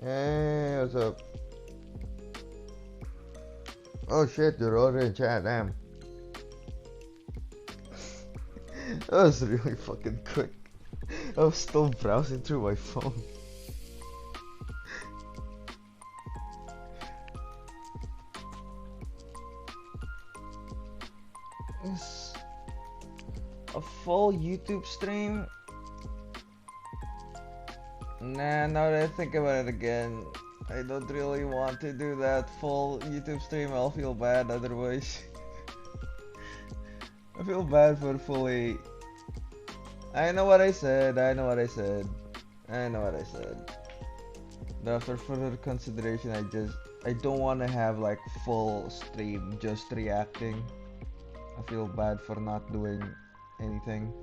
Hey, what's up? Oh shit, you're already in chat, damn. That was really fucking quick. I was still browsing through my phone. Is a full YouTube stream? Nah, now that I think about it again, I don't really want to do that full YouTube stream. I'll feel bad otherwise. I feel bad for fully. I know what I said, I know what I said. I know what I said. But after further consideration, I don't want to have like full stream just reacting. I feel bad for not doing anything.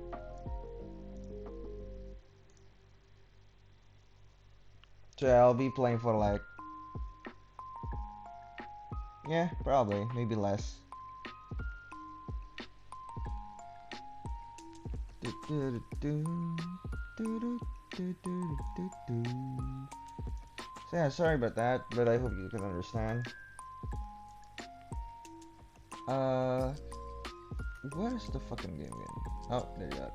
So yeah, I'll be playing for like, yeah, probably, maybe less. So yeah, sorry about that, but I hope you can understand. Uh, where's the fucking game again? Oh, there you go.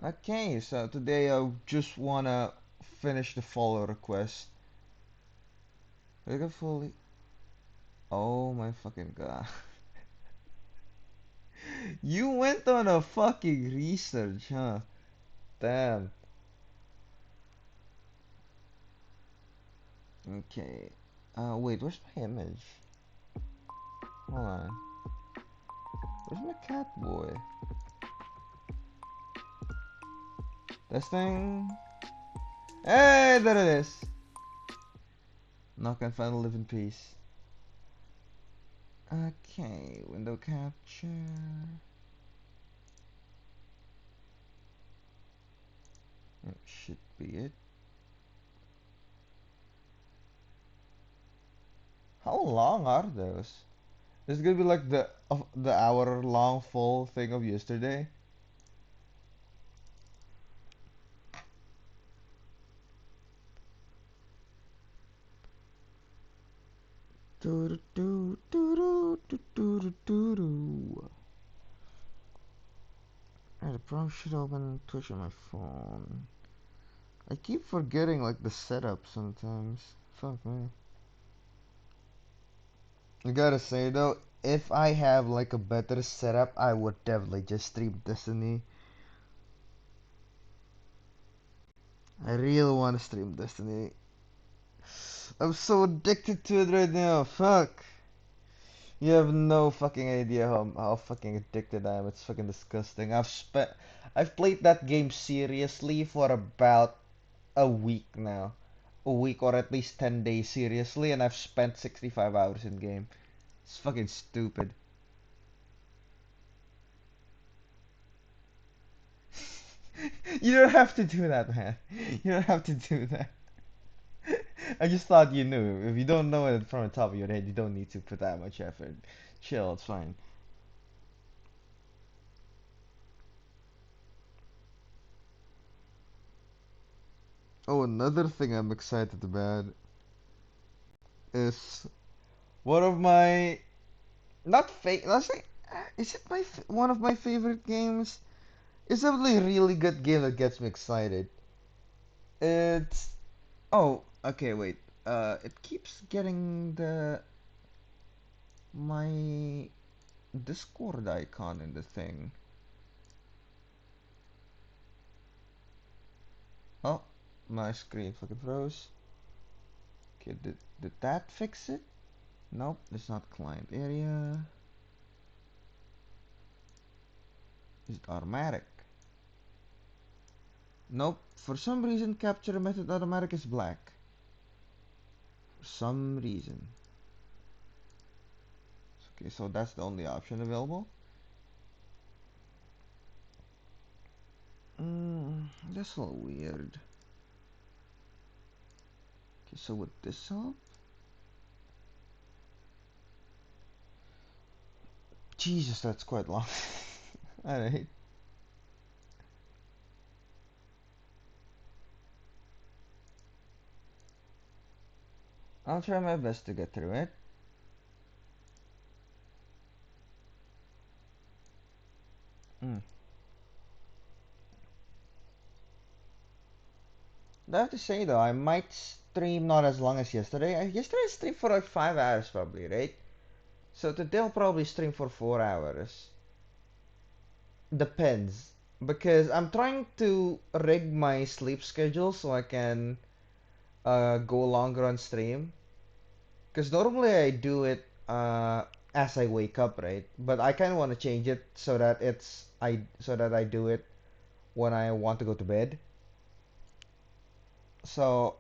Okay, so today I just wanna finish the follow request. I got fully. Oh my fucking god. You went on a fucking research, huh? Damn. Okay. Wait, where's my image? Hold on. Where's my cat boy? This thing? Hey, there it is. Now can finally live in peace. Okay, window capture. That should be it. How long are those? Is it gonna be like the hour long full thing of yesterday? Do do do do do do do do do. I probably should open Twitch on my phone. I keep forgetting like the setup sometimes. Fuck me. I gotta say though, if I have like a better setup, I would definitely just stream Destiny. I really want to stream Destiny. I'm so addicted to it right now. Fuck. You have no fucking idea how fucking addicted I am. It's fucking disgusting. I've played that game seriously for about a week now. A week or at least 10 days seriously, and I've spent 65 hours in game. It's fucking stupid. You don't have to do that, man. You don't have to do that. I just thought you knew. If you don't know it from the top of your head, you don't need to put that much effort. Chill, it's fine. Oh, another thing I'm excited about is one of my not fa let's say is it my one of my favorite games? It's a really good game that gets me excited. It's oh okay wait it keeps getting the my Discord icon in the thing. Oh, my screen fucking froze. Okay, did that fix it? Nope, it's not client area. Is it automatic? Nope. For some reason, capture method automatic is black. For some reason. Okay, so that's the only option available. That's a little weird. Okay, so would this help? Jesus, that's quite long. Alright. I'll try my best to get through it. Mm. I have to say though, I might stream not as long as yesterday. Yesterday I streamed for like 5 hours probably, right? So today I'll probably stream for 4 hours. Depends. Because I'm trying to rig my sleep schedule so I can go longer on stream. Because normally I do it as I wake up, right? But I kind of want to change it so that I do it when I want to go to bed. So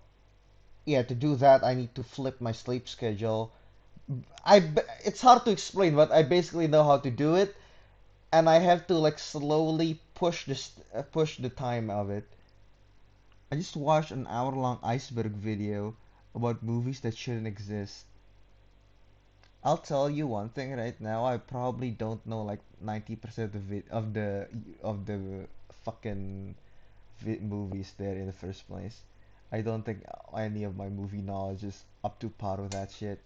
yeah, to do that I need to flip my sleep schedule. It's hard to explain, but I basically know how to do it, and I have to like slowly push the time of it. I just watched an hour-long iceberg video about movies that shouldn't exist. I'll tell you one thing right now. I probably don't know like 90% of it of the fucking movies there in the first place. I don't think any of my movie knowledge is up to par with that shit.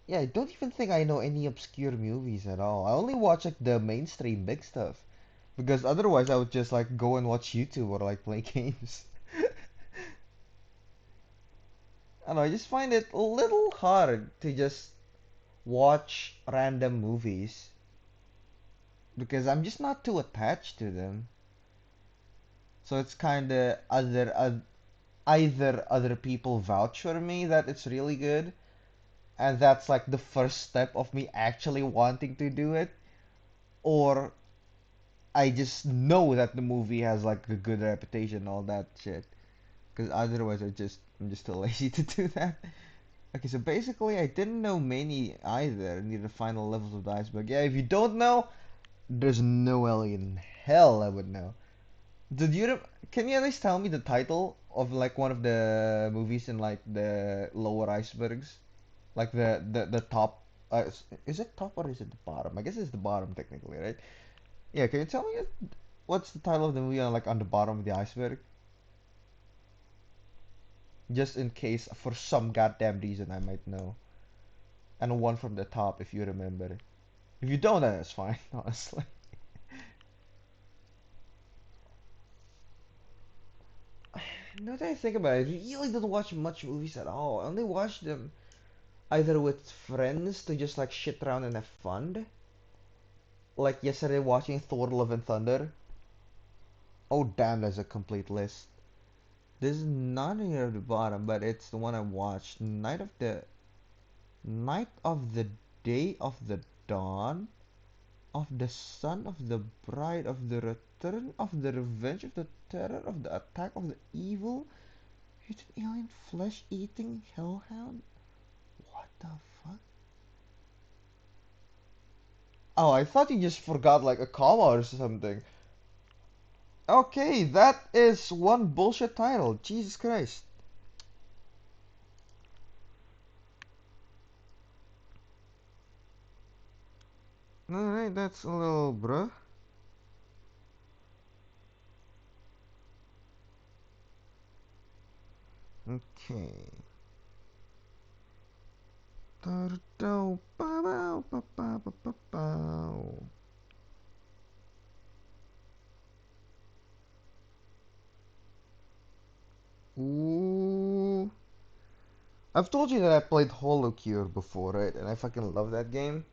Yeah, I don't even think I know any obscure movies at all. I only watch like the mainstream big stuff. Because otherwise I would just like go and watch YouTube or like play games. I don't know, I just find it a little hard to just watch random movies because I'm just not too attached to them. So it's kind of either other people vouch for me that it's really good, and that's like the first step of me actually wanting to do it, or I just know that the movie has like a good reputation, all that shit. Because otherwise, I'm just too lazy to do that. Okay, so basically, I didn't know many either near the final levels of the iceberg. Yeah, if you don't know, there's no way in hell I would know. Did you? Can you at least tell me the title of like one of the movies in like the lower icebergs, like the top? Is it top or is it the bottom? I guess it's the bottom technically, right? Yeah. Can you tell me what's the title of the movie on like on the bottom of the iceberg? Just in case, for some goddamn reason, I might know. And one from the top if you remember. If you don't, then it's fine, honestly. Now that I think about it, I really don't watch much movies at all. I only watch them either with friends to just like shit around and have fun. Like yesterday watching Thor Love and Thunder. Oh damn, there's a complete list. This is not near the bottom, but it's the one I watched. Night of the Day of the Dawn of the Son of the Bride of the Return of the Revenge of the Terror of the Attack of the Evil Mutant Alien Flesh Eating Hellhound? What the fuck? Oh, I thought you just forgot like a comma or something. Okay, that is one bullshit title. Jesus Christ. Alright, that's a little bruh. Okay. Turtle, bow, bow, bow, bow, bow, bow, bow. Ooh. I've told you that I played HoloCure before, right? And I fucking love that game.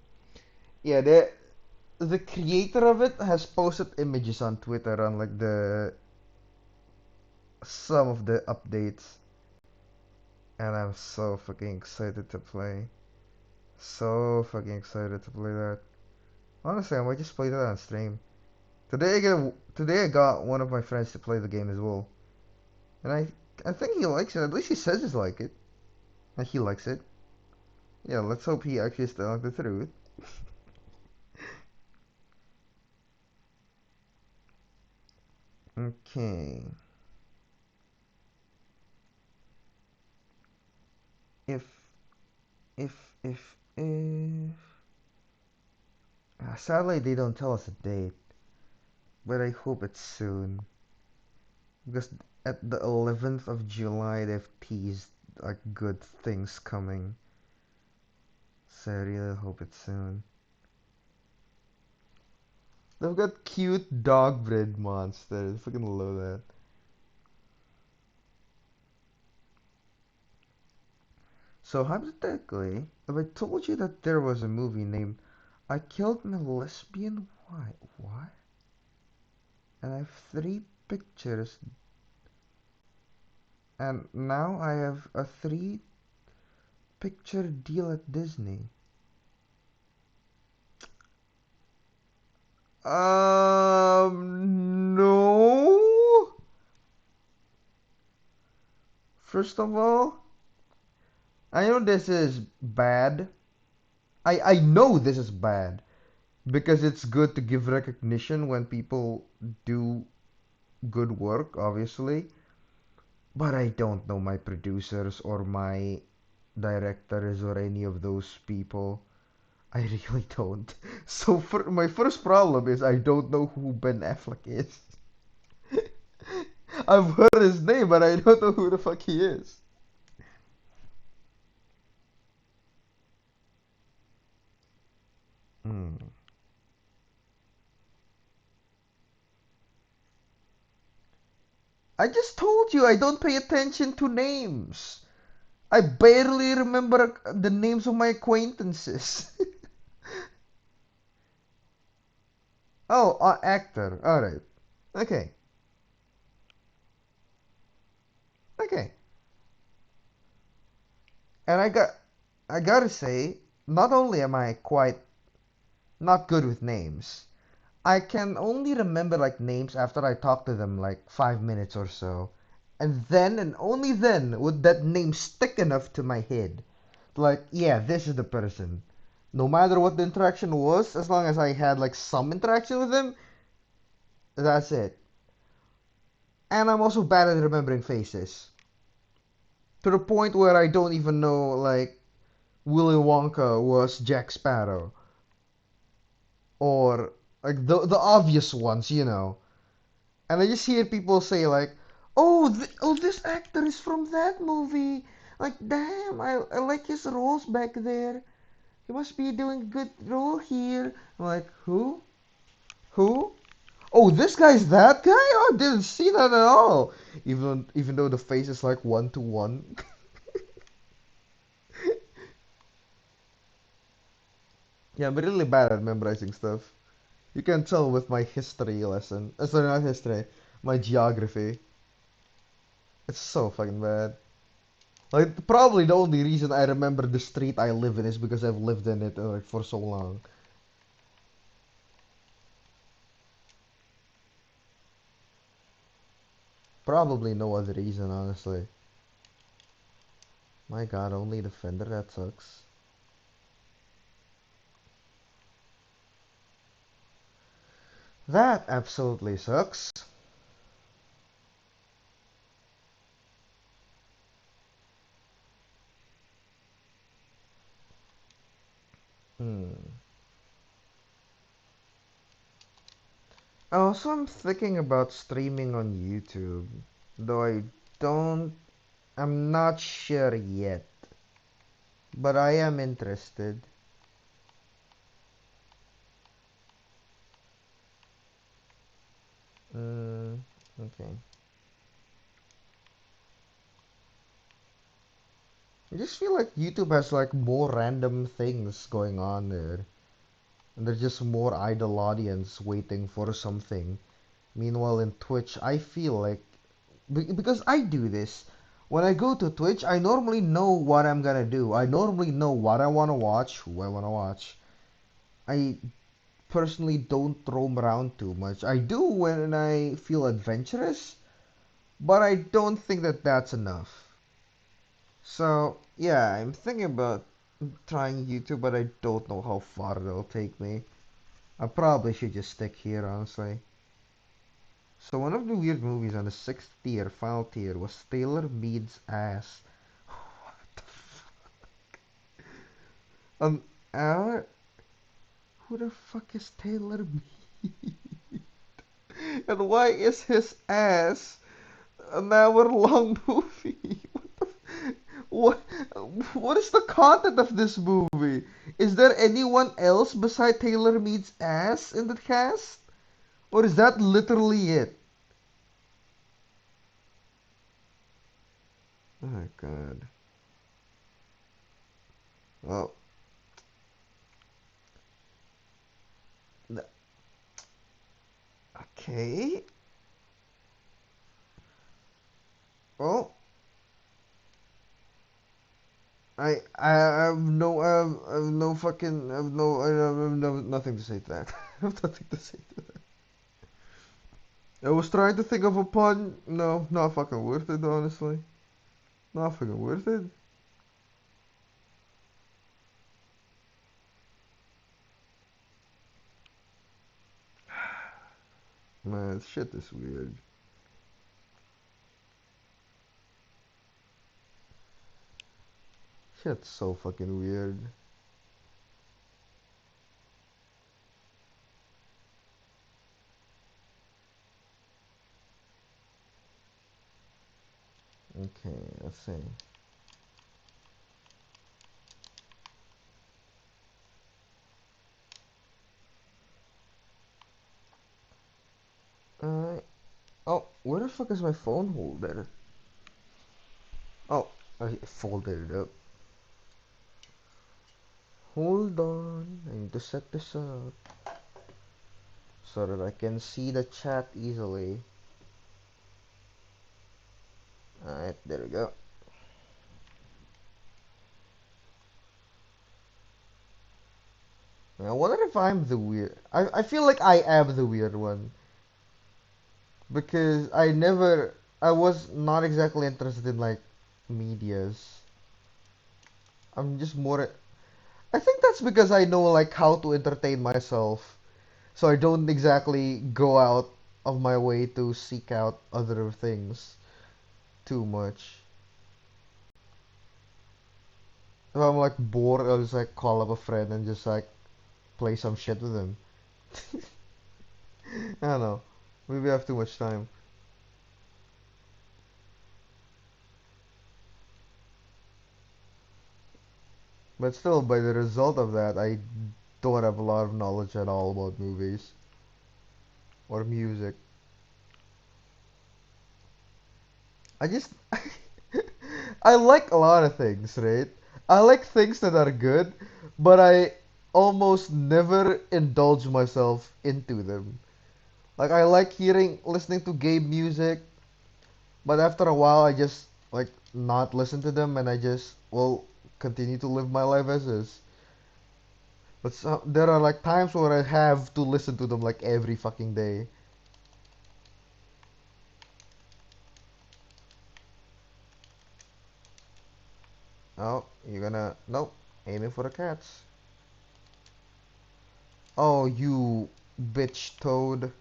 Yeah, the creator of it has posted images on Twitter on like the some of the updates, and I'm so fucking excited to play. So fucking excited to play that. Honestly, I might just play that on stream. Today I got one of my friends to play the game as well, and I think he likes it. At least he says he's like it, and he likes it. Yeah, let's hope he actually is telling the truth. Okay. If if sadly they don't tell us a date, but I hope it's soon because at the 11th of July they've teased like good things coming. So I really hope it's soon. They've got cute dog breed monsters. I fucking love that. So hypothetically, if I told you that there was a movie named I Killed My Lesbian Wife, what? And I have 3 pictures, and now I have a 3 picture deal at Disney. No. First of all, I know this is bad. I know this is bad because it's good to give recognition when people do good work, obviously. But I don't know my producers or my directors or any of those people. I really don't. So for my first problem is I don't know who Ben Affleck is. I've heard his name, but I don't know who the fuck he is. Hmm. I just told you I don't pay attention to names. I barely remember the names of my acquaintances. Oh, actor. All right. Okay. Okay. And I gotta say, not only am I quite not good with names, I can only remember like names after I talk to them like 5 minutes or so. And then and only then would that name stick enough to my head. Like, yeah, this is the person. No matter what the interaction was, as long as I had like some interaction with them, that's it. And I'm also bad at remembering faces. To the point where I don't even know like Willy Wonka was Jack Sparrow. Or like the obvious ones, you know. And I just hear people say like, "Oh, oh, this actor is from that movie." Like, damn, I like his roles back there. He must be doing a good role here. I'm like, who? Who? Oh, this guy's that guy? Oh, I didn't see that at all. Even though the face is like 1 to 1. Yeah, I'm really bad at memorizing stuff. You can tell with my history lesson. Sorry, not history. My geography. It's so fucking bad. Like, probably the only reason I remember the street I live in is because I've lived in it like for so long. Probably no other reason, honestly. My god, only defender, that sucks. That absolutely sucks. Hmm. Also, I'm thinking about streaming on YouTube, though I'm not sure yet, but I am interested. Mm, okay. I just feel like YouTube has like more random things going on there. And there's just more idle audience waiting for something. Meanwhile, in Twitch, I feel like because I do this, when I go to Twitch, I normally know what I'm gonna do. I normally know what I wanna watch, who I wanna watch. I personally don't roam around too much. I do when I feel adventurous, but I don't think that that's enough. So, yeah, I'm thinking about trying YouTube, but I don't know how far it'll take me. I probably should just stick here, honestly. So one of the weird movies on the sixth tier, final tier, was Taylor Mead's Ass. What the um, uh, who the fuck is Taylor Mead? And why is his ass an hour-long movie. What what is the content of this movie? Is there anyone else beside Taylor Mead's ass in the cast? Or is that literally it? Oh my god. Well, okay. Well, I I have no fucking I have no I have no, nothing to say to that. I have nothing to say to that. I was trying to think of a pun. No, not fucking worth it, honestly. Not fucking worth it. Man, shit is weird. Shit's so fucking weird. Okay, let's see. Uh, oh, where the fuck is my phone holder? Oh, I folded it up. Hold on, I need to set this up so that I can see the chat easily. Alright, there we go. I wonder if I'm the weird. I feel like I am the weird one because I was not exactly interested in like medias. I'm just more. I think that's because I know like how to entertain myself, so I don't exactly go out of my way to seek out other things too much. If I'm like bored, I'll just like call up a friend and just like play some shit with him. I don't know. Maybe I have too much time. But still, by the result of that, I don't have a lot of knowledge at all about movies or music. I just I like a lot of things, right? I like things that are good, but I almost never indulge myself into them. Like I like listening to gay music, but after a while I just like not listen to them and I just will continue to live my life as is. But there are like times where I have to listen to them like every fucking day. Oh, you're gonna nope, aiming for the cats. Oh, you bitch toad.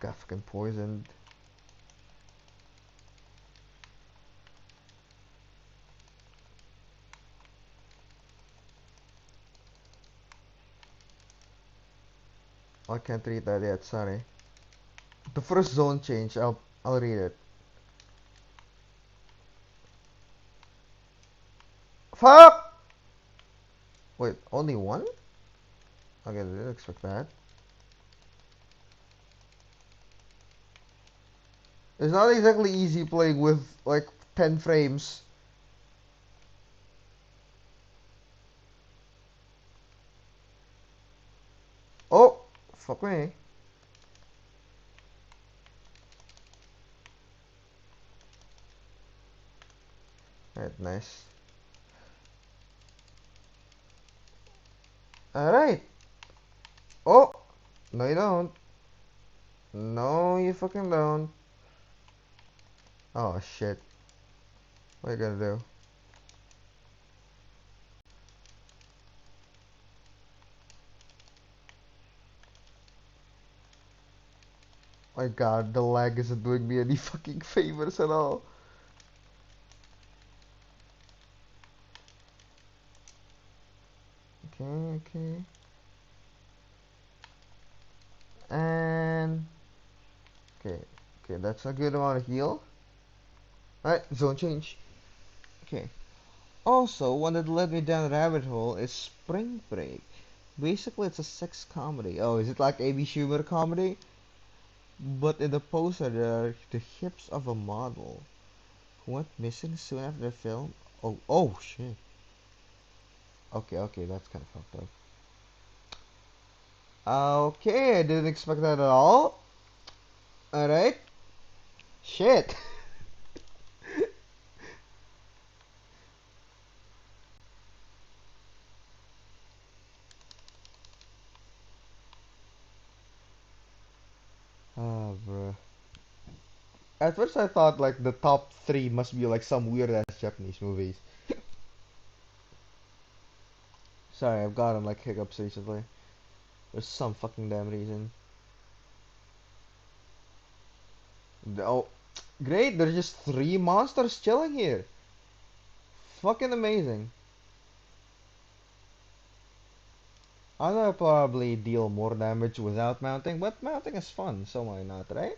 Got fucking poisoned. I can't read that yet, sorry. The first zone change, I'll read it. Fuck! Wait, only one? Okay, I didn't expect that. It's not exactly easy playing with like 10 frames. Oh, fuck me. Alright, nice. Alright. Oh, no you don't. No, you fucking don't. Oh shit. What are you gonna do? My god, the lag isn't doing me any fucking favors at all. Okay, okay. And okay, okay, that's a good amount of heal. Alright, zone change. Okay. Also, one that led me down the rabbit hole is Spring Break. Basically, it's a sex comedy. Oh, is it like Amy Schumer comedy? But in the poster, there are the hips of a model who went missing soon after the film. Oh shit. Okay, okay, that's kind of fucked up. Okay, I didn't expect that at all. Alright. Shit. Ah, bro. At first I thought like the top three must be like some weird ass Japanese movies. Sorry, I've gotten like hiccups recently. There's some fucking damn reason. Oh, great, there's just three monsters chilling here. Fucking amazing. I'll probably deal more damage without mounting, but mounting is fun, so why not, right?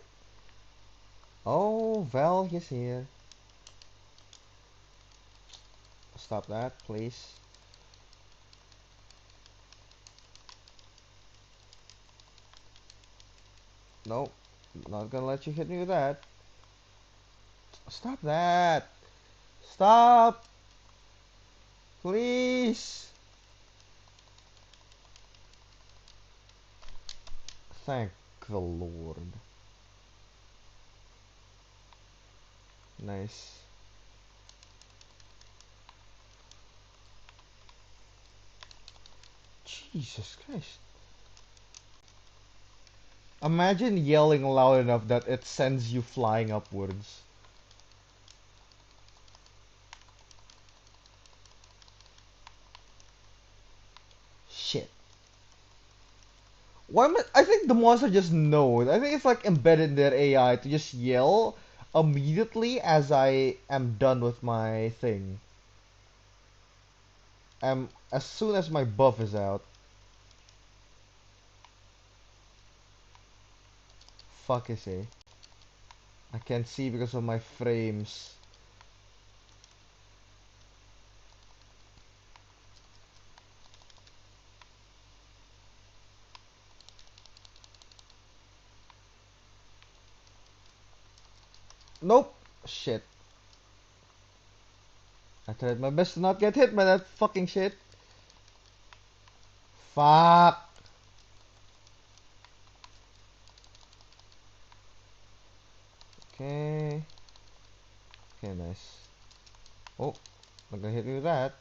Oh, Val is here. Stop that, please. Nope, not gonna let you hit me with that. Stop that! Stop! Please! Thank the Lord. Nice. Jesus Christ. Imagine yelling loud enough that it sends you flying upwards. Shit. I think the monster just knows. I think it's like embedded in their AI to just yell immediately as I am done with my thing. As soon as my buff is out. Fuck is he? I can't see because of my frames. Nope. Shit. I tried my best to not get hit by that fucking shit. Fuck. Okay. Okay, nice. Oh, not gonna hit me with that.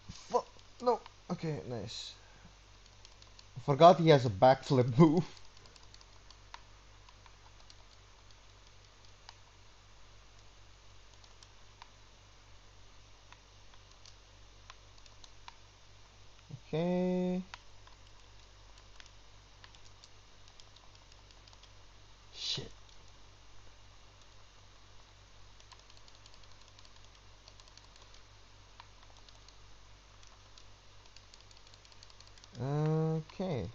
Fuck. No. Okay, nice. I forgot he has a backflip move. Okay. Shit. Okay.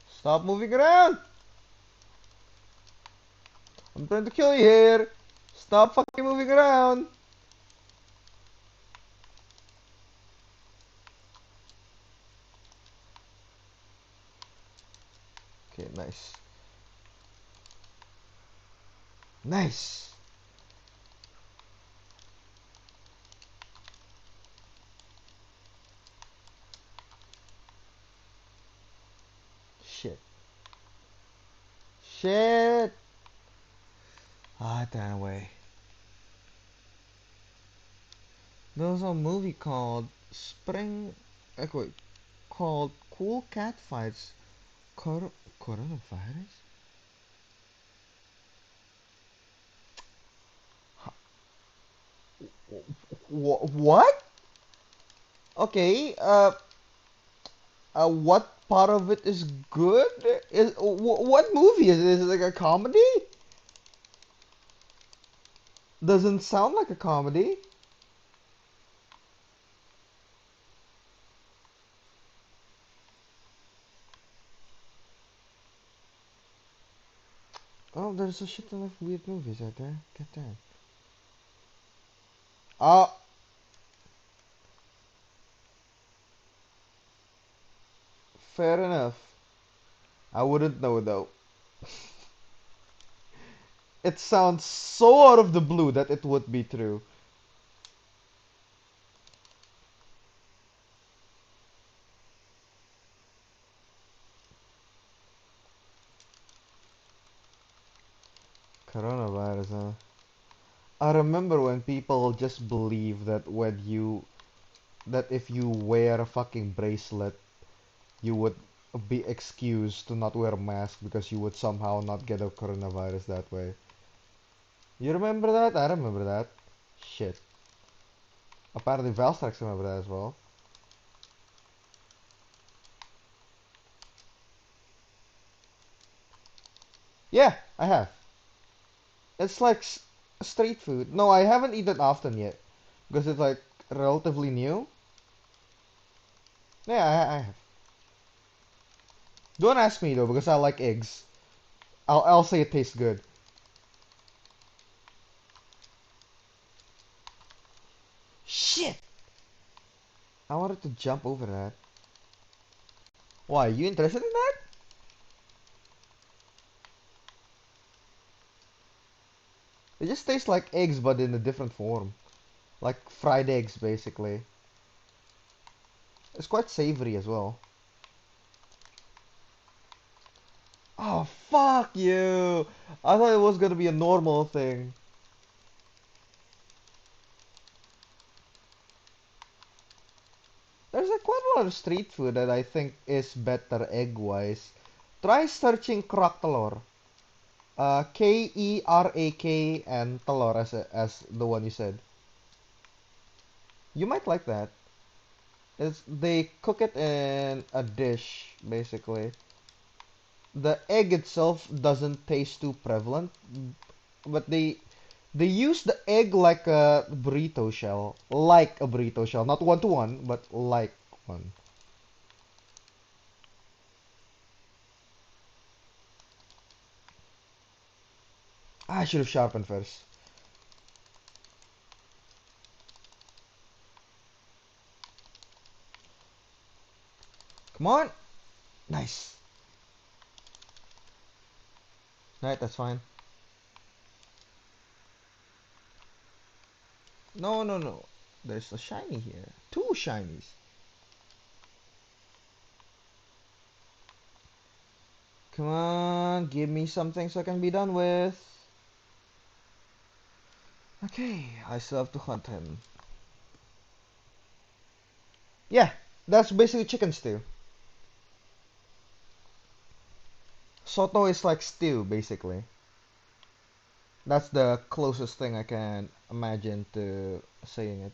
Stop moving around! I'm trying to kill you here! Stop fucking moving around! Okay, nice. Nice! Shit. Shit! Ah, damn away. There was a movie called Spring... wait. Called Cool Cat Fights Coronavirus? What? Okay, what part of it is good? What movie is it? Is it like a comedy? Doesn't sound like a comedy. Oh, there's a shit ton of weird movies out there. Get damn. Oh, fair enough. I wouldn't know though. It sounds so out of the blue that it would be true. Coronavirus, huh? I remember when people just believe that if you wear a fucking bracelet, you would be excused to not wear a mask because you would somehow not get a coronavirus that way. You remember that? I remember that. Shit. Apparently Valstrax remember that as well. Yeah, I have. It's like street food. No, I haven't eaten often yet because it's like relatively new. Yeah, I have. Don't ask me though because I like eggs. I'll say it tastes good. Shit! I wanted to jump over that. Why? You interested in that? It just tastes like eggs but in a different form. Like fried eggs basically. It's quite savory as well. Oh, fuck you! I thought it was gonna be a normal thing. There's like quite a lot of street food that I think is better egg-wise. Try searching kerak telur. Kerak and telur as the one you said. You might like that. They cook it in a dish basically. The egg itself doesn't taste too prevalent, but they use the egg like a burrito shell, not one to one, but like one. I should have sharpened first. Come on, nice. Right, that's fine. No, no, no. There's a shiny here. Two shinies. Come on, give me something so I can be done with. Okay, I still have to hunt him. Yeah, that's basically chicken stew. Soto is like stew, basically. That's the closest thing I can imagine to saying it.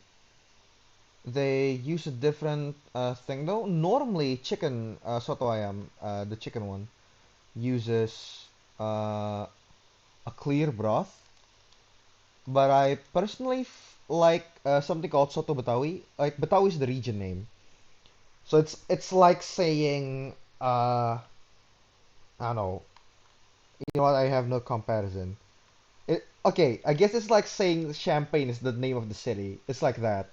They use a different thing though. Normally, chicken soto ayam, the chicken one, uses a clear broth, but I personally like something called soto Betawi. Like Betawi is the region name, so it's like saying I don't know. You know what? I have no comparison. Okay, I guess it's like saying Champagne is the name of the city. It's like that.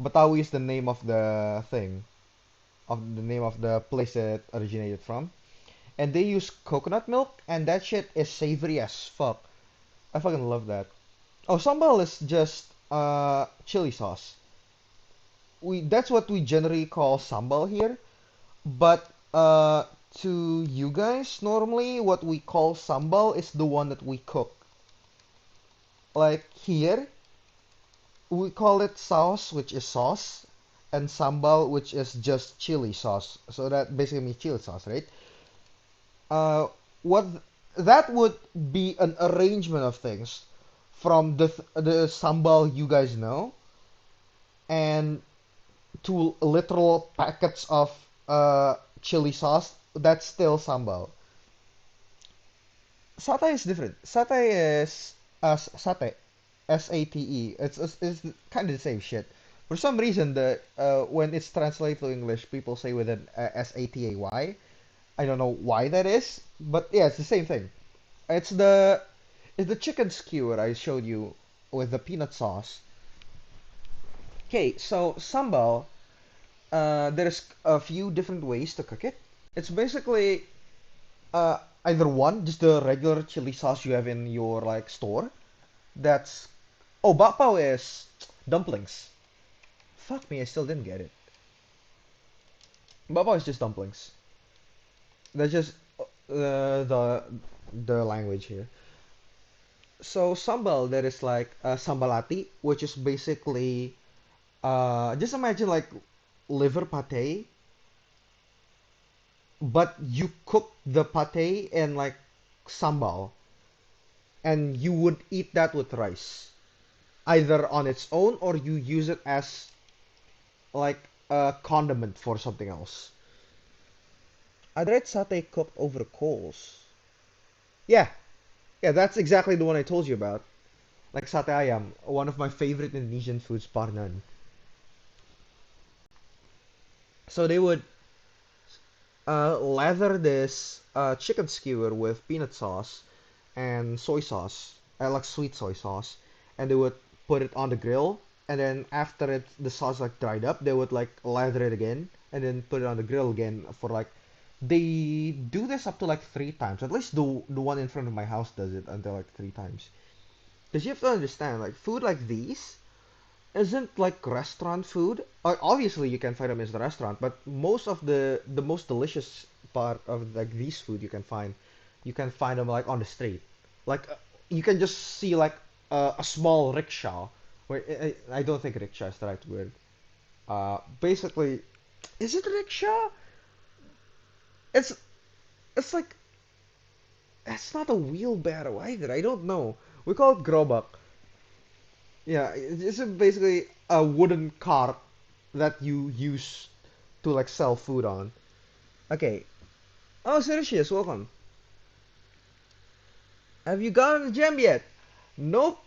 Batawi is the name of the thing, of the name of the place it originated from. And they use coconut milk, and that shit is savory as fuck. I fucking love that. Oh, sambal is just chili sauce. That's what we generally call sambal here, but to you guys, normally what we call sambal is the one that we cook. Like here, we call it sauce, which is sauce, and sambal, which is just chili sauce. So that basically means chili sauce, right? Uh, what that would be an arrangement of things from the sambal you guys know, and to literal packets of chili sauce. That's still sambal. Satay is different. Satay is satay. SATE. It's kind of the same shit. For some reason, the when it's translated to English, people say with an SATAY. I don't know why that is, but yeah, it's the same thing. It's the chicken skewer I showed you with the peanut sauce. Okay, so sambal, there's a few different ways to cook it. It's basically either one, just the regular chili sauce you have in your like store. That's oh, bakpao is dumplings. Fuck me, I still didn't get it. Bakpao is just dumplings. That's just the language here. So sambal, there is like sambalati, which is basically just imagine like liver pate, but you cook the pate in like sambal, and you would eat that with rice, either on its own or you use it as like a condiment for something else. I tried satay cooked over coals. Yeah, yeah, that's exactly the one I told you about. Like satay ayam, one of my favorite Indonesian foods, bar none. So they would lather this chicken skewer with peanut sauce and soy sauce. I like sweet soy sauce, and they would put it on the grill. And then after it, the sauce like dried up, they would like lather it again, and then put it on the grill again for like. They do this up to like 3 times. At least the one in front of my house does it until like 3 times. Because you have to understand, like food like these isn't like restaurant food. Obviously, you can find them in the restaurant, but most of the most delicious part of like these food you can find them like on the street. Like you can just see like a small rickshaw. Wait, I don't think rickshaw is the right word. Basically, is it rickshaw? It's it's like it's not a wheelbarrow either. I don't know. We call it grobak. Yeah, it's basically a wooden cart that you use to like sell food on. Okay. Oh, Sergius, welcome. Have you gone to the gym yet? Nope.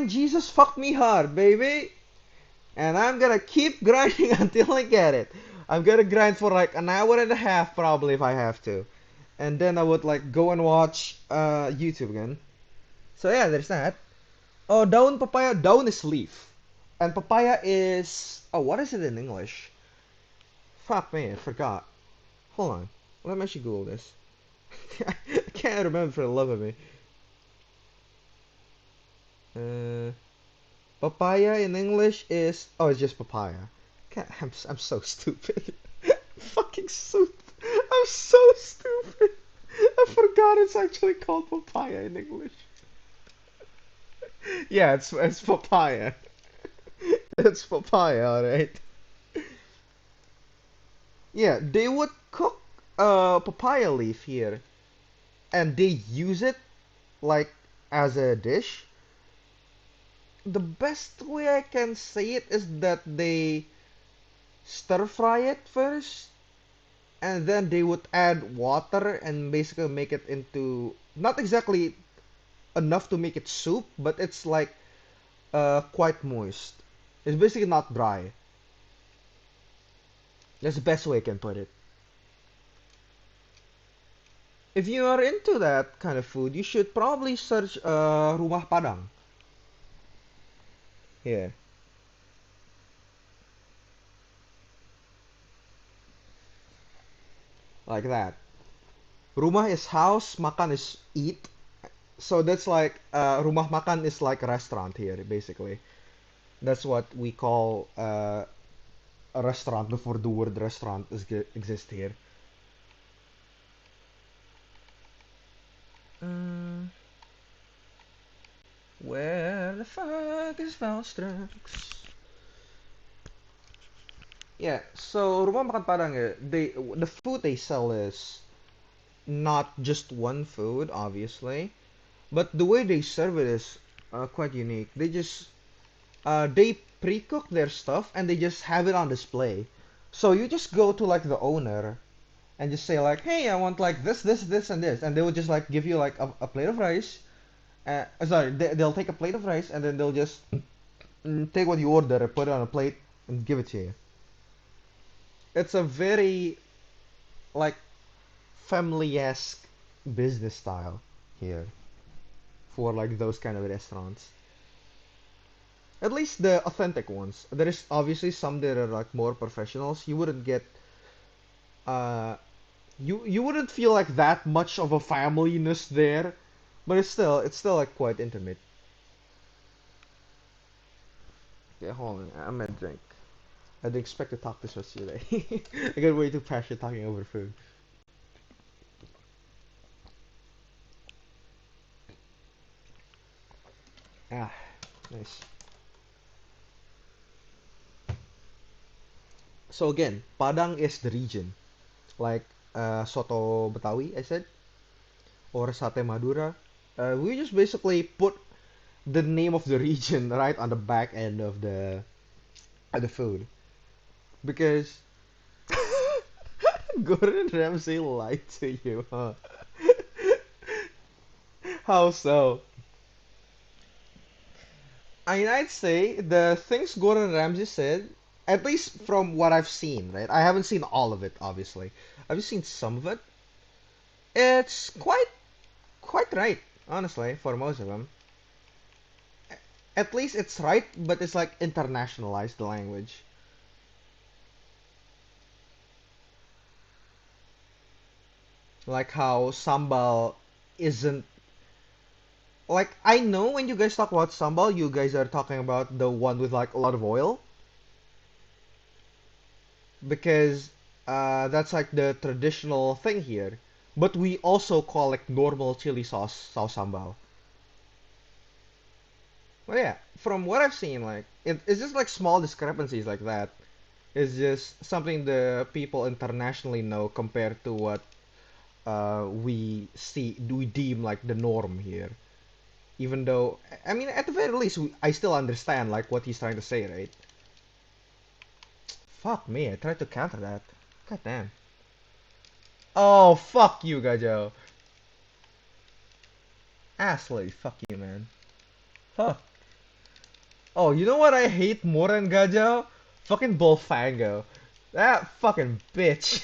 Jesus fucked me hard, baby. And I'm gonna keep grinding until I get it. I'm gonna grind for like an hour and a half probably if I have to. And then I would like go and watch YouTube again. So yeah, there's that. Oh, daun papaya. Daun is leaf. And papaya is... Oh, what is it in English? Fuck me, I forgot. Hold on. Let me actually Google this. I can't remember for the love of me. Uh, papaya in English is... Oh, it's just papaya. I'm so stupid. Fucking so... I'm so stupid. I forgot it's actually called papaya in English. Yeah, it's papaya. It's papaya, alright. Yeah, they would cook papaya leaf here, and they use it like as a dish. The best way I can say it is that they stir fry it first, and then they would add water and basically make it into not exactly enough to make it soup, but it's like quite moist. It's basically not dry. That's the best way I can put it. If you are into that kind of food, you should probably search Rumah Padang. Here. Like that. Rumah is house, makan is eat. So that's like rumah makan is like a restaurant here, basically. That's what we call a restaurant before the word restaurant exists here. Uh, where the fuck is Valstrax? Yeah, so Rumah Makan Padang, the food they sell is not just one food, obviously, but the way they serve it is quite unique. They pre-cook their stuff and they just have it on display. So you just go to like the owner and just say like, hey, I want like this, and this, and they would just like give you like a plate of rice Sorry, they'll take a plate of rice and then they'll just take what you order, put it on a plate, and give it to you. It's a very like family-esque business style here for like those kind of restaurants. At least the authentic ones. There is obviously some that are like more professionals. You wouldn't get you wouldn't feel like that much of a familyness there, but it's still like quite intimate. Yeah, hold on, I'm gonna drink. I didn't expect to talk this much today. I got way too passionate talking over food. Ah, nice. So again, Padang is the region, like soto Betawi, I said, or sate Madura. We just basically put the name of the region right on the back end of the food because Gordon Ramsay lied to you, huh? How so? I'd say the things Gordon Ramsay said, at least from what I've seen, right? I haven't seen all of it, obviously. I've just seen some of it. It's quite right, honestly, for most of them. At least it's right, but it's like internationalized the language. Like how sambal isn't like I know when you guys talk about sambal, you guys are talking about the one with like a lot of oil because that's like the traditional thing here. But we also call like normal chili sauce sambal. Well, yeah, from what I've seen, like it's just like small discrepancies like that. It's just something the people internationally know compared to what we deem like the norm here. Even though, I mean, at the very least, I still understand like what he's trying to say, right? Fuck me, I tried to counter that. God damn. Oh, fuck you, Gajo. Assley, fuck you, man. Fuck. Oh, you know what I hate more than Gajo? Fucking Bullfango. That fucking bitch.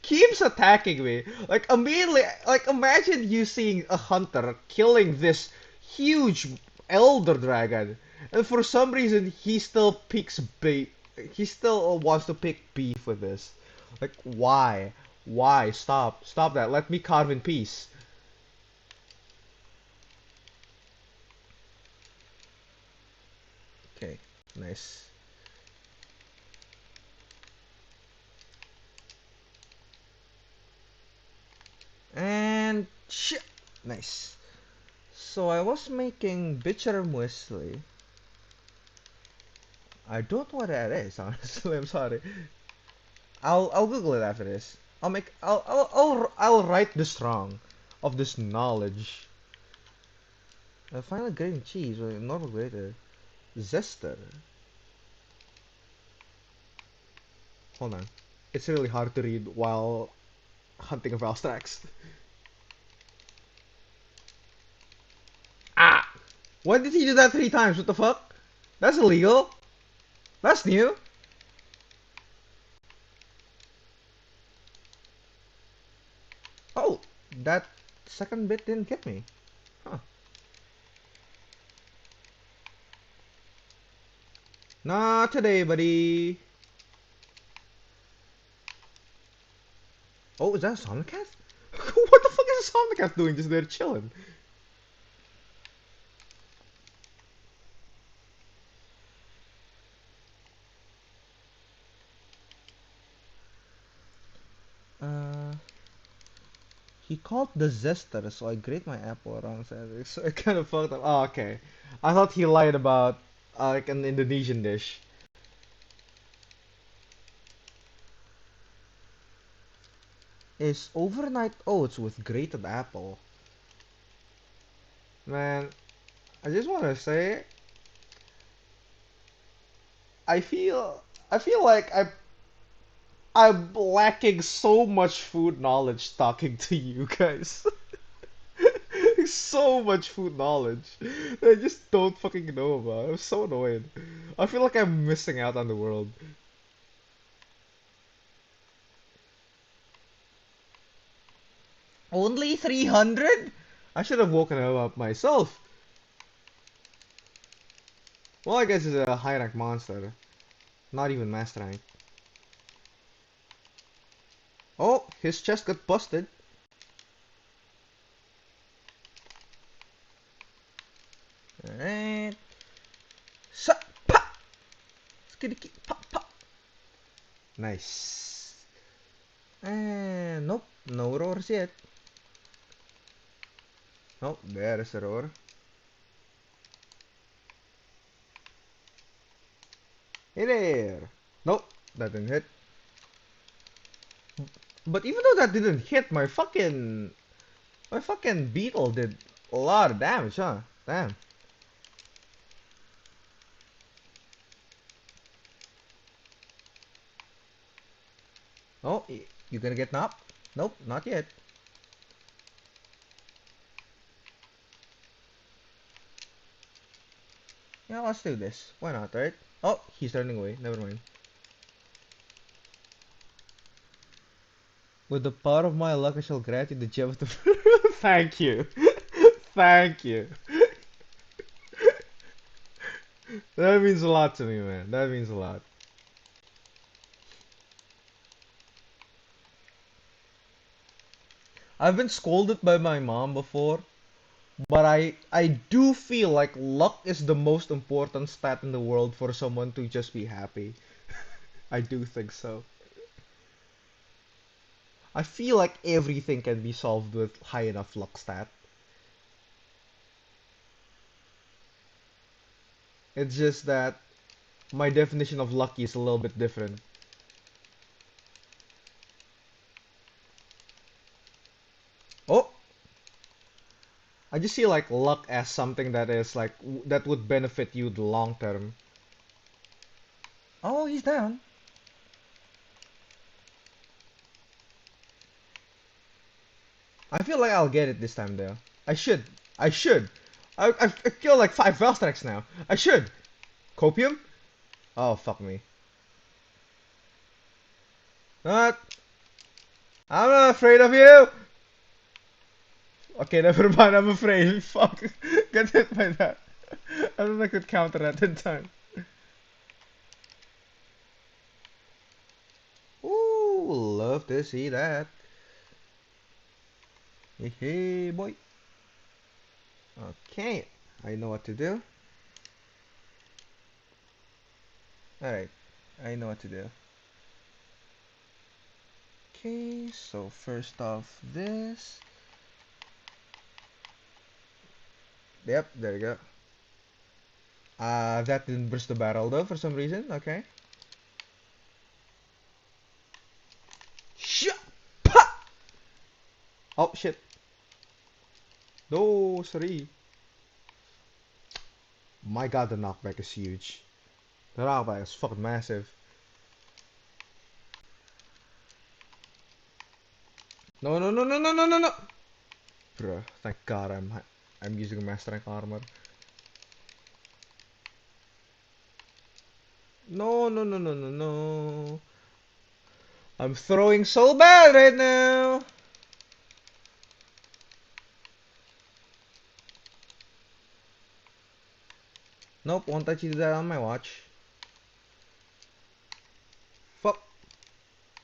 Keeps attacking me. Like immediately, like imagine you seeing a hunter killing this huge elder dragon, and for some reason he still picks bait. He still wants to pick beef with this. Like why? Why? Stop! Stop that! Let me carve in peace. Okay, nice. And shit, nice. So I was making bitter muesli. I don't know what that is, honestly. I'm sorry. I'll Google it after this. I'll write this wrong of this knowledge. Final grating cheese with normal grater. Zester. Hold on. It's really hard to read while hunting a Valstrax. Ah! Why did he do that 3 times? What the fuck? That's illegal. That's new. Oh, that second bit didn't get me. Huh. Not today, buddy. Oh, is that a Somnicat? What the fuck is a Somnicat doing just there chilling? Uh, he called the zester, so I grate my apple around Saturday. So it kind of fucked up. Oh, okay. I thought he lied about like an Indonesian dish. Is overnight oats with grated apple. Man, I just want to say, I feel like I'm lacking so much food knowledge talking to you guys. so much food knowledge that I just don't fucking know about. I'm so annoyed. I feel like I'm missing out on the world. Only 300? I should have woken him up myself. Well, I guess it's a high rank monster. Not even master rank. Oh, his chest got busted. Alright. Sa pa! Skidiki pop pop. Nice. And nope, no roars yet. Oh, there is a roar. Hey there. Nope, that didn't hit. But even though that didn't hit, my fucking beetle did a lot of damage, huh? Damn. Oh, you gonna get knocked? Nope, not yet. Yeah, let's do this. Why not, right? Oh, he's turning away. Never mind. With the power of my luck, I shall grant you the gem of the. Thank you. Thank you. That means a lot to me, man. That means a lot. I've been scolded by my mom before, but I do feel like luck is the most important stat in the world for someone to just be happy. I do think so. I feel like everything can be solved with high enough luck stat. It's just that my definition of lucky is a little bit different. Oh, I just see like luck as something that is like that would benefit you the long term. Oh, he's down. I feel like I'll get it this time though. I should. I should. I kill like 5 Velstrax now. I should. Copium? Oh, fuck me. Not. I'm not afraid of you! Okay, never mind, I'm afraid. Fuck. Get hit by that. I don't think I could counter at that time. Ooh, love to see that. Hey, hey, boy. Okay, I know what to do. Alright, I know what to do. Okay, so first off this. Yep, there you go. That didn't burst the barrel though for some reason. Okay. Shut. Pa! Oh shit. No, sorry. My god, the knockback is huge. The knockback is fucking massive. No, no, no, no, no, no, no, no. Bruh, thank god I'm using a master rank armor. No, no, no, no, no, no. I'm throwing so bad right now. Nope, won't let you do that on my watch. Fuck.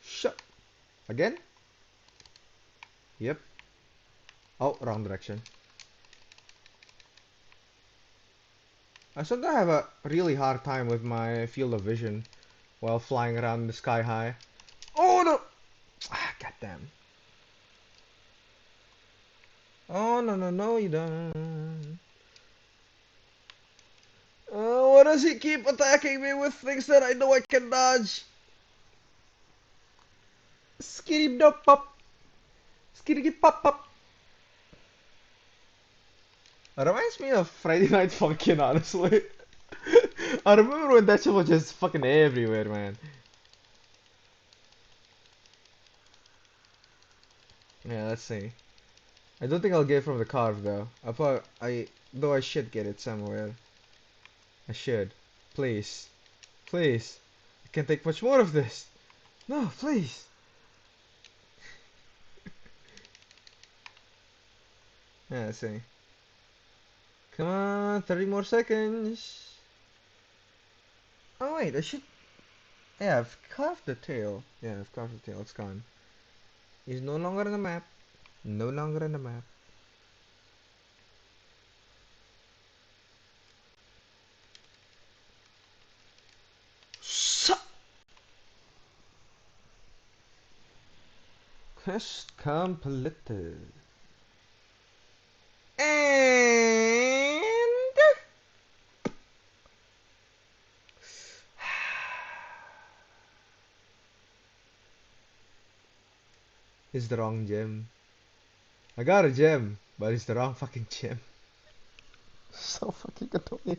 Shut. Again? Yep. Oh, wrong direction. I sometimes have a really hard time with my field of vision while flying around the sky high. Oh no! Ah, goddamn. Oh no, no, no, you don't. Why does he keep attacking me with things that I know I can dodge? Skitty dop pop. Skitty pop pop. It reminds me of Friday Night Funkin', honestly. I remember when that shit was just fucking everywhere, man. Yeah, let's see. I don't think I'll get it from the carve though. Though I should get it somewhere. I should. Please. Please. I can't take much more of this. No, please. Yeah, let's see. Come on, 30 more seconds. Oh wait, I should. Yeah, I've carved the tail. Yeah, I've carved the tail. It's gone. He's no longer on the map. No longer on the map. So quest completed. And it's the wrong gem. I got a gem, but it's the wrong fucking gem. So fucking annoying.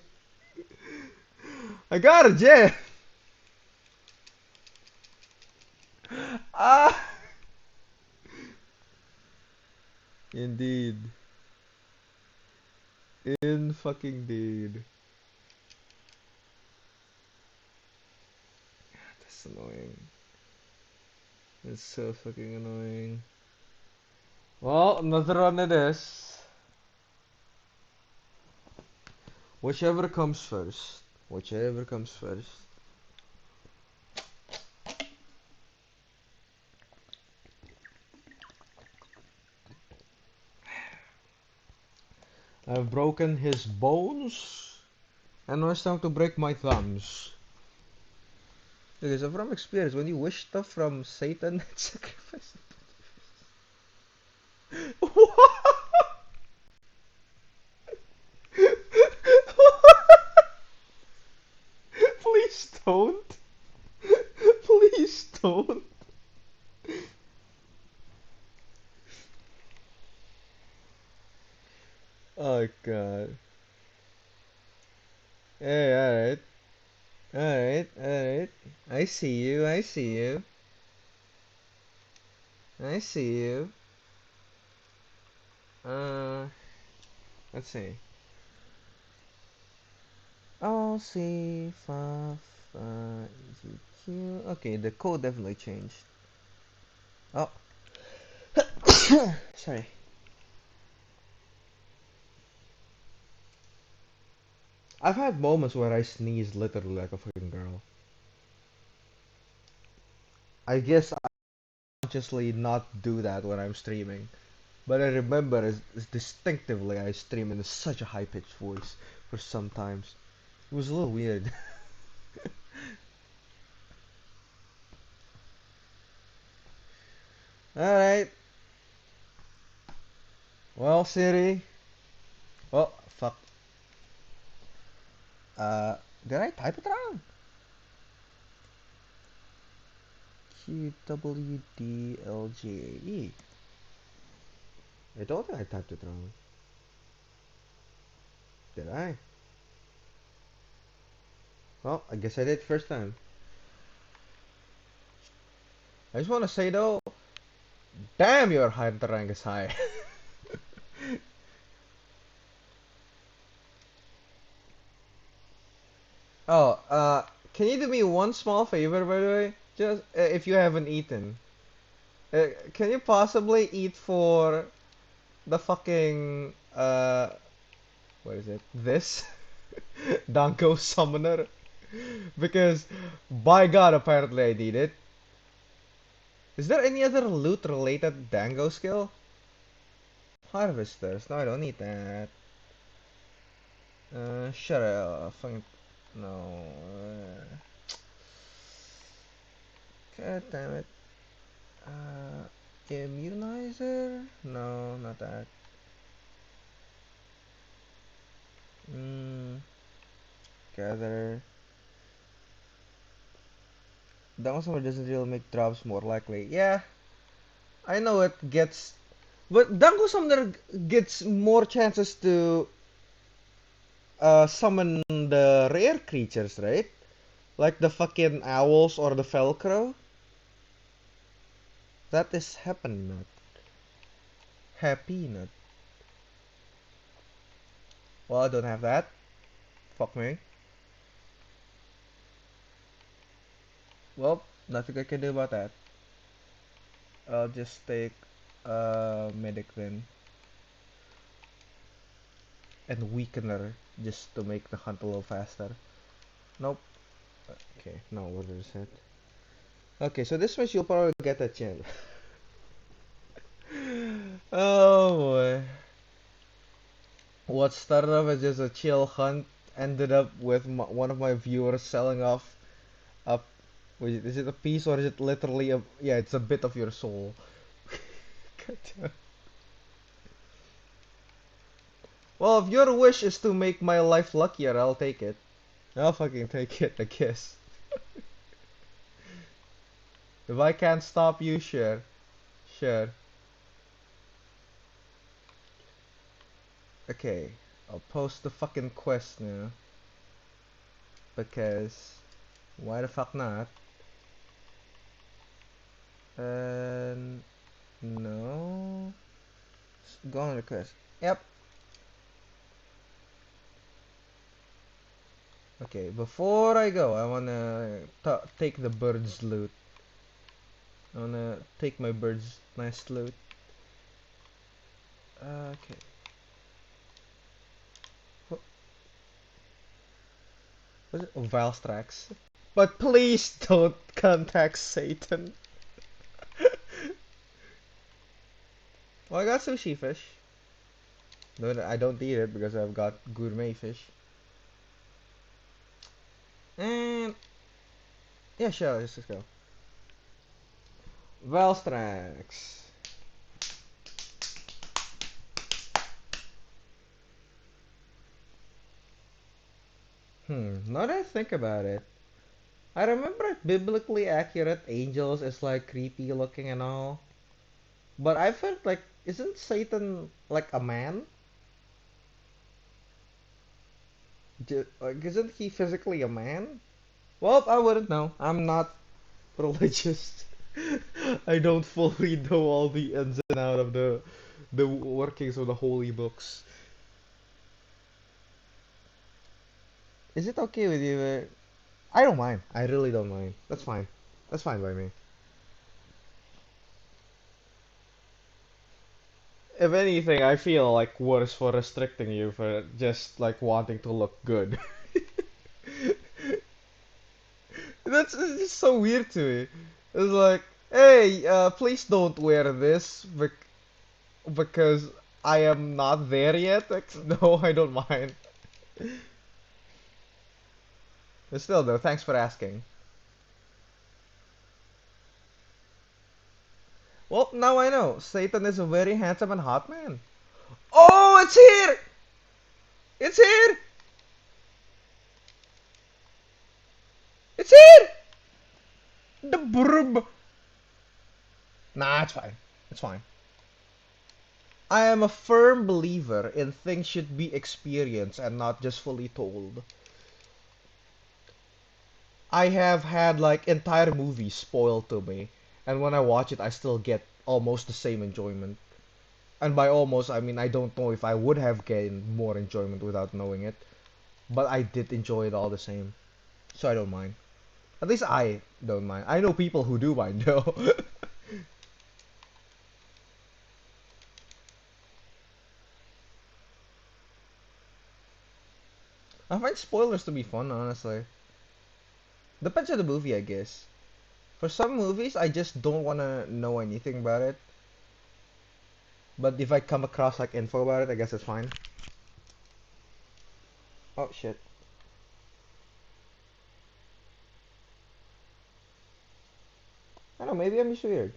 I got a gem. Ah, indeed. In fucking deed. That's annoying. It's so fucking annoying. Well, another run it is. Whichever comes first. Whichever comes first. I've broken his bones. And now it's time to break my thumbs. Okay, so from experience, when you wish stuff from Satan, sacrifice it. Please don't. Please don't. Oh god. Hey, alright. Alright, alright. I see you, I see you. I see you. Uh, let's see. Oh, C, F, G, Q. Okay, the code definitely changed. Oh. Sorry. I've had moments where I sneeze literally like a fucking girl. I guess I consciously not do that when I'm streaming. But I remember as distinctively I stream in such a high-pitched voice for sometimes. It was a little weird. Alright. Well, Siri. Oh, fuck. Uh, did I type it wrong? QWDLGAE. I don't think I typed it wrong. Did I? Well, I guess I did first time. I just want to say though, damn your hunter rank is high. Oh, can you do me one small favor by the way? Just if you haven't eaten, can you possibly eat for the fucking what is it? This Danko Summoner? Because by God, apparently I need it. Is there any other loot related Dango skill? Harvesters. No, I don't need that. Shut up. Fucking no. God damn it. Immunizer? No, not that. Gather. Dango Summoner doesn't really make drops more likely. Yeah, I know it gets. But Dango Summoner gets more chances to summon the rare creatures, right? Like the fucking owls or the Velcro. That is happening. Happy nut. Well, I don't have that. Fuck me. Well, nothing I can do about that. I'll just take medic then and weakener just to make the hunt a little faster. Nope. Okay, no, what is it? Okay, so this much you'll probably get a chance. Oh boy. What started off as just a chill hunt ended up with one of my viewers selling off a. Wait, is it a piece or is it literally a? Yeah, it's a bit of your soul. Well, if your wish is to make my life luckier, I'll take it. I'll fucking take it, I guess. If I can't stop you, sure. Sure. Okay, I'll post the fucking quest now. Because, why the fuck not? And, no. Go on the quest. Yep. Okay, before I go, I wanna take the bird's loot. I wanna take my bird's nice loot. Okay. What was it? Oh, Valstrax. But please don't contact Satan. Well, I got sushi fish. No, I don't eat it because I've got gourmet fish. And yeah, sure, let's just go. Valstrax. Now that I think about it, I remember biblically accurate angels is like creepy looking and all. But I felt like, isn't Satan like a man? Like, isn't he physically a man? Well, I wouldn't know. I'm not religious. I don't fully know all the ins and out of the workings of the holy books. Is it okay with you? I don't mind. I really don't mind. That's fine. That's fine by me. If anything, I feel like worse for restricting you for just like wanting to look good. That's it's just so weird to me. It's like, hey, please don't wear this because I am not there yet. Like, no, I don't mind. But still, though, thanks for asking. Well, now I know. Satan is a very handsome and hot man. Oh, it's here! It's here! It's here! The brub. Nah, it's fine. It's fine. I am a firm believer in things should be experienced and not just fully told. I have had like entire movies spoiled to me, and when I watch it, I still get almost the same enjoyment. And by almost, I mean I don't know if I would have gained more enjoyment without knowing it, but I did enjoy it all the same, so I don't mind. At least I don't mind. I know people who do mind though. I find spoilers to be fun, honestly. Depends on the movie, I guess. For some movies, I just don't want to know anything about it. But if I come across like info about it, I guess it's fine. Oh shit. I don't know, maybe I'm just weird.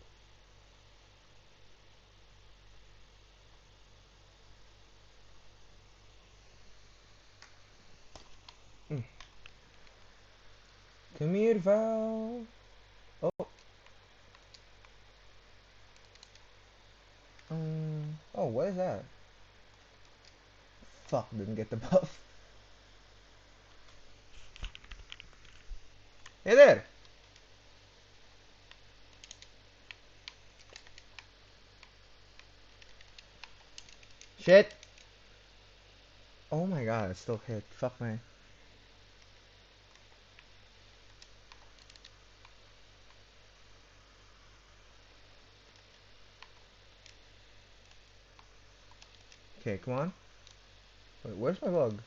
Mm. Come here, Val. Oh, oh, what is that? Fuck, didn't get the buff. Hey there. Shit! Oh my god, it still hit. Fuck me. Okay, come on. Wait, where's my bug?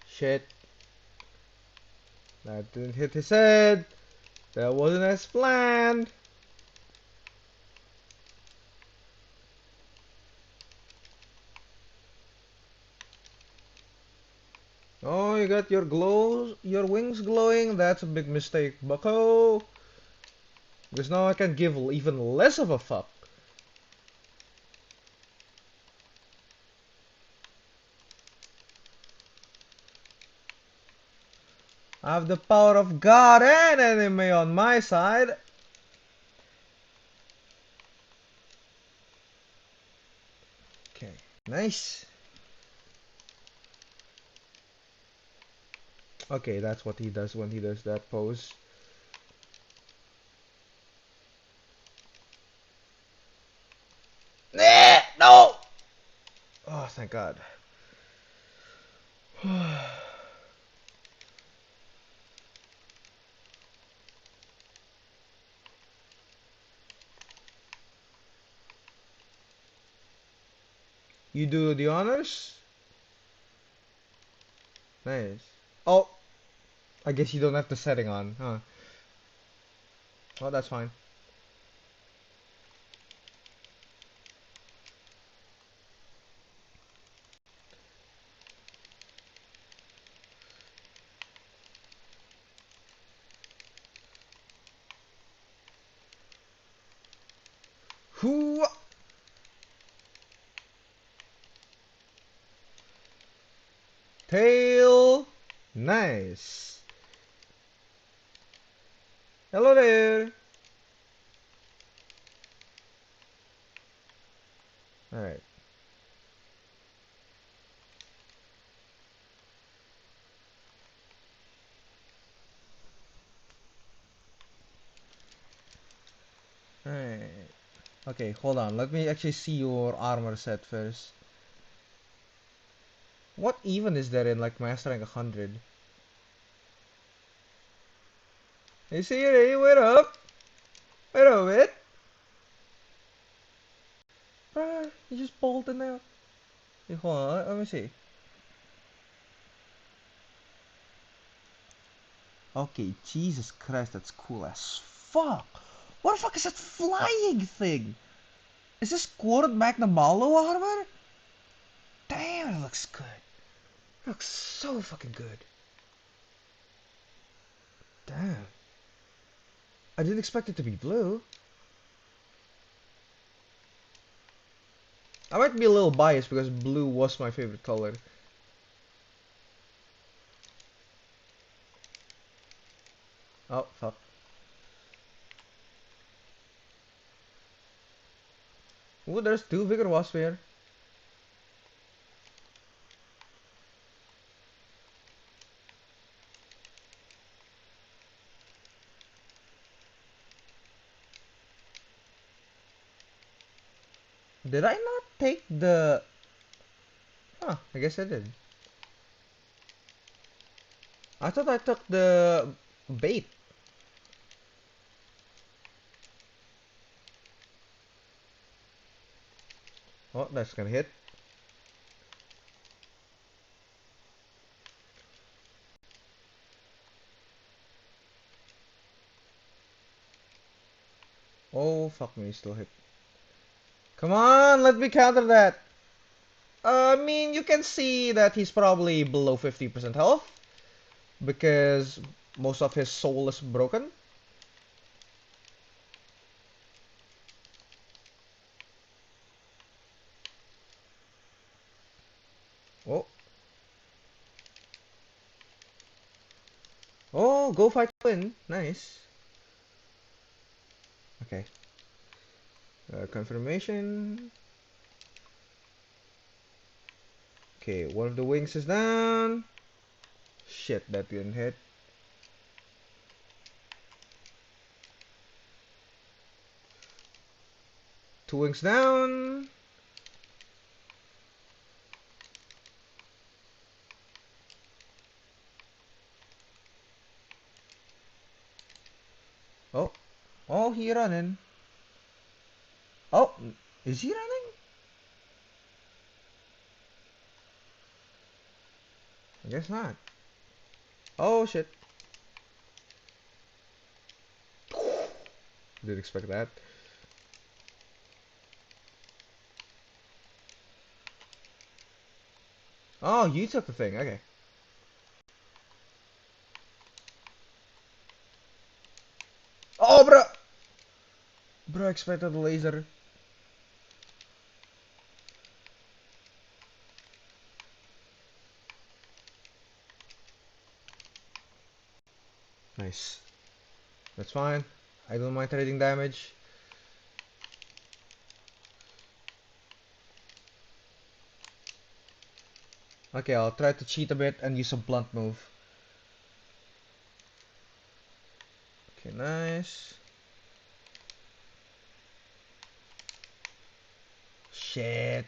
Shit. That didn't hit his head. That wasn't as planned. Oh, you got your wings glowing. That's a big mistake, bucko. Because now I can give even less of a fuck. I have the power of God and enemy on my side. Okay, nice. Okay, that's what he does when he does that pose. No! Oh, thank God. You do the honors? Nice. Oh, I guess you don't have the setting on, huh? Oh, that's fine. Whoo! Tail! Nice. Hello there. Alright. Alright. Okay, hold on. Let me actually see your armor set first. What even is there in like Master Rank 100? Hey Siri, wait up! Wait a bit! Bruh, you just bolted now. Hey, hold on, let me see. Okay, Jesus Christ, that's cool as fuck! What the fuck is that flying thing? Is this quoted Magnum Malo armor? Damn, it looks good. It looks so fucking good. Damn. I didn't expect it to be blue. I might be a little biased because blue was my favorite color. Oh, fuck. Ooh, there's two bigger wasps here. Did I not take the... Huh, I guess I did. I thought I took the bait. Oh, that's gonna hit. Oh, fuck me, still hit. Come on, let me counter that. I mean, you can see that he's probably below 50% health because most of his soul is broken. Oh, oh, go fight win. Nice. Okay. Confirmation. Okay, one of the wings is down. Shit, that didn't hit. Two wings down. Oh, oh, he running. Oh, is he running? I guess not. Oh shit. Didn't expect that. Oh, you took the thing. Okay. Oh, bro. Bro, expected the laser. Nice. That's fine. I don't mind trading damage. Okay, I'll try to cheat a bit and use a blunt move. Okay, nice. Shit.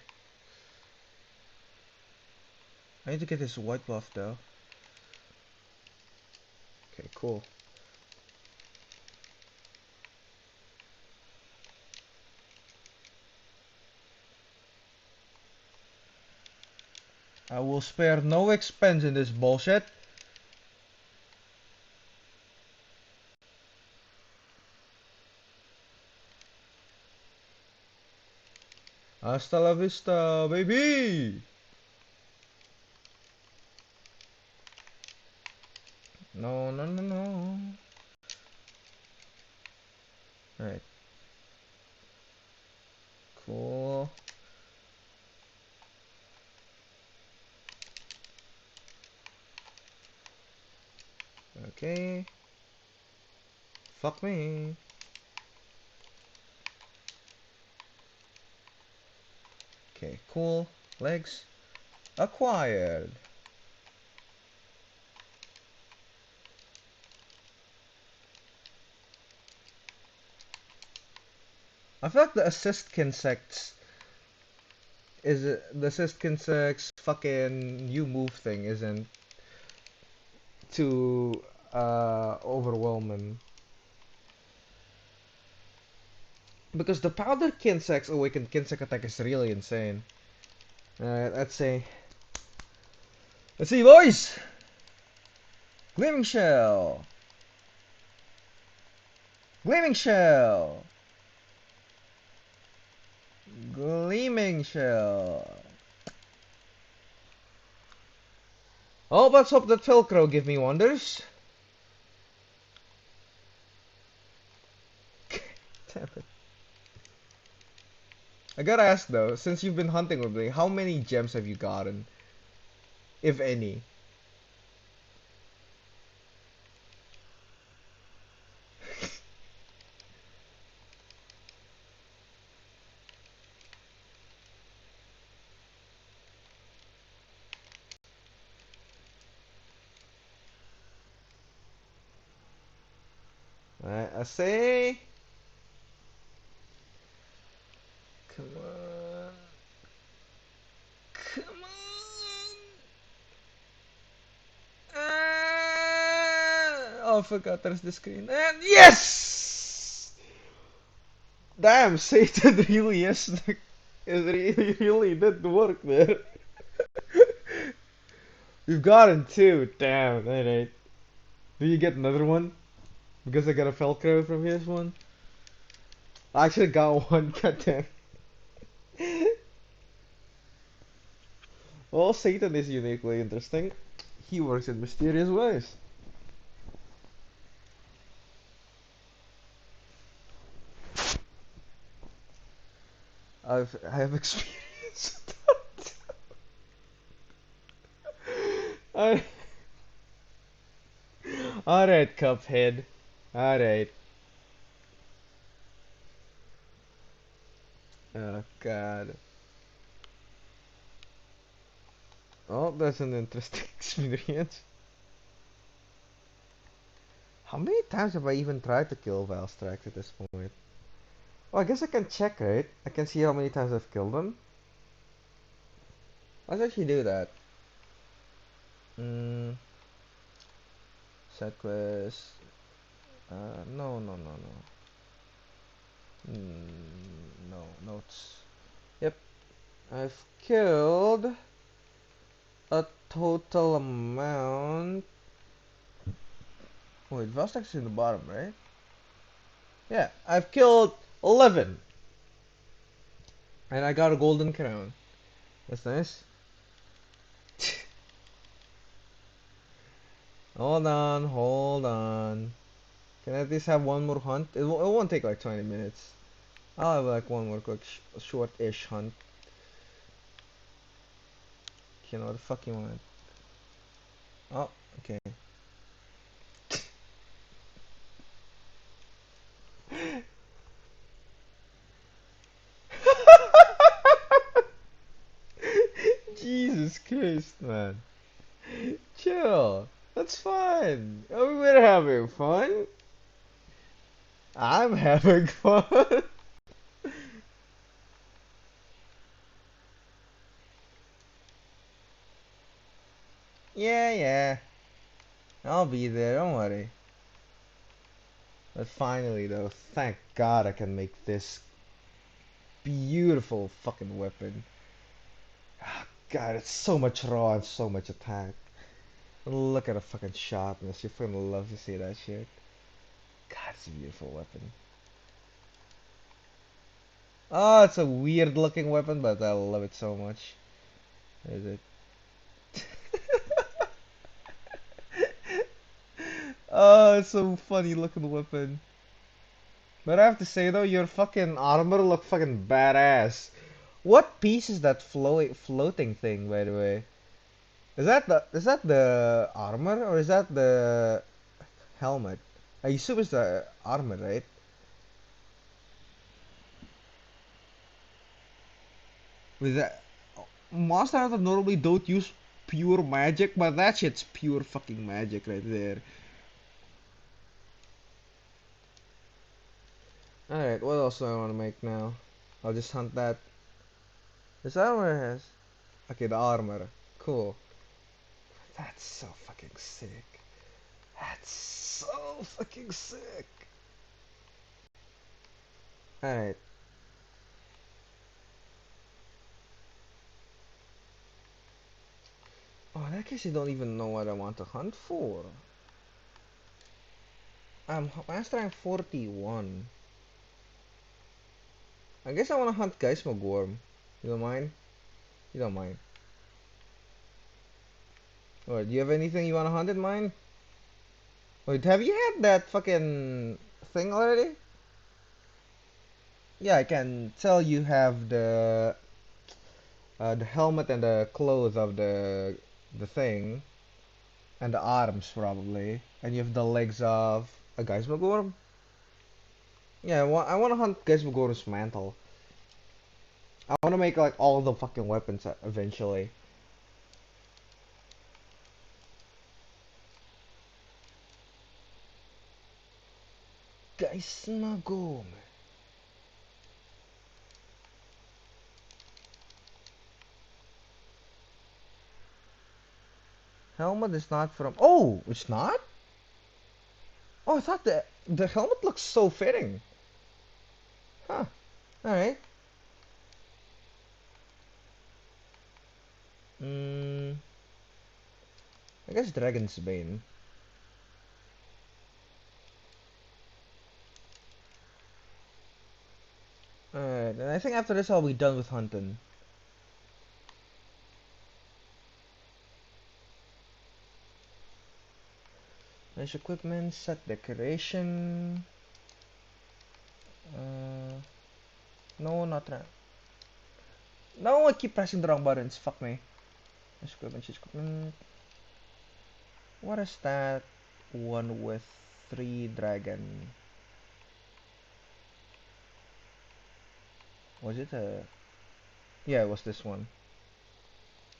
I need to get this white buff though. Okay, cool. I will spare no expense in this bullshit. Hasta la vista, baby! No, no, no, no. Alright, cool. Okay. Fuck me. Okay, cool. Legs acquired. I feel like the assist insects is the assist insects fucking new move thing isn't too overwhelming. Because the powder Kinsect's awakened Kinsect attack is really insane. Alright, let's see. Let's see, boys! Gleaming Shell! Gleaming Shell! Gleaming Shell! Oh, let's hope that Velcro give me wonders. Damn it. I gotta ask though, since you've been hunting with me, how many gems have you gotten? If any. Alright, I say. Come on. Come on. Oh, I forgot there's the screen. And yes! Damn, Satan really is. It really did the work there. You've gotten two. Damn, alright. Do you get another one? Because I got a Velcro from this one? I actually got one, goddamn. Well, Satan is uniquely interesting. He works in mysterious ways. I have experience with that. Alright, Cuphead. Alright. Oh god. Oh, that's an interesting experience. How many times have I even tried to kill Valstrax at this point? Oh, I guess I can check, right? I can see how many times I've killed them. Let's actually do that. Mm, set quest. No, no, no, no. No, notes. Yep, I've killed a total amount. Wait, Valstrax is in the bottom, right? Yeah, I've killed 11. And I got a golden crown. That's nice. Hold on, hold on. Can I at least have one more hunt? It won't take like 20 minutes. I'll have like one more quick short-ish hunt. You know what the fuck you want? Oh, okay. Jesus Christ, man. Chill. That's fine. We're having fun. I'm having fun. Yeah, yeah. I'll be there, don't worry. But finally, though, thank God I can make this beautiful fucking weapon. Ah, God, it's so much raw and so much attack. Look at the fucking sharpness. You're fucking love to see that shit. God, it's a beautiful weapon. Oh, it's a weird looking weapon, but I love it so much. Is it? Oh, it's so funny looking weapon. But I have to say though, your fucking armor look fucking badass. What piece is that floating thing, by the way? Is that the armor or is that the helmet? I assume it's the armor, right? With that, Monster Hunter normally don't use pure magic, but that shit's pure fucking magic right there. Alright, what else do I want to make now? I'll just hunt that. Is that what it has? Okay, the armor. Cool. That's so fucking sick. That's so fucking sick. Alright. Oh, in that case, I don't even know what I want to hunt for. I'm master rank 41. I guess I want to hunt Geismagorm. You don't mind? You don't mind. Or do you have anything you want to hunt in mind? Wait, have you had that fucking thing already? Yeah, I can tell you have the helmet and the clothes of the thing, and the arms probably, and you have the legs of a Geismagorm. Yeah, I want to hunt Geismagorm's mantle. I want to make like all the fucking weapons eventually. Geismagorm. Helmet is not from. Oh, it's not. Oh, I thought the helmet looks so fitting. Huh. All right. Mm, I guess Dragon's Bane. Alright, and I think after this I'll be done with hunting. Nice equipment, set decoration. Uh, no, not that. No, I keep pressing the wrong buttons. Fuck me. Nice equipment, nice equipment. What is that one with 3 dragon? Was it a... Yeah, it was this one.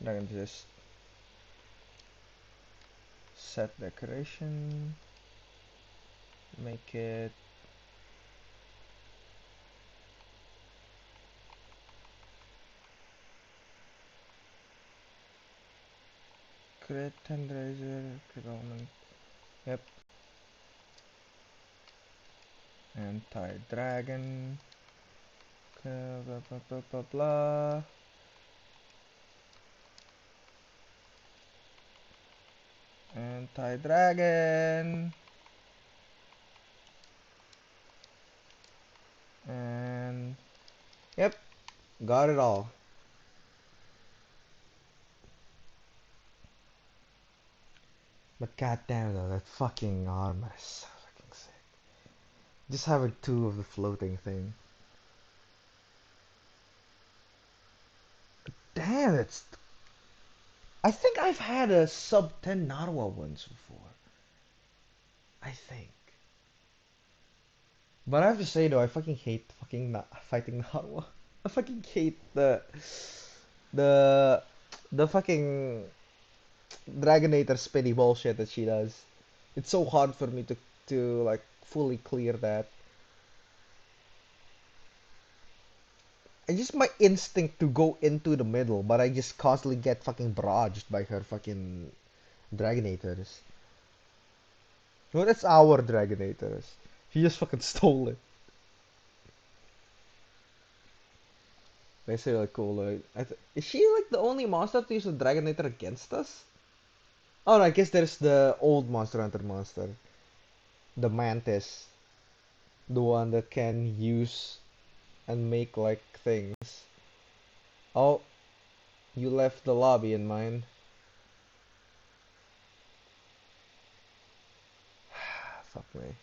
Dragon Resist. set decoration. Make it create tendraiser development. Yep. Anti-dragon. Blah blah blah blah blah. Anti-dragon. And yep, got it all. But goddamn though, that fucking armor is so fucking sick. Just having two of the floating thing. Damn, it's. I think I've had a sub 10 Narwa once before. I think. But I have to say though, I fucking hate fucking fighting Narwa. I fucking hate the the fucking Dragonator spinny bullshit that she does. It's so hard for me to like fully clear that. I just my instinct to go into the middle, but I just constantly get fucking barraged by her fucking Dragonators. Well, that's our Dragonators. She just fucking stole it. They say like cool. Is she like the only monster to use a Dragonator against us? Oh, no, I guess there's the old Monster Hunter monster, the Mantis, the one that can use and make like things. Oh, you left the lobby in mine. Fuck me.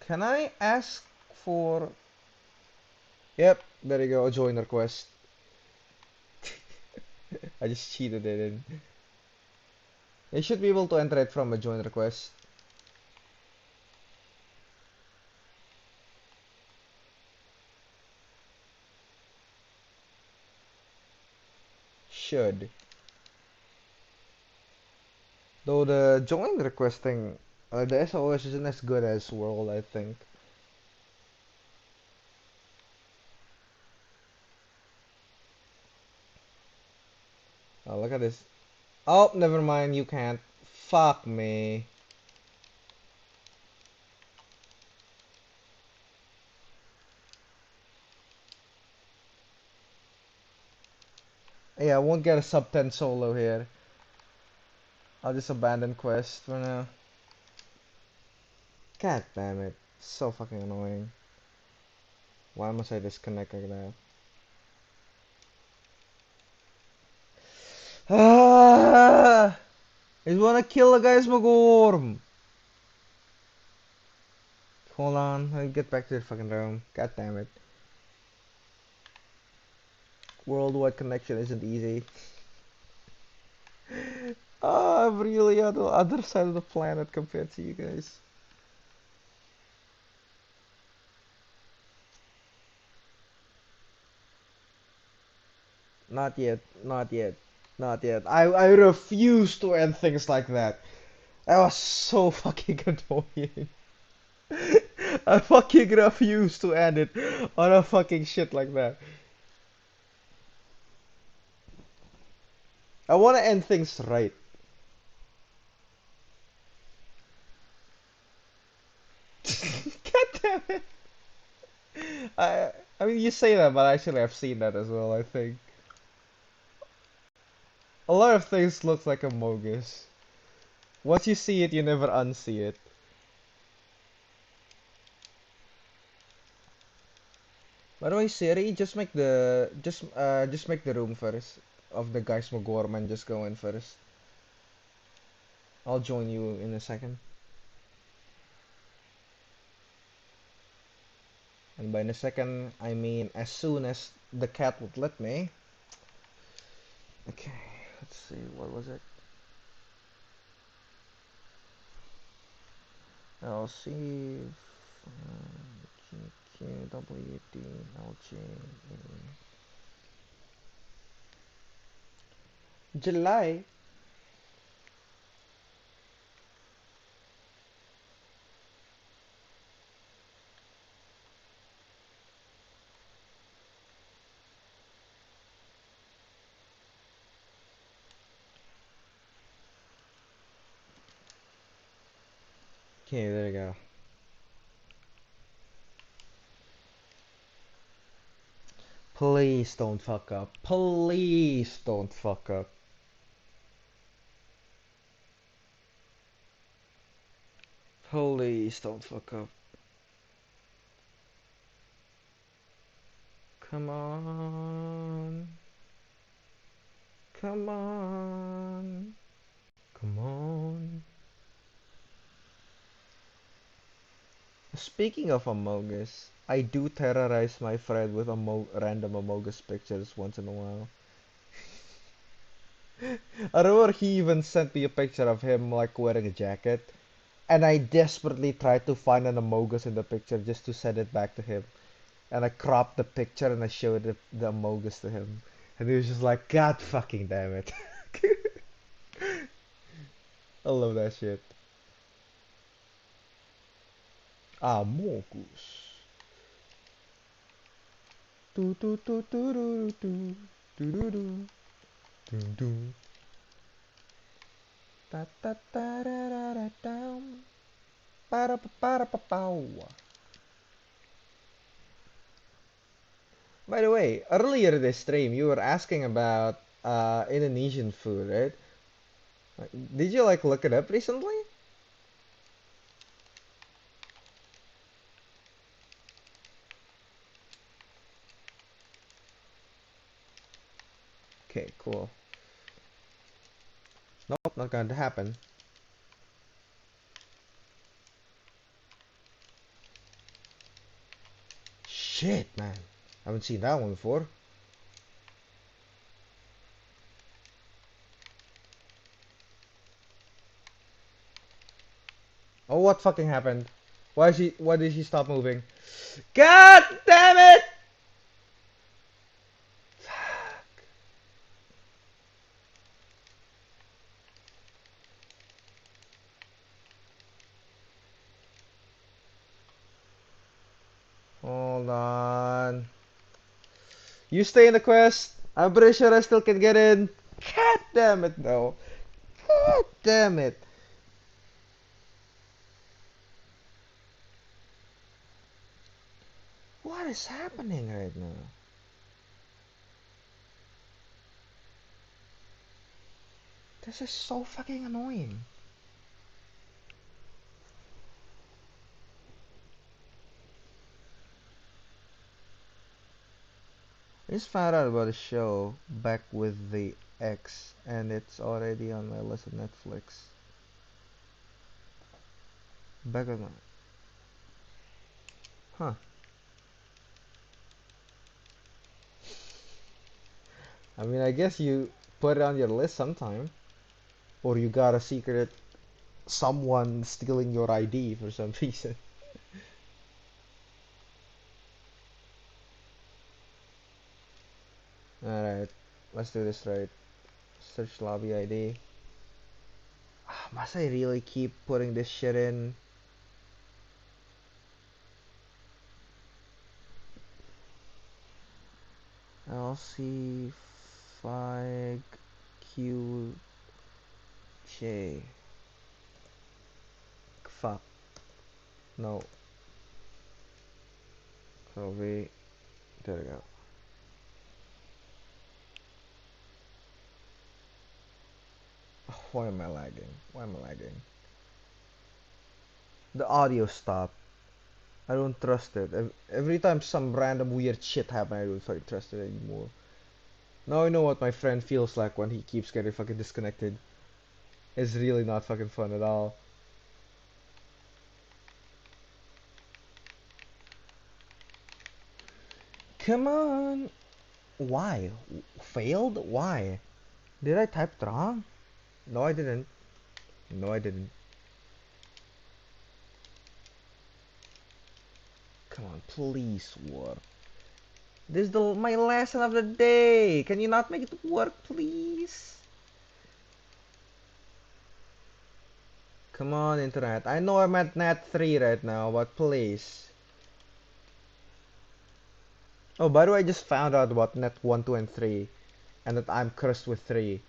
Can I ask for? Yep, there you go. Join request. I just cheated it in. You should be able to enter it from a join request. Should. Though the join request thing, the SOS isn't as good as World, I think. Oh, look at this. Oh, never mind, you can't. Fuck me. Yeah, I won't get a sub 10 solo here. I'll just abandon quest for now. God damn it. So fucking annoying. Why must I disconnect like that? Ah! I just wanna kill the guy's Magorm! Hold on, let me get back to the fucking room. God damn it. Worldwide connection isn't easy. I'm really on the other side of the planet compared to you guys. Not yet, not yet, not yet. I refuse to end things like that. That was so fucking annoying. I fucking refuse to end it on a fucking shit like that. I want to end things right. God damn it. I mean you say that, but actually I've seen that as well, I think. A lot of things look like a Mogus. Once you see it, you never unsee it. By the way, Siri, just make the room first of the guys Magorm and just go in first. I'll join you in a second. And by in a second, I mean as soon as the cat would let me. Okay, let's see, what was it? I'll see. QQWD LG. July. Okay, there you go. Please don't fuck up. Please don't fuck up. Please don't fuck up. Come on. Come on. Come on. Speaking of Amogus, I do terrorize my friend with random Amogus pictures once in a while. I remember he even sent me a picture of him like wearing a jacket, and I desperately tried to find an Amogus in the picture just to send it back to him. And I cropped the picture and I showed the Amogus to him, and he was just like, "God fucking damn it!" I love that shit. Amogus. Do do do do do do do do do do do. Da da da da da da da. Para pa para pa pow. By the way, earlier this stream you were asking about Indonesian food, right? Did you like look it up recently? Okay, cool. Nope, not gonna happen. Shit, man. Haven't seen that one before. Oh, what fucking happened? Why did she stop moving? God damn it! Hold on. You stay in the quest. I'm pretty sure I still can get in. God damn it, no. God damn it. What is happening right now? This is so fucking annoying. I just found out about a show back with the X, and it's already on my list of Netflix. Back on, huh? I mean, I guess you put it on your list sometime, or you got a secret someone stealing your ID for some reason. All right, let's do this right. Search lobby ID. Must I really keep putting this shit in? LC Fig QJ. Fuck. No. Kobe. There we go. Oh, why am I lagging? Why am I lagging? The audio stopped. I don't trust it. Every time some random weird shit happens, I don't fucking trust it anymore. Now I know what my friend feels like when he keeps getting fucking disconnected. It's really not fucking fun at all. Come on! Why? Failed? Why? Did I type it wrong? No, I didn't. No, I didn't. Come on, please work. This is my lesson of the day. Can you not make it work, please? Come on, internet. I know I'm at net 3 right now, but please. Oh, by the way, I just found out about net 1, 2, and 3. And that I'm cursed with 3.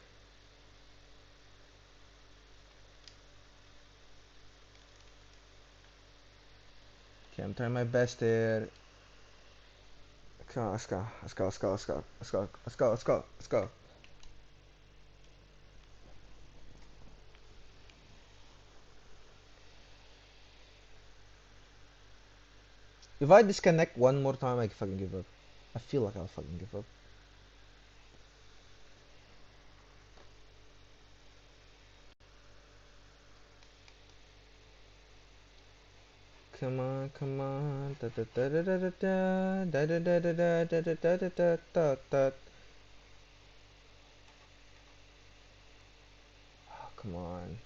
Okay, I'm trying my best here. Come on, let's go. Let's go, let's go, let's go. Let's go, let's go, let's go, let's go. If I disconnect one more time, I fucking give up. I feel like I'll fucking give up. Come on, come on. Da da da da da da da da da da da da da da da da da. Oh, come on.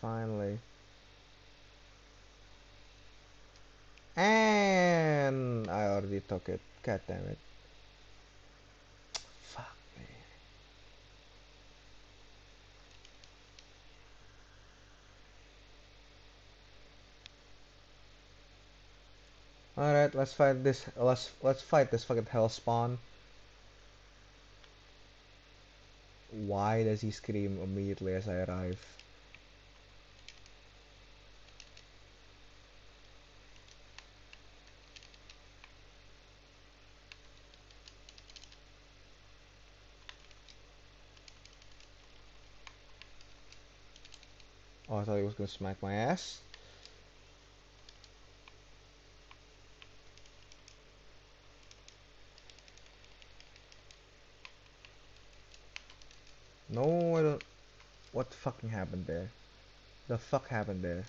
Finally. And I already took it. God damn it. Fuck me. Alright, let's fight this. Let's fight this fucking hell spawn. Why does he scream immediately as I arrive? Oh, I thought he was gonna smack my ass. No, I don't. What fucking happened there? The fuck happened there?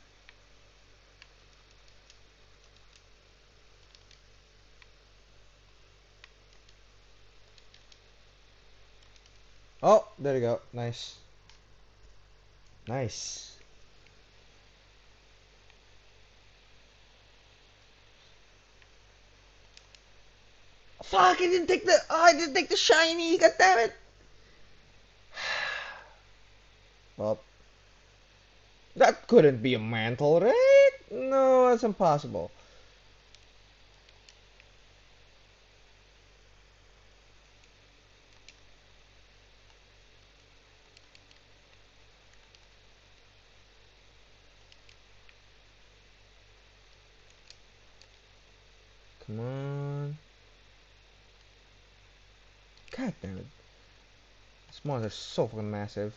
Oh, there you go. Nice. Nice. Fuck, I didn't take the. Oh, I didn't take the shiny. God damn it. Well, that couldn't be a mantle, right? No, that's impossible. Come on. God damn it. This monster's so fucking massive.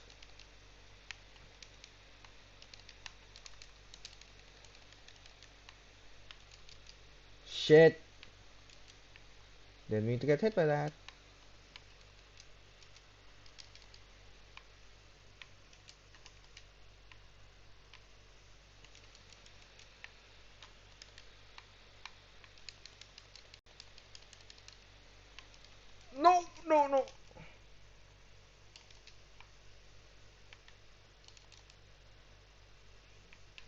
Shit. Didn't mean to get hit by that. No, no, no.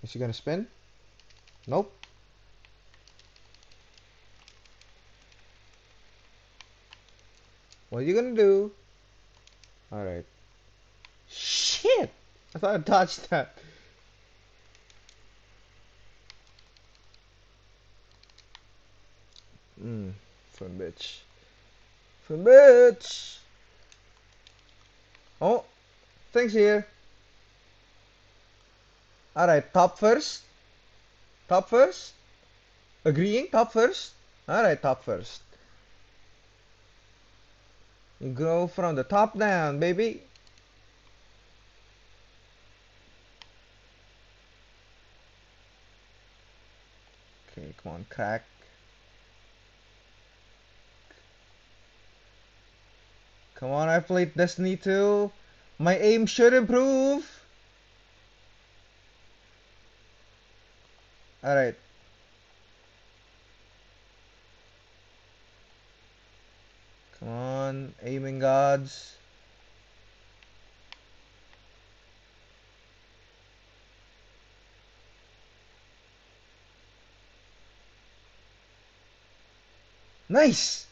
Is she gonna spin? Nope. What are you gonna do? Alright. Shit! I thought I dodged that. Fun bitch. Fun bitch! Oh, things here. Alright, top first. Top first. Agreeing, top first. Alright, top first. You go from the top down, baby. Okay, come on, crack. Come on, I played Destiny 2. My aim should improve. Alright. Come on, aiming gods. Nice!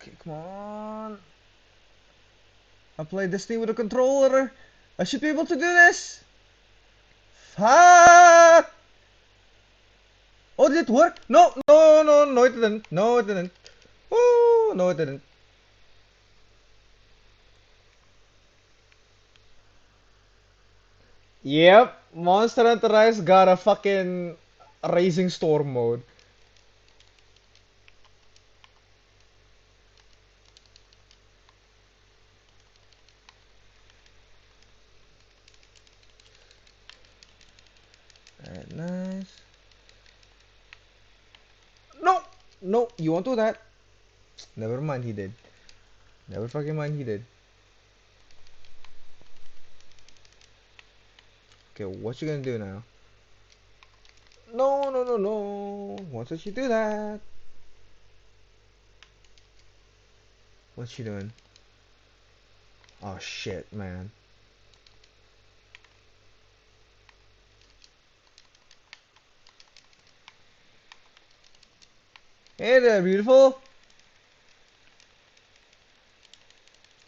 Okay, come on. I play this thing with a controller. I should be able to do this. Fuck! Oh, did it work? No, no, no, no, it didn't. No, it didn't. Oh, no, it didn't. Yep, Monster Hunter Rise got a fucking Racing Storm mode. Alright, nice. No! No, you won't do that. Never mind, he did. Never fucking mind, he did. Okay, what you gonna do now? No, no, no, no. Why don't you do that? What's she doing? Oh shit, man. Hey there, beautiful.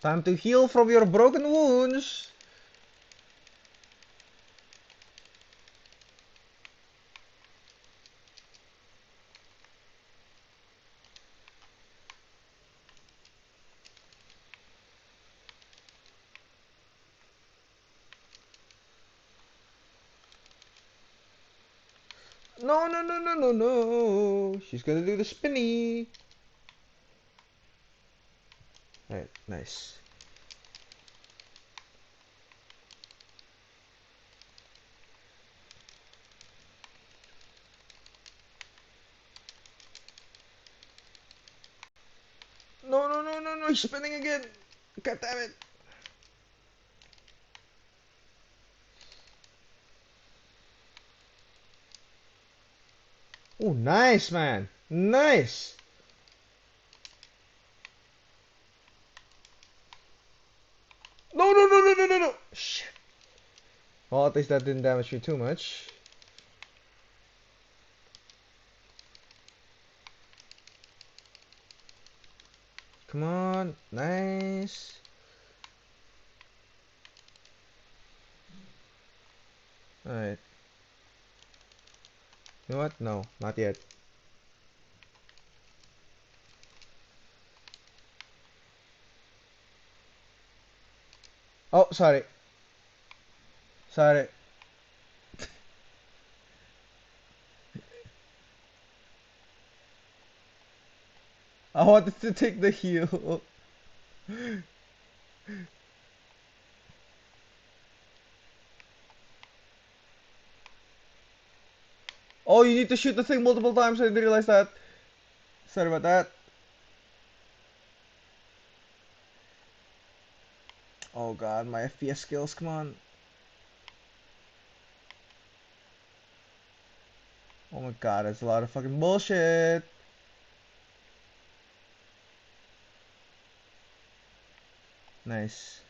Time to heal from your broken wounds. No, no, no, no, no, no. She's gonna do the spinny. Alright, nice. No, no, no, no, no, he's spinning again. God damn it. Oh, nice, man. Nice. No, no, no, no, no, no, no. Shit. Well, at least that didn't damage me too much. Come on. Nice. Alright. You know what? No, not yet. Oh, sorry. Sorry. I wanted to take the heal. Oh, you need to shoot the thing multiple times. I didn't realize that. Sorry about that. Oh god, my FPS skills, come on. Oh my god, that's a lot of fucking bullshit. Nice.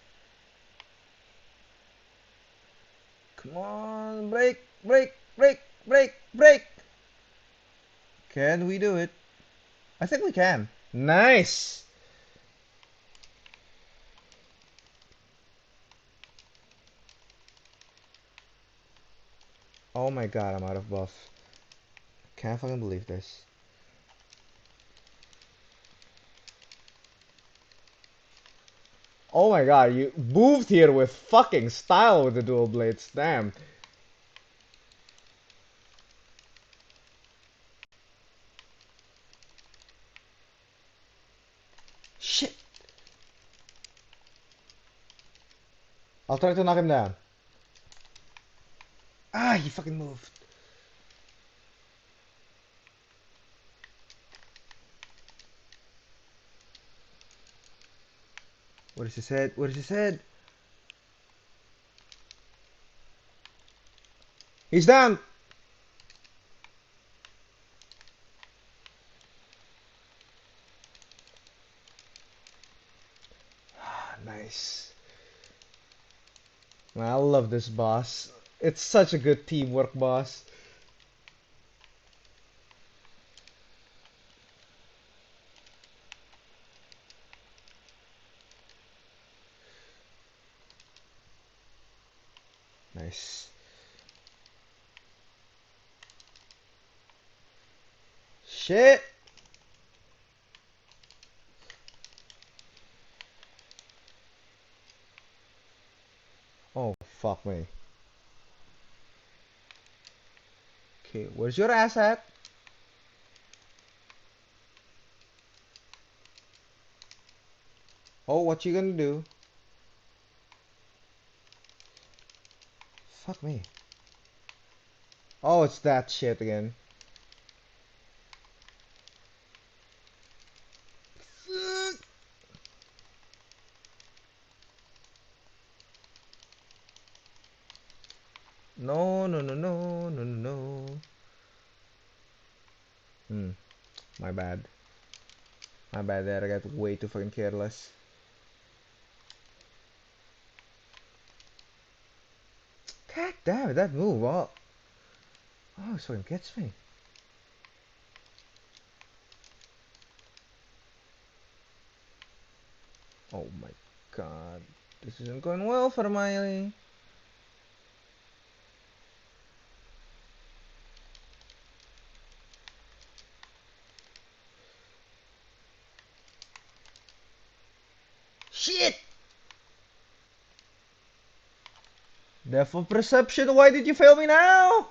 Come on, break, break, break, break, break. Can we do it? I think we can. Nice. Oh my god, I'm out of buff. Can't fucking believe this. Oh my god, you moved here with fucking style with the dual blades. Damn. Shit. I'll try to knock him down. Ah, he fucking moved. What is his head? What is his head? He's down. Ah, nice. Man, I love this boss. It's such a good teamwork boss. Nice. Shit! Oh, fuck me. Okay, where's your ass at? Oh, what you gonna do? Fuck me. Oh, it's that shit again. No, no, no, no, no, no. Hmm, my bad. My bad there, I got way too fucking careless. God damn it, that move, oh, it fucking gets me. Oh my god. This isn't going well for Miley. Shit! Depth of perception, why did you fail me now?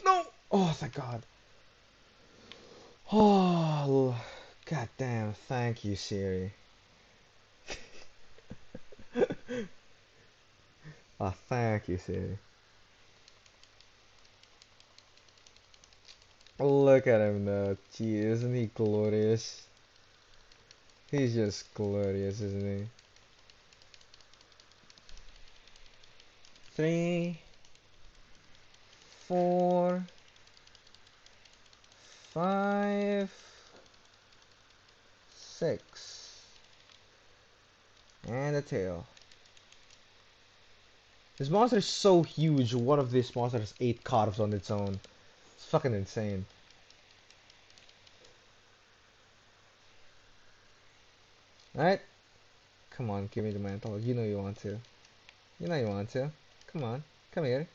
No! Oh, thank god. Oh, god damn, thank you, Siri. Oh, thank you, Siri. Look at him now. Gee, isn't he glorious? He's just glorious, isn't he? 3, 4, 5, 6. And a tail. This monster is so huge, one of these monsters has 8 carves on its own. It's fucking insane. Alright? Come on, give me the mantle. You know you want to. You know you want to. Come on. Come here.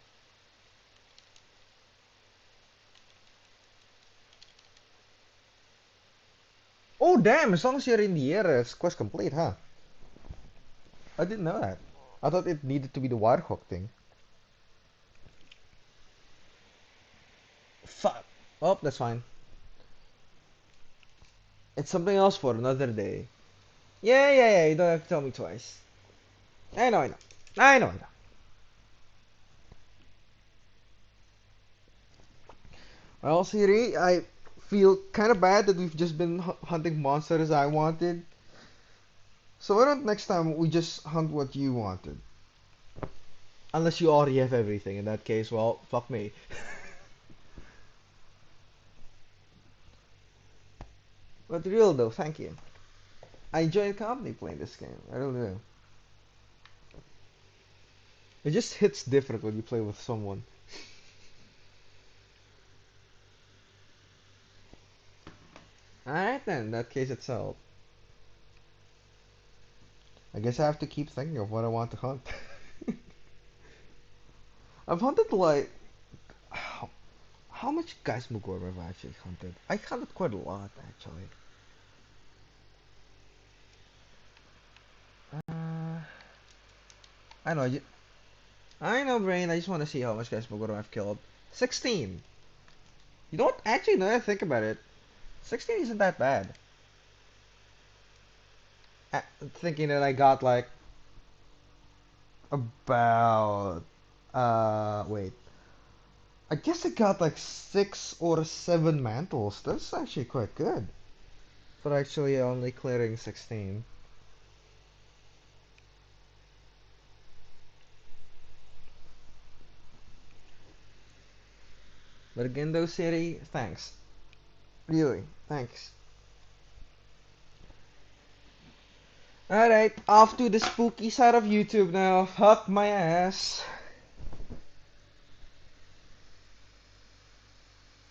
Oh damn, as long as you're in the air, it's quest complete, huh? I didn't know that. I thought it needed to be the wire hook thing. Fuck. Oh, that's fine. It's something else for another day. Yeah, yeah, yeah, you don't have to tell me twice. I know, I know. I know, I know. Well, Siri, I feel kind of bad that we've just been hunting monsters I wanted. So why don't next time we just hunt what you wanted? Unless you already have everything. In that case, well, fuck me. But real though, thank you. I enjoy company playing this game. I really do. It just hits different when you play with someone. Alright then, in that case itself. I guess I have to keep thinking of what I want to hunt. I've hunted like... How much Guys Mugor have I actually hunted? I hunted quite a lot actually. Uh, I know, I know, Brain. I just want to see how much Guys Mugor I've killed. 16. You don't actually know. I think about it. 16 isn't that bad. Thinking that I got like about wait. I guess I got like 6 or 7 mantles. That's actually quite good for actually only clearing 16. But again, though, City, thanks. Really, thanks. Alright, off to the spooky side of YouTube now. Fuck my ass.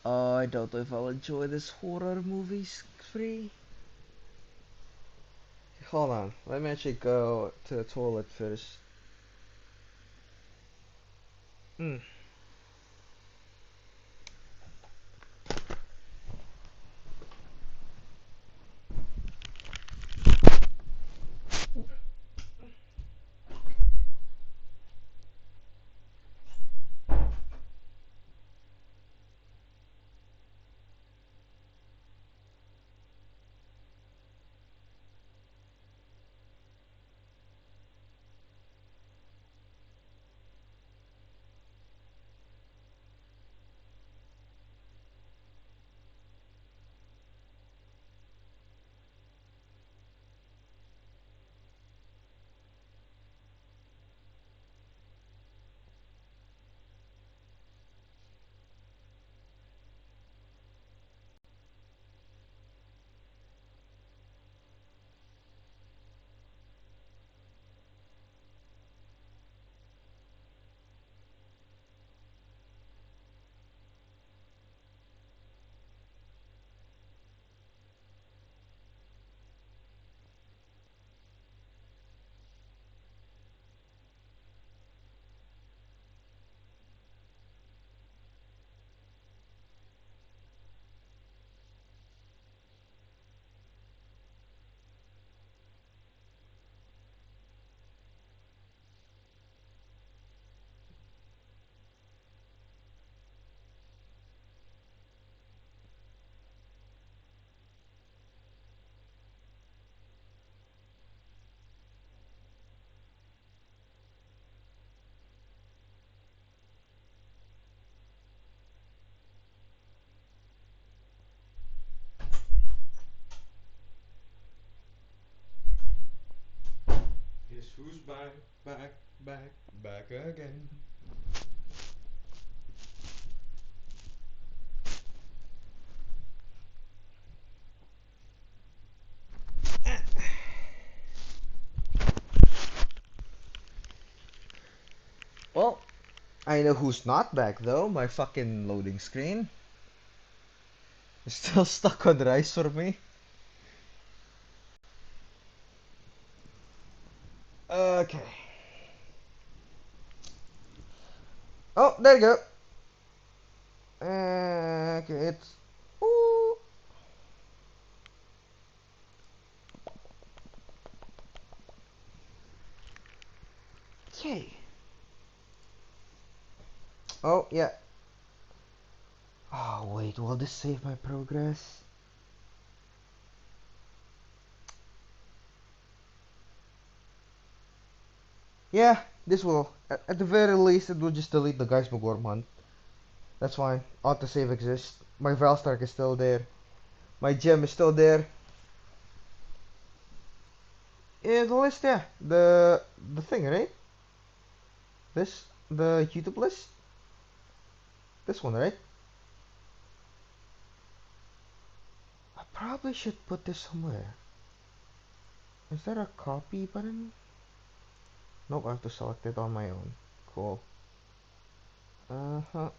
I don't know if I'll enjoy this horror movie spree. Hold on, let me actually go to the toilet first. Mm. Guess who's back, back, back, back again? Well, I know who's not back though. My fucking loading screen is still stuck on rice for me. Okay. Oh, there you go. Okay, it's. Ooh. Okay. Oh, yeah. Oh, wait, will this save my progress? Yeah, this will. At the very least, it will just delete the Guys Magorman. That's fine. Autosave exists. My Valstark is still there. My gem is still there. Yeah, the list, yeah. The thing, right? The YouTube list? This one, right? I probably should put this somewhere. Is there a copy button? Nope, I have to select it on my own. Cool. Uh-huh.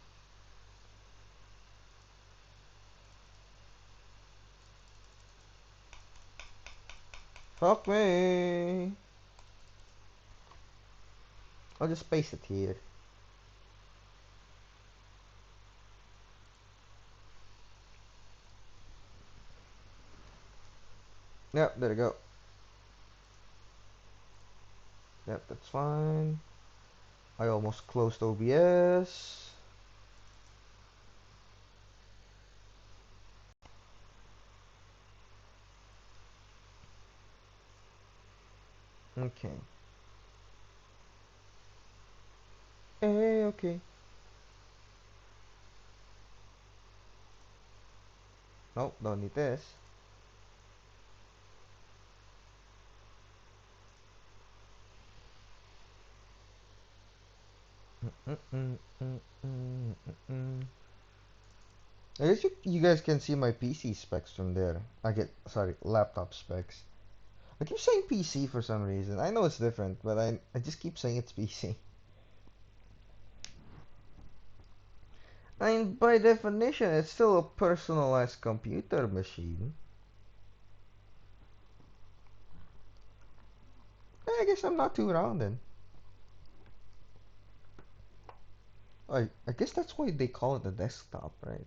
Fuck me. I'll just paste it here. Yep, there we go. Yep, that's fine. I almost closed OBS. Okay. Hey, okay. Nope, don't need this. I guess you guys can see my PC specs from there. Sorry, laptop specs. I keep saying PC for some reason. I know it's different, but I just keep saying it's PC. I mean, by definition, it's still a personalized computer machine. I guess I'm not too wrong then. I guess that's why they call it a desktop, right?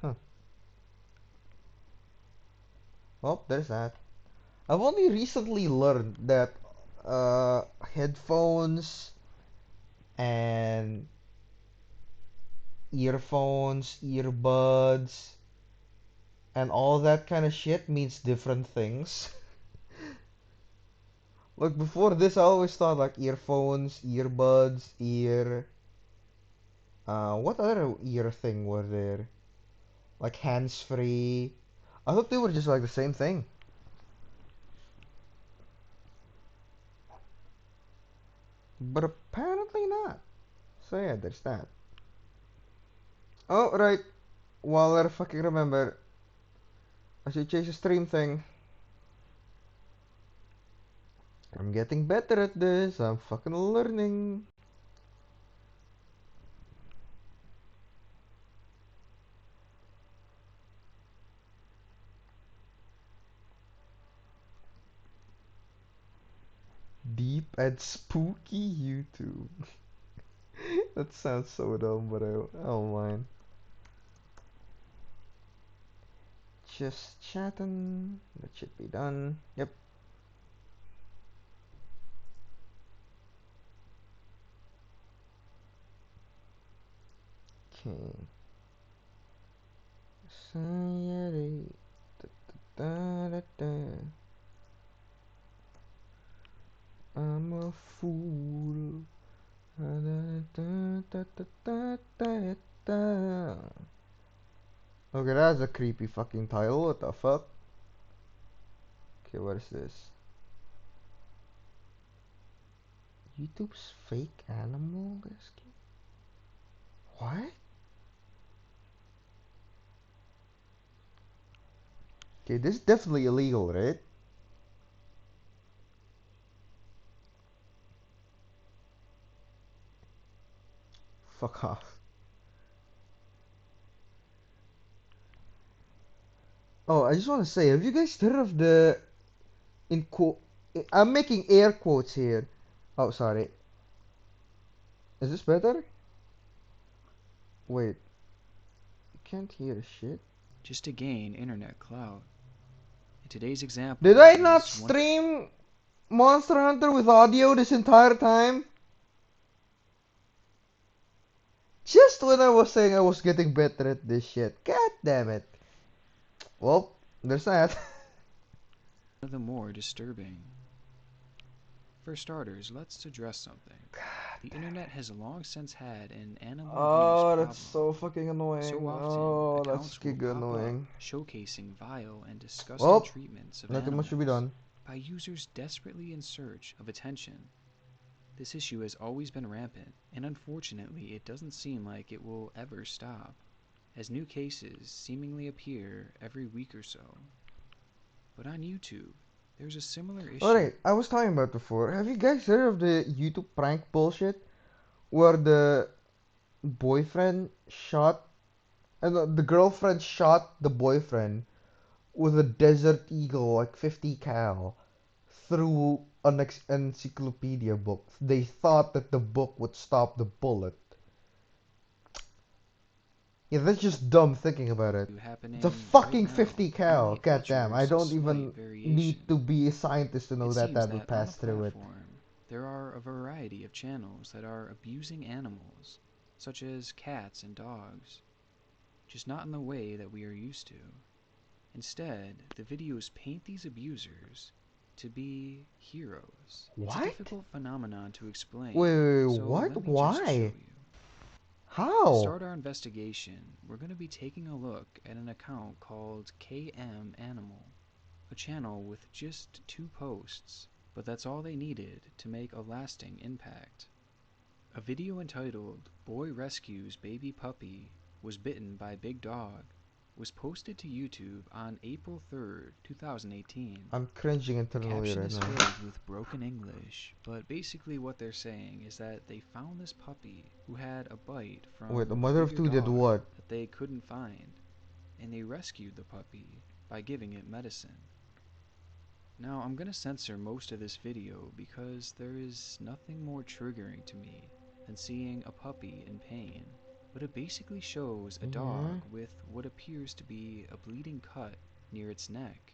Huh. Well, there's that. I've only recently learned that headphones and earphones, earbuds, and all that kind of shit means different things. Like before this, I always thought like earphones, earbuds, what other ear thing were there? Like hands-free. I thought they were just like the same thing. But apparently not. So yeah, there's that. Oh, right. While I fucking remember, I should change the stream thing. I'm getting better at this. I'm fucking learning. Deep and spooky YouTube. That sounds so dumb, but I don't mind. Just chatting. That should be done. Yep. Okay. Sayari. Da, da, da. I'm a fool. Da, da, da, da, da, da, da. Okay, that's a creepy fucking title. What the fuck? Okay, what is this? YouTube's fake animal rescue? What? Okay, this is definitely illegal, right? Fuck off. Oh, I just want to say, have you guys heard of the in quote? I'm making air quotes here. Oh, sorry. Is this better? Wait, you can't hear shit. Just to gain internet clout. In today's example, Did I not is one stream Monster Hunter with audio this entire time? Just when I was saying I was getting better at this shit. God damn it. Well, there's that. of the more disturbing. For starters, let's address something. The internet has long since had an animal abuse Oh, that's problem. so fucking So annoying. often, Oh, that's accounts will giga pop up annoying. showcasing vile and disgusting Well, treatments of nothing much to be animals done. by users desperately in search of attention. This issue has always been rampant, and unfortunately, it doesn't seem like it will ever stop, as new cases seemingly appear every week or so. But on YouTube, there's a similar issue. Alright, I was talking about before. Have you guys heard of the YouTube prank bullshit? Where the boyfriend shot, and the girlfriend shot the boyfriend with a Desert Eagle, like 50 cal, through an encyclopedia book. They thought that the book would stop the bullet. Yeah, that's just dumb thinking about it. It's a Happening right fucking now 50 cal. only Goddamn, I features a don't slight even need to variation. be a scientist to know It that seems that would that on a pass through it. platform, there are a variety of channels that are abusing animals, such as cats and dogs, just not in the way that we are used to. Instead, the videos paint these abusers to be heroes. It's a What? difficult phenomenon to explain, Wait, so what? let me just show Why? you. To How? start our investigation, we're going to be taking a look at an account called KM Animal, a channel with just 2 posts, but that's all they needed to make a lasting impact. A video entitled "Boy Rescues Baby Puppy Was Bitten by Big Dog" was posted to YouTube on April 3rd, 2018. I'm cringing The internally caption right is now. filled with broken English, but basically what they're saying is that they found this puppy who had a bite Wait, a from a mother of bigger two did dog what? that they couldn't find, and they rescued the puppy by giving it medicine. Now, I'm gonna censor most of this video because there is nothing more triggering to me than seeing a puppy in pain, but it basically shows a Yeah. dog with what appears to be a bleeding cut near its neck.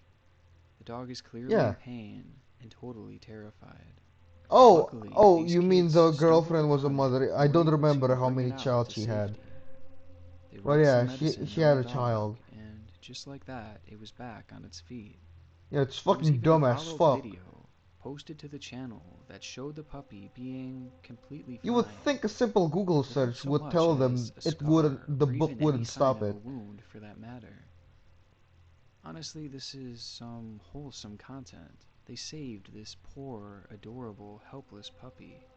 The dog is clearly Yeah. in pain and totally terrified. Oh, Luckily, oh, these you mean kids the stumbled girlfriend was a upon it mother? and I were don't able remember to how bring many it out child to she had. safety. They Well, rubbed some yeah, medicine she on had the a dog, child. and just like that, it was back on its feet. Yeah, it's There was fucking even a dumb as follow-up fuck. video posted to the channel that showed the puppy being completely You would fine, think a simple Google without search so would much tell as them a it wouldn't, scar the or book even any wouldn't sign stop of a it. wound for that matter. Honestly, this is some wholesome content. They saved this poor, adorable, helpless puppy.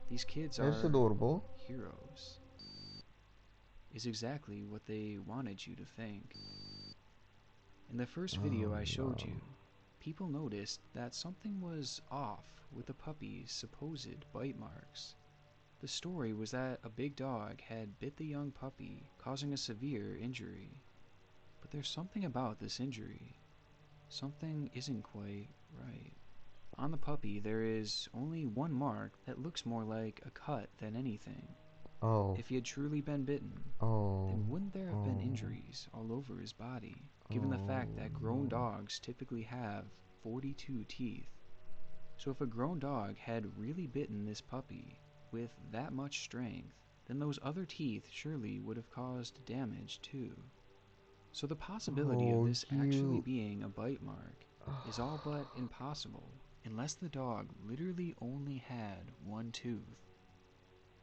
These kids It's are adorable. heroes, is exactly what they wanted you to think. In the first Oh video I showed no. you, people noticed that something was off with the puppy's supposed bite marks. The story was that a big dog had bit the young puppy, causing a severe injury. But there's something about this injury. Something isn't quite right. On the puppy, there is only one mark that looks more like a cut than anything. Oh. If he had truly been bitten, Oh. then wouldn't there have been Oh. injuries all over his body, given the Oh fact that grown no. dogs typically have 42 teeth? So if a grown dog had really bitten this puppy with that much strength, then those other teeth surely would have caused damage too. So the possibility of Oh, this actually you. being a bite mark is all but impossible, unless the dog literally only had one tooth.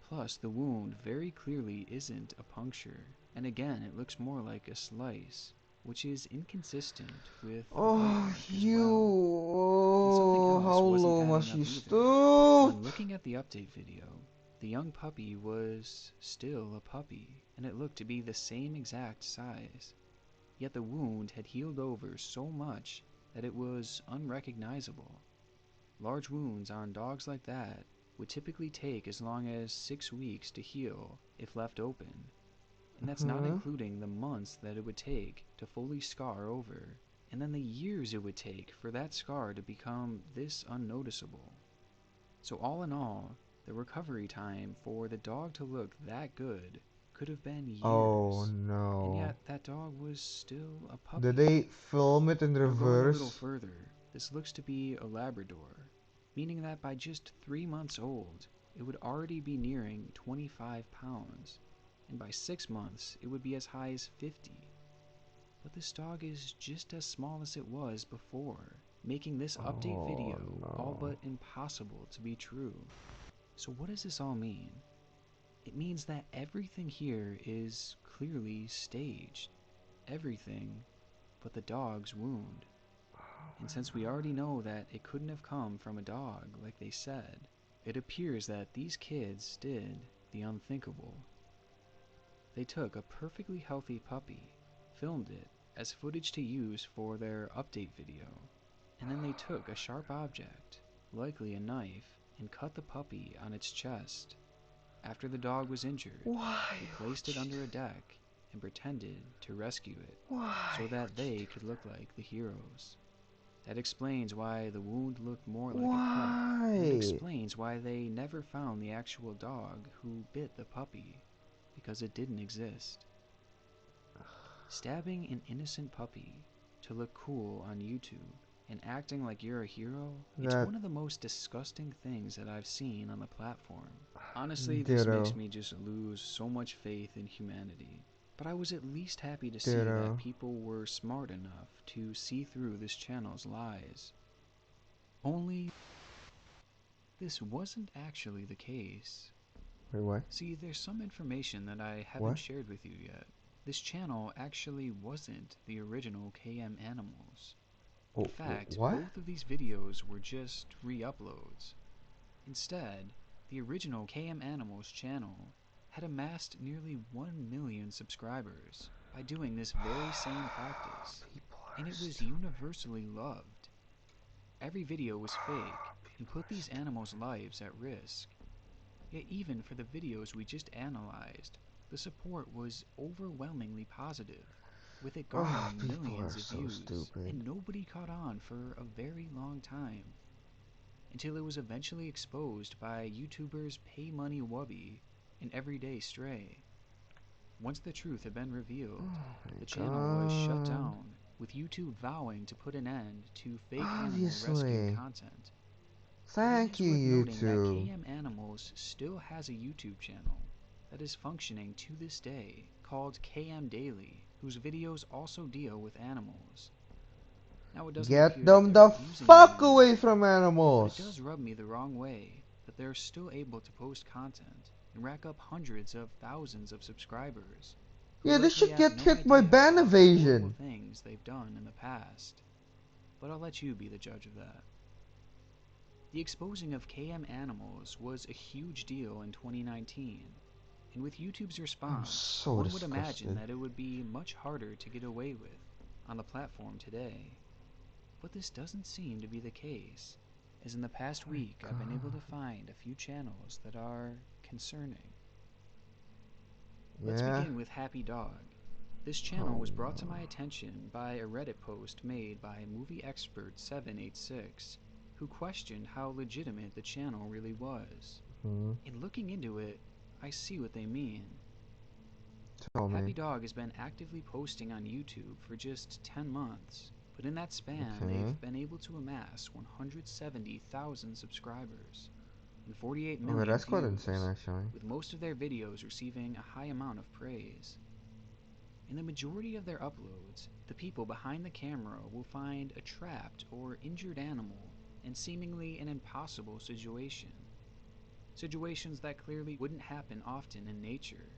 Plus, the wound very clearly isn't a puncture, and again it looks more like a slice, which is inconsistent with a bite Oh, mark as you. well. And something Oh, how else wasn't low adding must up you either. stoop? When looking at the update video, the young puppy was still a puppy, and it looked to be the same exact size. Yet the wound had healed over so much that it was unrecognizable. Large wounds on dogs like that would typically take as long as 6 weeks to heal if left open, and that's not Huh? including the months that it would take to fully scar over, and then the years it would take for that scar to become this unnoticeable. So all in all, the recovery time for the dog to look that good could have been Oh years, and no. yet that dog was still a Did puppy. they film it in Now going a little reverse? further, this looks to be a Labrador, meaning that by just 3 months old, it would already be nearing 25 pounds, and by 6 months, it would be as high as 50. But this dog is just as small as it was before, making this update Oh video all no. but impossible to be true. So what does this all mean? It means that everything here is clearly staged. Everything but the dog's wound. And since we already know that it couldn't have come from a dog like they said, it appears that these kids did the unthinkable. They took a perfectly healthy puppy, filmed it as footage to use for their update video, and then they took a sharp object, likely a knife, and cut the puppy on its chest. After the dog was injured, Why they placed would it you under a do deck and pretended to rescue it, Why so that would you they do could look like the heroes. That explains why the wound looked more like a cut, and it Why? explains why they never found the actual dog who bit the puppy, because it didn't exist. Stabbing an innocent puppy to look cool on YouTube and acting like you're a hero, it's That one of the most disgusting things that I've seen on the platform. Honestly, this makes ditto. me just lose so much faith in humanity. But I was at least happy to see that Ditto. people were smart enough to see through this channel's lies. Only, this wasn't actually the case. Wait, what? See, there's some information that I haven't What? shared with you yet. This channel actually wasn't the original KM Animals. In Oh, fact, what? both of these videos were just re-uploads. Instead, the original KM Animals channel had amassed nearly 1 million subscribers by doing this very same practice, People and are it was stupid. universally loved. Every video was fake and People put are these stupid. animals' lives at risk. Yet even for the videos we just analyzed, the support was overwhelmingly positive, with it Oh, garnering people millions are of so views, stupid. and nobody caught on for a very long time, until it was eventually exposed by YouTubers Pay Money Wubby and Everyday Stray. Once the truth had been Oh revealed, my the channel was shut god. down, with YouTube vowing to put an end to fake animal rescue Obviously. content. Yet it Thank is you, worth noting that YouTube. KM Animals still has a YouTube channel that is functioning to this day called KM Daily, whose videos also deal with animals. Now, it doesn't Get appear that them they're the abusing fuck anyone away here, from but it animals. does rub me the wrong way that they're still able to post content and rack up hundreds of thousands of subscribers who Yeah, they likely should have get no hit by idea ban about the horrible evasion. things they've done in the past. But I'll let you be the judge of that. The exposing of KM Animals was a huge deal in 2019, and with YouTube's I'm response, so one would imagine disgusted. that it would be much harder to get away with on the platform today. But this doesn't seem to be the case, as in the past My week I've been able to god. find a few channels that are concerning. Let's Yeah? begin with Happy Dog. This channel Oh was brought to no. my attention by a Reddit post made by movie expert 786, who questioned how legitimate the channel really was. Hmm. In looking into it, I see what they mean. Tell Happy me. Dog has been actively posting on YouTube for just 10 months, but in that span they've Okay. been able to amass 170,000 subscribers and 48 Oh, million that's quite insane views, actually. with most of their videos receiving a high amount of praise. In the majority of their uploads, the people behind the camera will find a trapped or injured animal in seemingly an impossible situation. Situations that clearly wouldn't happen often in nature,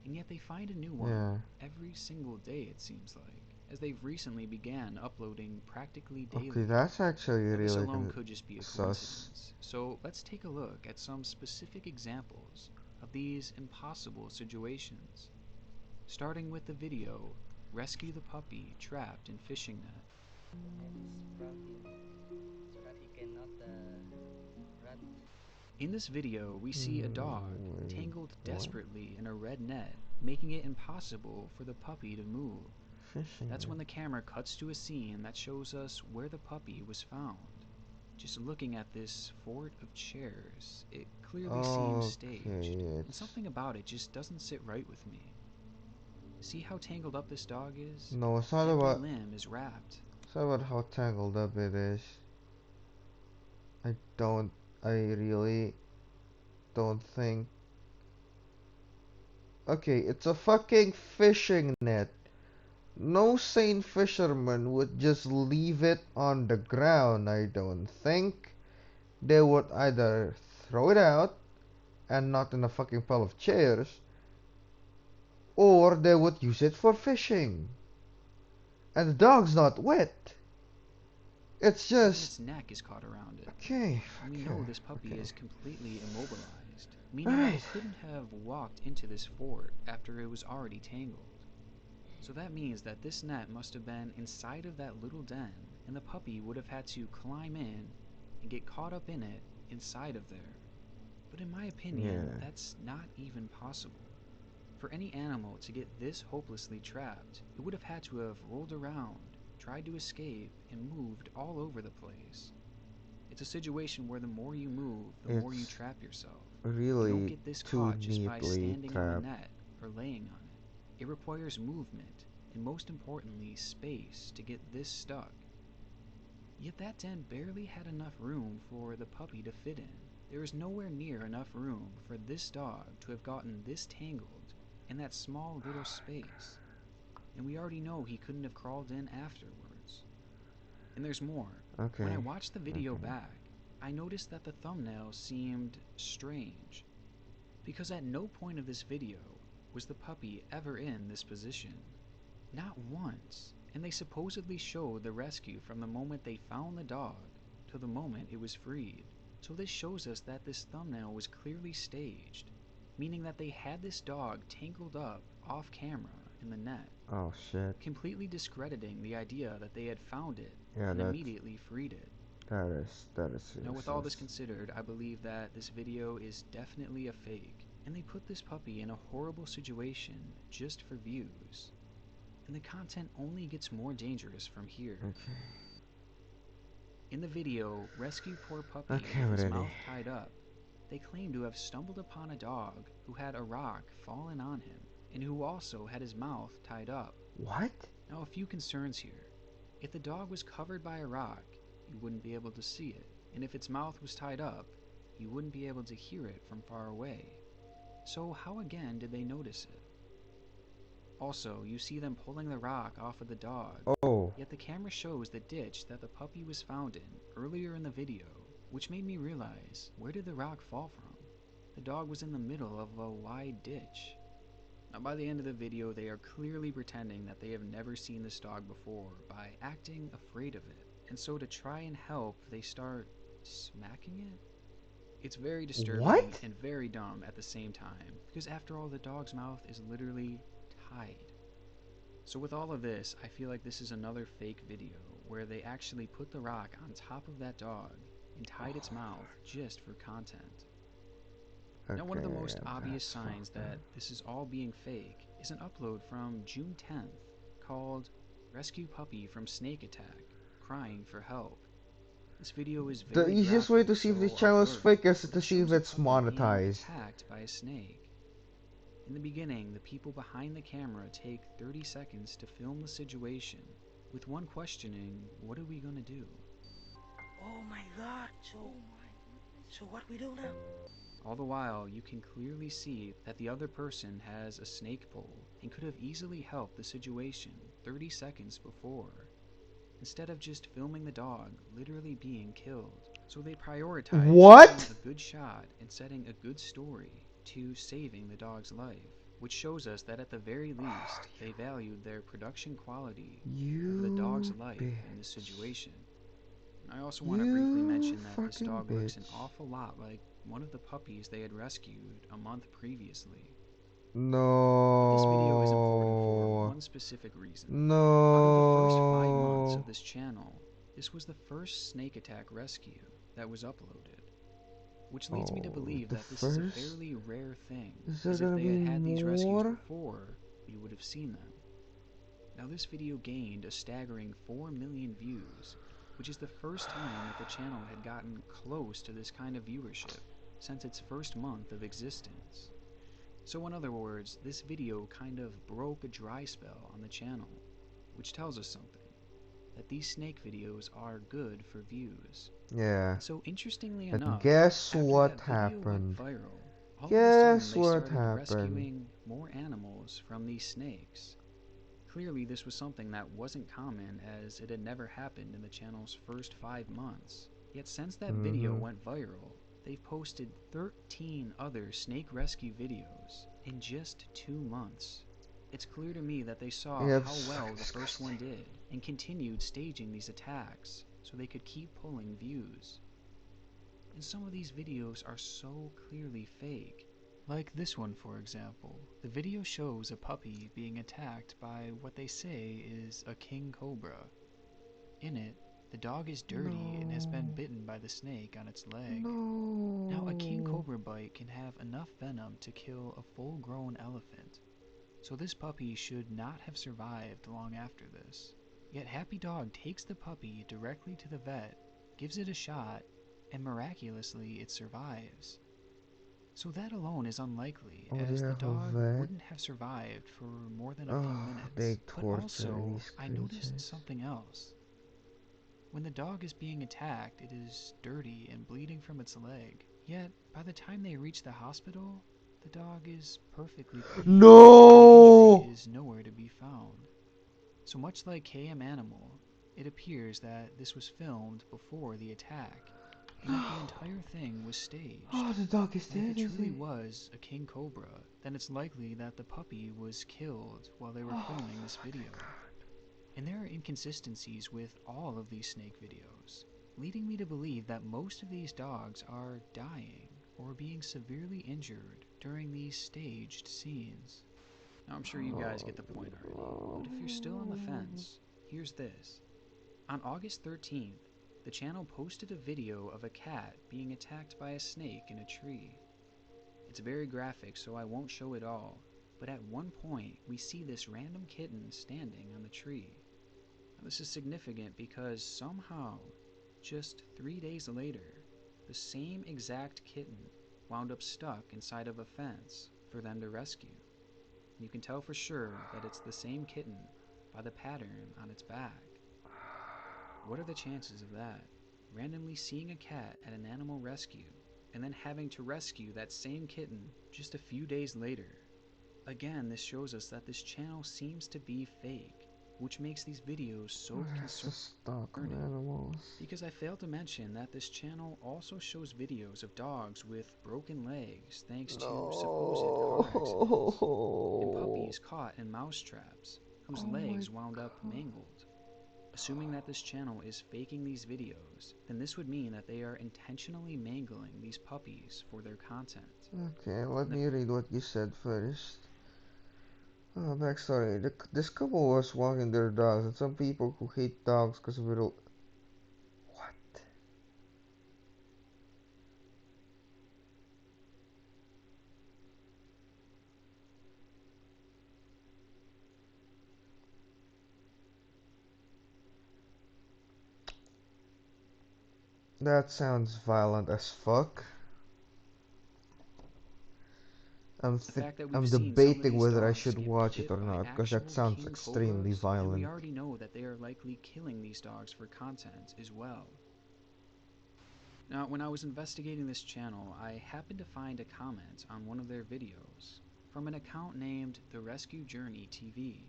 and yet they find a new one Yeah. every single day, it seems like, as they've recently began uploading practically Okay, daily. that's actually Now, this really alone could just be a sus. coincidence, so let's take a look at some specific examples of these impossible situations, starting with the video Rescue the Puppy Trapped in Fishing Net. I just brought him so that he cannot run. In this video, we see a dog Wait, tangled what? desperately in a red net, making it impossible for the puppy to move. Fishing That's net. when the camera cuts to a scene that shows us where the puppy was found. Just looking at this fort of chairs, it clearly seems Okay, staged, and it's something about it just doesn't sit right with me. See how tangled up this dog is? no, it's not Every about limb is wrapped. it's not about how tangled up it is. I don't I really don't think. Okay, it's a fucking fishing net. No sane fisherman would just leave it on the ground, I don't think. They would either throw it out and not in a fucking pile of chairs, or they would use it for fishing. And the dog's not wet. It's Even just its neck is caught around it. okay, And we know okay, this puppy okay. is completely immobilized, meaning that Alright. it couldn't have walked into this fort after it was already tangled. So that means that this net must have been inside of that little den, and the puppy would have had to climb in and get caught up in it inside of there. But in my opinion, Yeah. that's not even possible. For any animal to get this hopelessly trapped, it would have had to have rolled around, tried to escape, and moved all over the place. It's a situation where the more you move, the more you It's trap yourself. You don't really get this too caught just by neatly standing on the trapped. net or laying on it. It requires movement, and most importantly, space to get this stuck. Yet that den barely had enough room for the puppy to fit in. There is nowhere near enough room for this dog to have gotten this tangled in that small little space. And we already know he couldn't have crawled in afterwards. And there's more. When I Okay. watched the video Okay. back, I noticed that the thumbnail seemed strange, because at no point of this video was the puppy ever in this position. Not once. And they supposedly showed the rescue from the moment they found the dog to the moment it was freed. So this shows us that this thumbnail was clearly staged. meaning that they had this dog tangled up off camera in the net, Oh shit. completely discrediting the idea that they had found it Yeah, and that immediately freed it. is Now, with all this useless. considered, I believe that this video is definitely a fake, and they put this puppy in a horrible situation just for views. And the content only gets more dangerous from here. Okay. In the video, Rescue Poor Puppy Okay, with I'm his ready. mouth tied up, they claim to have stumbled upon a dog who had a rock fallen on him, and who also had his mouth tied up. What? Now, a few concerns here. If the dog was covered by a rock, you wouldn't be able to see it, and if its mouth was tied up, you wouldn't be able to hear it from far away. So how again did they notice it? Also, you see them pulling the rock off of the dog, Oh. yet the camera shows the ditch that the puppy was found in earlier in the video, which made me realize, where did the rock fall from? The dog was in the middle of a wide ditch. Now, by the end of the video, they are clearly pretending that they have never seen this dog before by acting afraid of it. And so to try and help, they start smacking it? It's very disturbing What? and very dumb at the same time, because after all, the dog's mouth is literally tied. So with all of this, I feel like this is another fake video, where they actually put the rock on top of that dog and tied its mouth just for content. Now, one of the most obvious that's signs fucked up. that this is all being fake is an upload from June 10th called Rescue Puppy from Snake Attack, Crying for Help. This video is The very easiest way to graphic, see if this so I'll channel is blur it, fake is but to it see if shows a it's puppy being monetized. attacked by a snake. In the beginning, the people behind the camera take 30 seconds to film the situation, with one questioning, what are we gonna do? Oh my god, so what we do now? All the while, you can clearly see that the other person has a snake pole and could have easily helped the situation 30 seconds before, instead of just filming the dog literally being killed. So they prioritize What? shooting a good shot and setting a good story to saving the dog's life, which shows us that at the very least, they valued their production quality over the dog's You life in this bitch. situation. I also want to briefly You mention that this fucking dog looks an bitch. awful lot like one of the puppies they had rescued a month previously. But this video is important for No. one specific reason. Out of the first 5 months of No. this channel, this was the first snake attack rescue that was uploaded. Which leads me to Oh, believe the that this is a first? fairly rare thing, Is there as if gonna they be had these rescues more? before, we would have seen them. Now, this video gained a staggering 4 million views, which is the first time that the channel had gotten close to this kind of viewership since its first month of existence. So in other words, this video kind of broke a dry spell on the channel, which tells us something, that these snake videos are good for views. Yeah. And so interestingly And enough, guess after what that video went happened? viral, all of a sudden Guess they what started happened? rescuing more animals from these snakes. Clearly, this was something that wasn't common, as it had never happened in the channel's first 5 months. Yet since that video went viral, they've posted 13 other snake rescue videos in just 2 months. It's clear to me that they saw Yeah, how it's well fucking the first one disgusting. did and continued staging these attacks so they could keep pulling views. And some of these videos are so clearly fake. Like this one, for example. The video shows a puppy being attacked by what they say is a king cobra. In it, the dog is dirty and has been No. bitten by the snake on its leg. Now, a king No. cobra bite can have enough venom to kill a full-grown elephant, so this puppy should not have survived long after this. Yet Happy Dog takes the puppy directly to the vet, gives it a shot, and miraculously it survives. So that alone is unlikely, Oh, they as the have a dog vet? wouldn't have survived for more than a few Oh, they minutes. But torture also, these I noticed creatures. something else. When the dog is being attacked, it is dirty and bleeding from its leg. Yet, by the time they reach the hospital, the dog is perfectly clean. The injury No! is nowhere to be found. So much like KM Animal, it appears that this was filmed before the attack, and that the entire thing was staged. Oh, the dog is And if dead, it is truly it? was a king cobra, then it's likely that the puppy was killed while they were Oh filming this my video. god. And there are inconsistencies with all of these snake videos, leading me to believe that most of these dogs are dying or being severely injured during these staged scenes. Now, I'm sure you guys get the point already, but if you're still on the fence, here's this. On August 13th, the channel posted a video of a cat being attacked by a snake in a tree. It's very graphic, so I won't show it all, but at one point we see this random kitten standing on the tree. Now, this is significant because somehow, just 3 days later, the same exact kitten wound up stuck inside of a fence for them to rescue. You can tell for sure that it's the same kitten by the pattern on its back. What are the chances of that? Randomly seeing a cat at an animal rescue and then having to rescue that same kitten just a few days later. Again, this shows us that this channel seems to be fake, which makes these videos so concerning. Because I failed to mention that this channel also shows videos of dogs with broken legs thanks to supposed car accidents, and puppies caught in mouse traps whose legs wound up mangled. Assuming that this channel is faking these videos, then this would mean that they are intentionally mangling these puppies for their content. Okay, let me read what you said first. Backstory. This couple was walking their dogs, and some people who hate dogs because of it. What? That sounds violent as fuck. The fact that we've I'm seen some of debating these whether I dogs should get watch it bit or by not, because that actual sounds king extremely cobras, and we violent. already know that they are likely killing these dogs for content as well. Now, when I was investigating this channel, I happened to find a comment on one of their videos from an account named The Rescue Journey TV,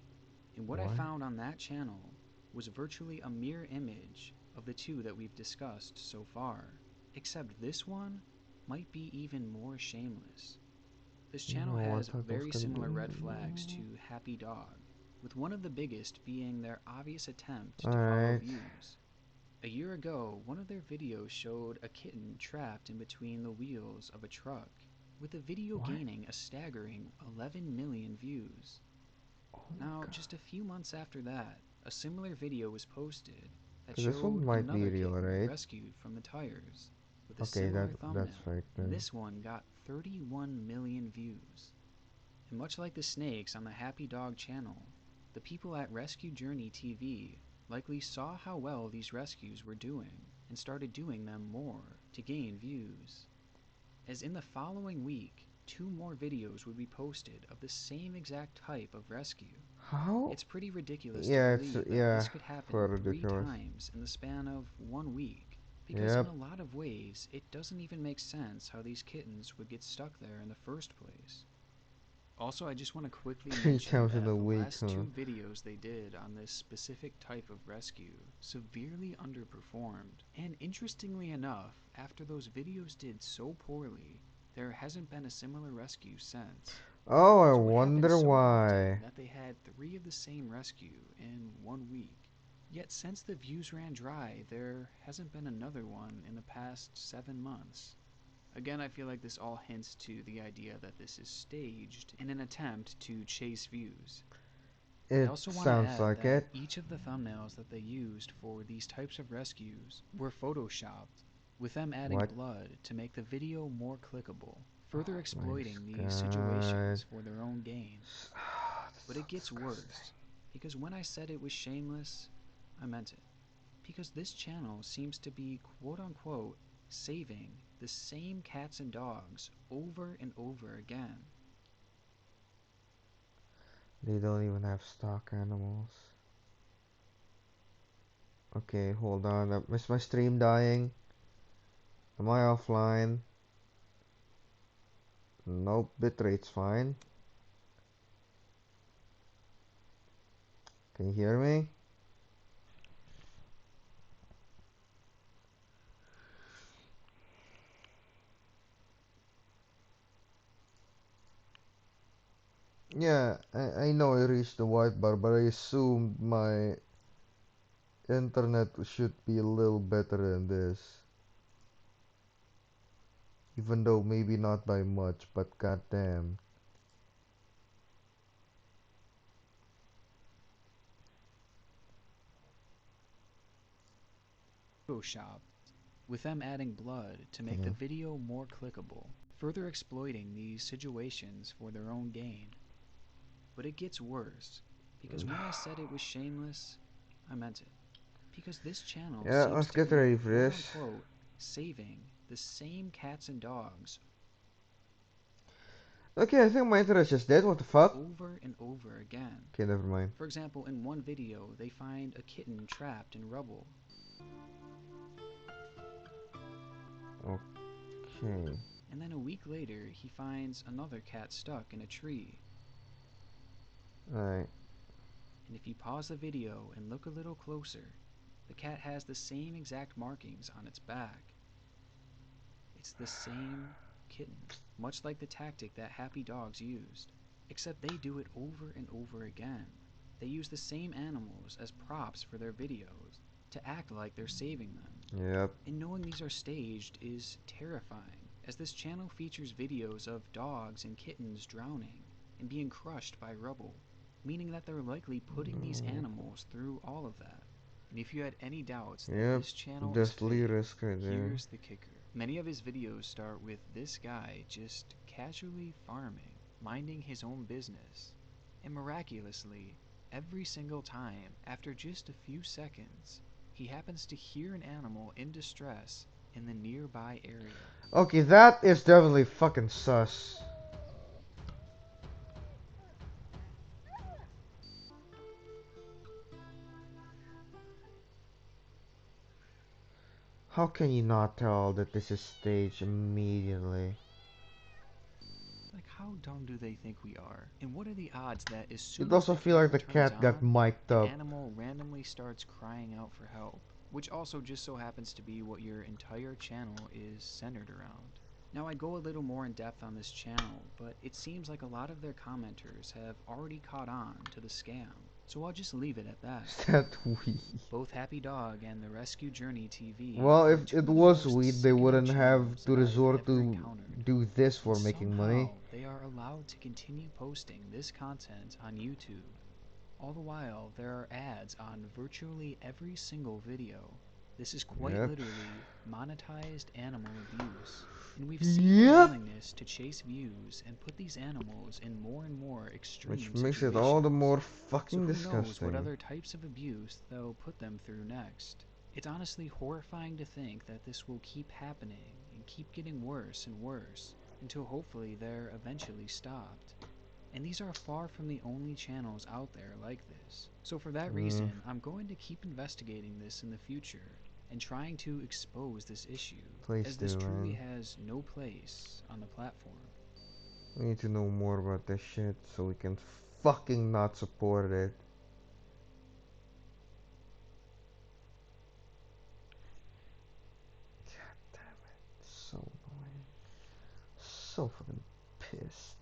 and what I found on that channel was virtually a mirror image of the two that we've discussed so far, except this one might be even more shameless. This channel has very similar red flags to Happy Dog, with one of the biggest being their obvious attempt to follow views. A year ago, one of their videos showed a kitten trapped in between the wheels of a truck, with the video gaining a staggering 11 million views. Now, just a few months after that, a similar video was posted that showed another kitten rescued from the tires, with a similar thumbnail, and this one got 31 million views. And much like the snakes on the Happy Dog channel, the people at Rescue Journey TV likely saw how well these rescues were doing and started doing them more to gain views. As in the following week, 2 more videos would be posted of the same exact type of rescue. How? It's pretty ridiculous to believe that this could happen 3 ridiculous. times in the span of 1 week, because in a lot of ways, it doesn't even make sense how these kittens would get stuck there in the first place. Also, I just want to quickly mention that the last 2 videos they did on this specific type of rescue severely underperformed. And interestingly enough, after those videos did so poorly, there hasn't been a similar rescue since. Oh, I So wonder why. that they had 3 of the same rescue in 1 week. Yet since the views ran dry, there hasn't been another one in the past 7 months. Again, I feel like this all hints to the idea that this is staged in an attempt to chase views. I also want to add that each of the thumbnails that they used for these types of rescues were photoshopped, with them adding blood to make the video more clickable, further exploiting these situations for their own gain. But it gets worse, because when I said it was shameless, I meant it. Because this channel seems to be quote-unquote saving the same cats and dogs over and over again. They don't even have stock animals. Okay, hold on. Is my stream dying? Am I offline? Nope, bitrate's fine. Can you hear me? Yeah, I know I reached the white bar, but I assumed my internet should be a little better than this. Even though maybe not by much, but goddamn. Photoshop, with them adding blood to make the Yeah. video more clickable, further exploiting these situations for their own gain. But it gets worse, because when I said it was shameless, I meant it. Because this channel Yeah, seems let's to get be, ready for quote this. unquote, saving the same cats and dogs Okay, I think my internet just dead. What the fuck? over and over again. Okay, never mind. For example, in one video, they find a kitten trapped in rubble. Okay. And then a week later, he finds another cat stuck in a tree. Alright. And if you pause the video and look a little closer, the cat has the same exact markings on its back. It's the same kitten, much like the tactic that happy dogs used, except they do it over and over again. They use the same animals as props for their videos to act like they're saving them. Yep. And knowing these are staged is terrifying, as this channel features videos of dogs and kittens drowning and being crushed by rubble, meaning that they're likely putting these animals through all of that. And if you had any doubts that Yep. this channel is Just fake, risk right there. here's the kicker. Many of his videos start with this guy just casually farming, minding his own business. And miraculously, every single time, after just a few seconds, he happens to hear an animal in distress in the nearby area. Okay, that is definitely fucking sus. How can you not tell that this is staged immediately? Like, how dumb do they think we are? And what are the odds that as soon It as also the feel like camera the turns cat got on, mic'd an up. animal randomly starts crying out for help, which also just so happens to be what your entire channel is centered around. Now, I go a little more in depth on this channel, but it seems like a lot of their commenters have already caught on to the scam, so I'll just leave it at that. Is that weed? Both Happy Dog and the Rescue Journey TV Well, are if two it of the was most weed, they sickening wouldn't have channels to that I've resort ever to encountered. do this for And making somehow money. they are allowed to continue posting this content on YouTube. All the while, there are ads on virtually every single video. This is quite Yep. literally monetized animal abuse. And we've seen their Yep. willingness to chase views and put these animals in more and more Which extreme makes it all the situations. more So fucking who knows what disgusting. other types of abuse they'll put them through next. It's honestly horrifying to think that this will keep happening and keep getting worse and worse until hopefully they're eventually stopped. And these are far from the only channels out there like this. So for that reason, I'm going to keep investigating this in the future and trying to expose this issue, Please as do, this truly man. has no place on the platform. We need to know more about this shit so we can fucking not support it. God damn it. So annoying. So fucking pissed.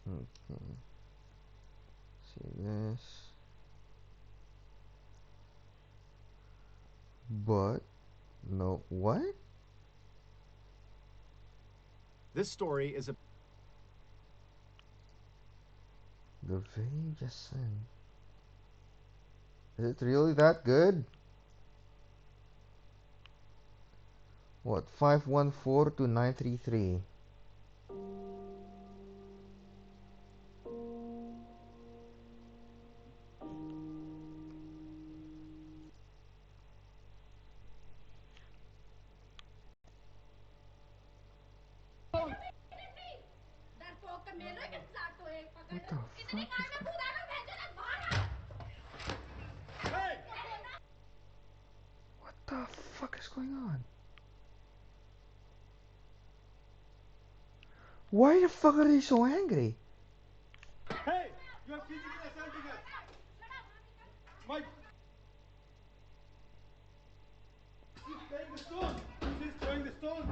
Okay. See this. But, no, what? This story is a The video you just sent. Is it really that good? What? 514 to 933. What the fuck is What the fuck is going on? Why the fuck are they so angry? Hey! You are physically assaulting us! My... She's throwing the stone! She's throwing the stone!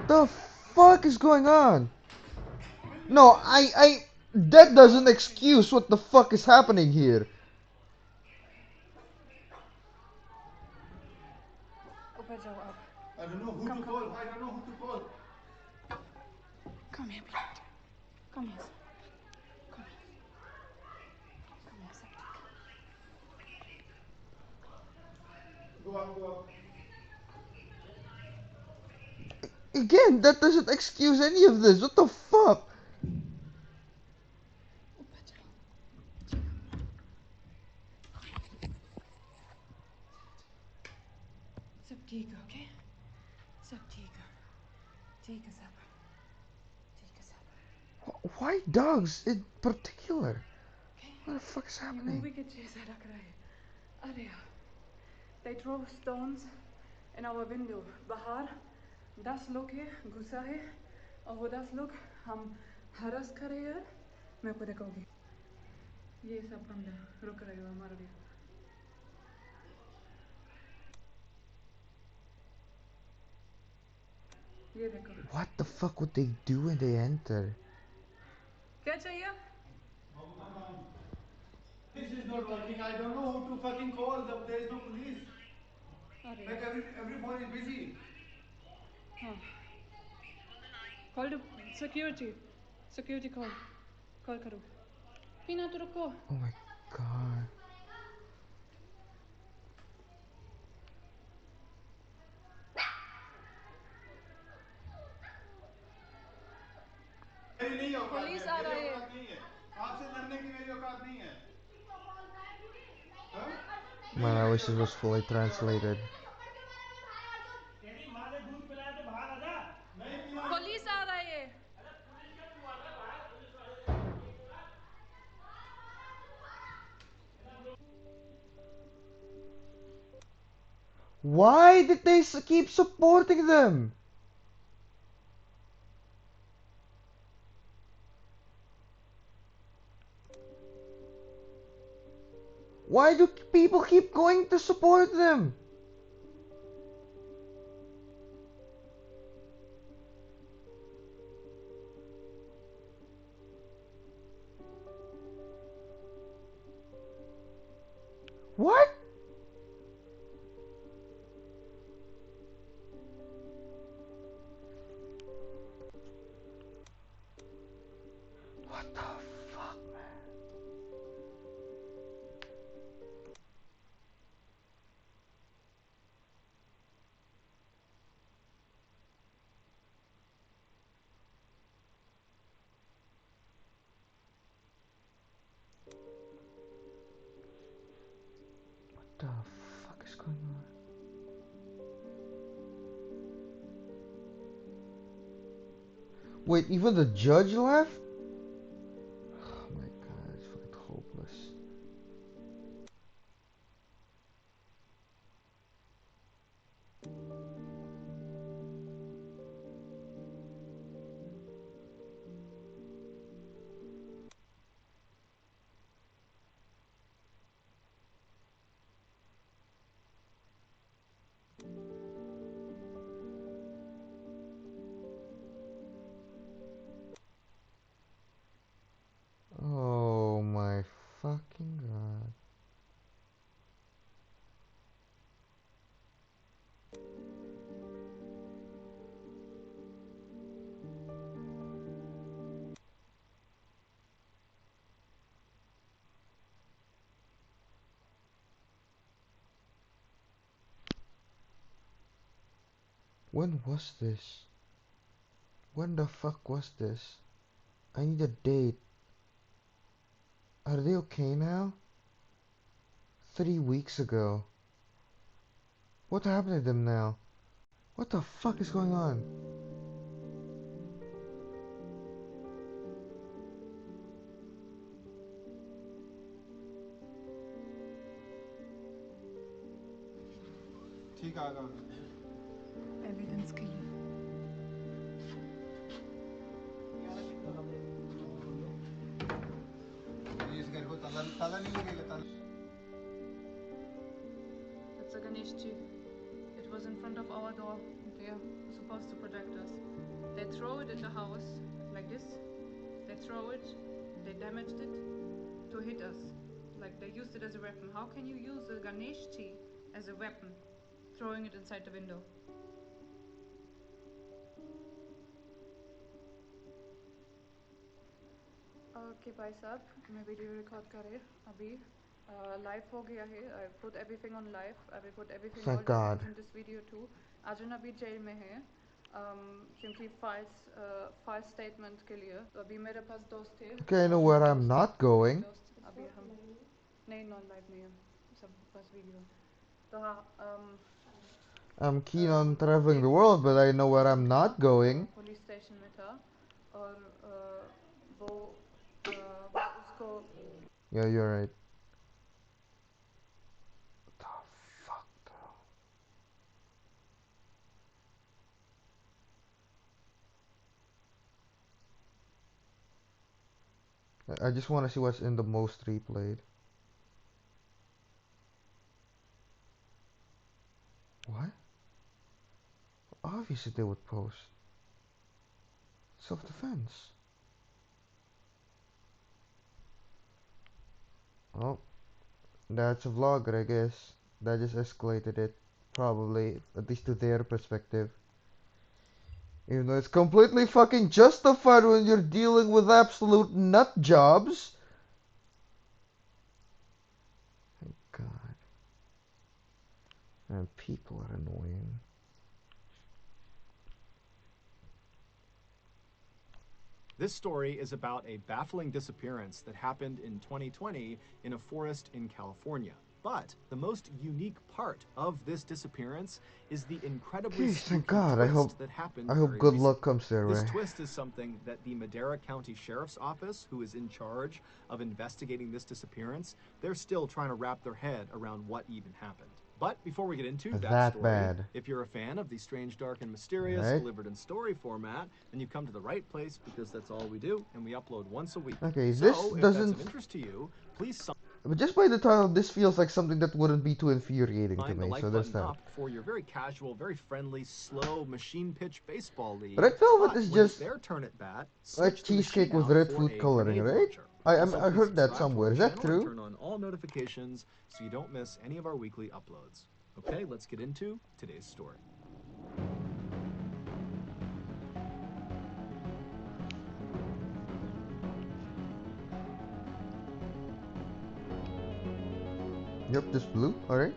The fuck is going on? No, that doesn't excuse what the fuck is happening here. I don't know who to call. I don't know who to call. Come here, Peter. Come here, sir. Come here. Come here, sir. Go up, go up. Again, that doesn't excuse any of this. What the fuck? ऊपर चलो. सब ठीक है, okay? सब ठीक है. ठीक है सब. ठीक है सब. Why dogs in particular? Okay? What the fuck is ये happening? मूवी के जैसा लग रहा है. अरे यार. They throw stones in our window. बाहर 10 लोग हैं, घुसा है, और वो 10 लोग हम हरस कर रहे हैं. मैं को देखोगी. ये सब बंदा रुक रहे हो हमारे लिए. ये देखो. What the fuck would they do when they enter? क्या चाहिए? This is not working. I don't know who to fucking call. There is no police. अरे Like every phone is busy. हाँ. Call the security. Security call. Call करो. पीना तो रुको. Oh my god. मेरी नहीं औकात है. पुलिस आ रहा मेरी है. औकात नहीं है. आपसे लड़ने की मेरी औकात नहीं है. हाँ? Man, I wish this was fully translated. तेरी माँ ने दूध पिलाया तो बाहर आ जा. नहीं पिला. पुलिस आ रहा है. Why did they keep supporting them? Why do people keep going to support them? What? What the fuck, man? What the fuck is going on? Wait, even the judge left? Oh my god, it's fucking hopeless. Oh my fucking god. When was this? When the fuck was this? I need a date. Are they okay now? 3 weeks ago. What happened to them now? What the fuck is going on? ठीक आगा. Evidence के लिए. इस घर को ताला ताला नहीं लगेगा. ताला. It's a Ganesh ji. It was in front of our door. They are supposed to protect us. They throw it in the house like this. They throw it, they damaged it to hit us. Like they used it as a weapon. How can you use a Ganesh tree as a weapon? Throwing it inside the window. Okay, भाई साहब मैं video record कर रही अभी live हो गया है. I put everything on live. I will put everything all Thank details God. in this video too. Arjun अभी जेल में है क्योंकि फाइल्स स्टेटमेंट के लिए. तो अभी मेरे पास दोस्त थे. Okay, I know Arjun where के I'm दोस्त थे. not going. दोस्त अभी हम नहीं नॉन लाइव नहीं है सब बस वीडियो. तो हाँ I'm keen on traveling the world, but I know where I'm not going. Police station में था और वो उसको Yeah, you're right. What the fuck, though? I just want to see what's in the most replayed. What? Obviously they would post. Self-defense. Oh, that's a vlogger, I guess. That just escalated it. Probably, at least to their perspective. Even though it's completely fucking justified when you're dealing with absolute nut jobs. Thank God. And people are annoying. This story is about a baffling disappearance that happened in 2020 in a forest in California. But the most unique part of this disappearance is the incredibly Jeez, thank spooky God. twist that happened I hope very good recently. luck comes their This way. twist is something that the Madera County Sheriff's Office, who is in charge of investigating this disappearance, they're still trying to wrap their head around what even happened. But before we get into that story, bad. if you're a fan of the strange, dark, and mysterious Right. delivered in story format, then you've come to the right place because that's all we do, and we upload once a week. Okay, So, this if that's doesn't... of interest to you, please But just by the title, this feels like something that wouldn't be too infuriating to sign the me, like so there's button that. up for your very casual, very friendly, slow machine pitch baseball league. Red Velvet But is when it's just their turn at bat, like switch the cheesecake machine with out red for food a coloring, grenade right? launcher. Also, I please heard that subscribe to somewhere. our Is that channel and true? turn on all notifications so you don't miss any of our weekly uploads. Okay, let's get into today's story. Yep, this blue. Alright.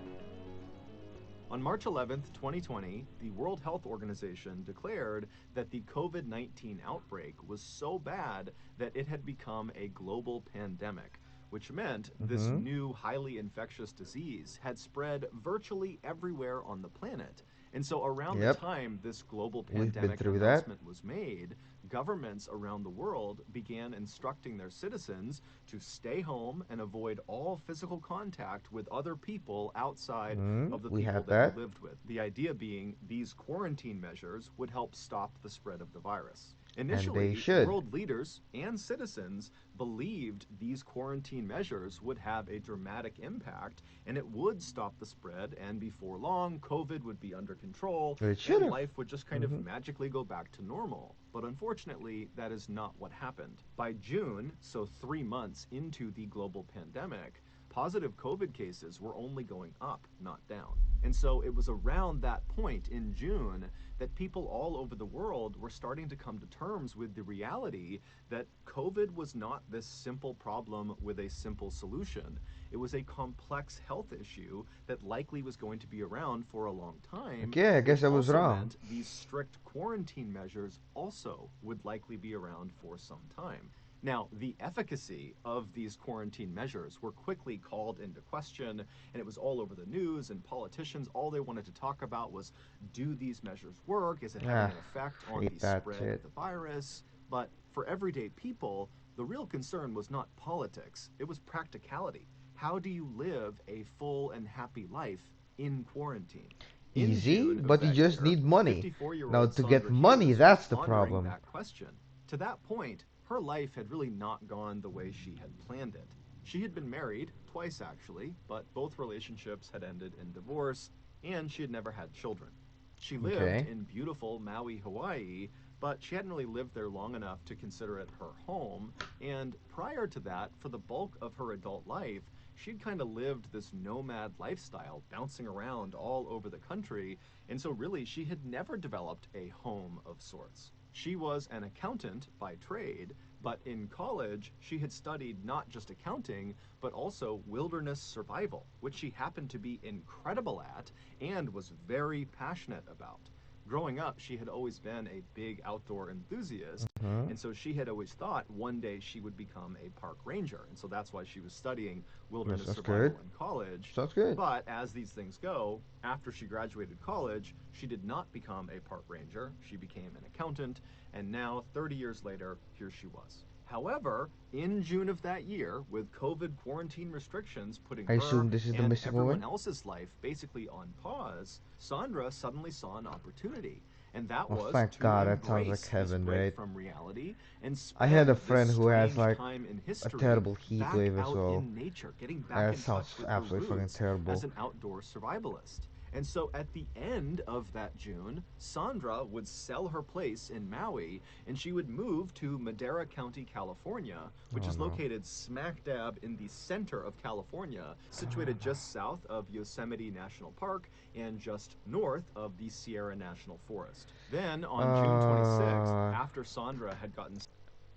On March 11th, 2020, the World Health Organization declared that the COVID-19 outbreak was so bad that it had become a global pandemic, which meant this new highly infectious disease had spread virtually everywhere on the planet. And so around the time this global We've been pandemic through that. announcement was made, governments around the world began instructing their citizens to stay home and avoid all physical contact with other people outside of the we people had that that. you lived with. The idea being these quarantine measures would help stop the spread of the virus. Initially, should. world leaders and citizens believed these quarantine measures would have a dramatic impact and it would stop the spread, and before long, COVID would be under control It and should've. life would just kind of magically go back to normal. But unfortunately, that is not what happened. By June, so 3 months into the global pandemic, positive COVID cases were only going up, not down. And so it was around that point in June that people all over the world were starting to come to terms with the reality that COVID was not this simple problem with a simple solution. It was a complex health issue that likely was going to be around for a long time. Okay, I guess which I was also wrong. meant these strict quarantine measures also would likely be around for some time. Now, the efficacy of these quarantine measures were quickly called into question, and it was all over the news, and politicians, all they wanted to talk about was, do these measures work? Is it having an effect on hate the that spread shit. of the virus? But for everyday people, the real concern was not politics, it was practicality. How do you live a full and happy life in quarantine? In Easy, June of but you that just year, need money. 54-year-old Now, to get Sandra money, Hughes that's was the pondering problem. that question. To that point, her life had really not gone the way she had planned it. She had been married, twice actually, but both relationships had ended in divorce, and she had never had children. She lived Okay. in beautiful Maui, Hawaii, but she hadn't really lived there long enough to consider it her home. And prior to that, for the bulk of her adult life, she'd kind of lived this nomad lifestyle, bouncing around all over the country. And so, really, she had never developed a home of sorts. She was an accountant by trade, but in college, she had studied not just accounting, but also wilderness survival, which she happened to be incredible at and was very passionate about. Growing up, she had always been a big outdoor enthusiast, Hmm. and so she had always thought one day she would become a park ranger. And so that's why she was studying That wilderness sounds survival good. in college. Sounds good. But as these things go, after she graduated college, she did not become a park ranger. She became an accountant, and now, 30 years later, here she was. However, in June of that year, with COVID quarantine restrictions putting I her assume this is the and missing everyone woman. else's life basically on pause, Sandra suddenly saw an opportunity. And that Oh, was thank to God, that sounds like embrace this heaven, break right? from reality and I had a spend this friend who has strange like time in a history terrible heat back wave as out well. in nature, getting back That in sounds touch with her absolutely fucking roots as terrible. an outdoor survivalist. And so at the end of that June, Sandra would sell her place in Maui and she would move to Madera County, California, which Oh is no. located smack dab in the center of California, situated just south of Yosemite National Park and just north of the Sierra National Forest. Then on June 26th, Uh, after Sandra had gotten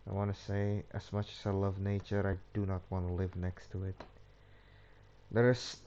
I want to say, as much as I love nature, I do not want to live next to it. There is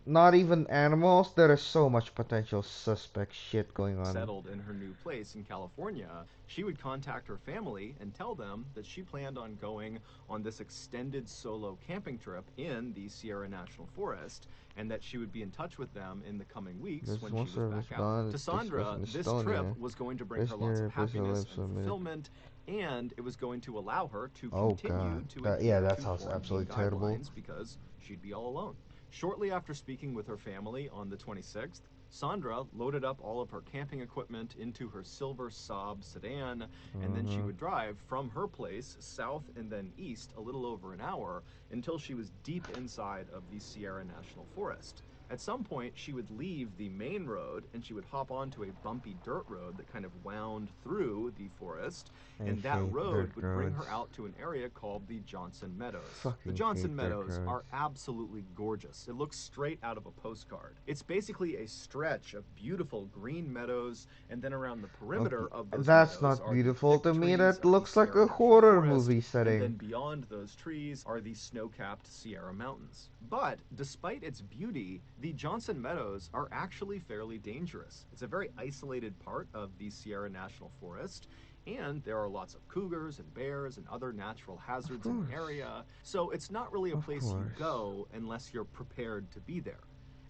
not even animals. There is so much potential suspect shit going on. settled in her new place in California, she would contact her family and tell them that she planned on going on this extended solo camping trip in the Sierra National Forest and that she would be in touch with them in the coming weeks This is when one she was service back out. done. To It takes place Sandra, in this trip Estonia. was going to bring her Place lots near of a place I happiness live and submitted. fulfillment, and it was going to allow her to Oh continue god. to That, yeah, adhere that to sounds quarantine absolutely terrible. guidelines because she'd be all alone. Shortly after speaking with her family on the 26th, Sandra loaded up all of her camping equipment into her silver Saab sedan, and then she Mm-hmm. would drive from her place south and then east a little over an hour until she was deep inside of the Sierra National Forest. At some point, she would leave the main road and she would hop onto a bumpy dirt road that kind of wound through the forest, I and that hate dirt road would bring roads. her out to an area called the Johnson Meadows. The Fucking Johnson hate dirt Meadows roads. are absolutely gorgeous. It looks straight out of a postcard. It's basically a stretch of beautiful green meadows, and then around the Okay, perimeter of those that's meadows not are the beautiful thick to me. trees That of the looks like Sierra a National horror Forest, movie and setting. then beyond those trees are the snow-capped Sierra Mountains. But despite its beauty, the Johnson Meadows are actually fairly dangerous. It's a very isolated part of the Sierra National Forest, and there are lots of cougars and bears and other natural Of hazards in the course. area, so it's not really a Of place you course. go unless you're prepared to be there.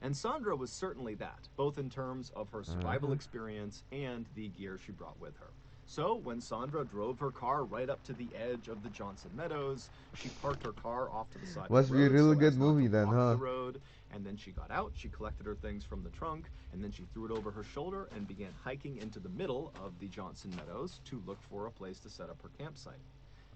And Sandra was certainly that, both in terms of her survival Uh-huh. experience and the gear she brought with her. So, when Sandra drove her car right up to the edge of the Johnson Meadows, she parked her car off to the side of the Must be a road really so good as not to movie then, block the huh? road. And then she got out, she collected her things from the trunk, and then she threw it over her shoulder and began hiking into the middle of the Johnson Meadows to look for a place to set up her campsite.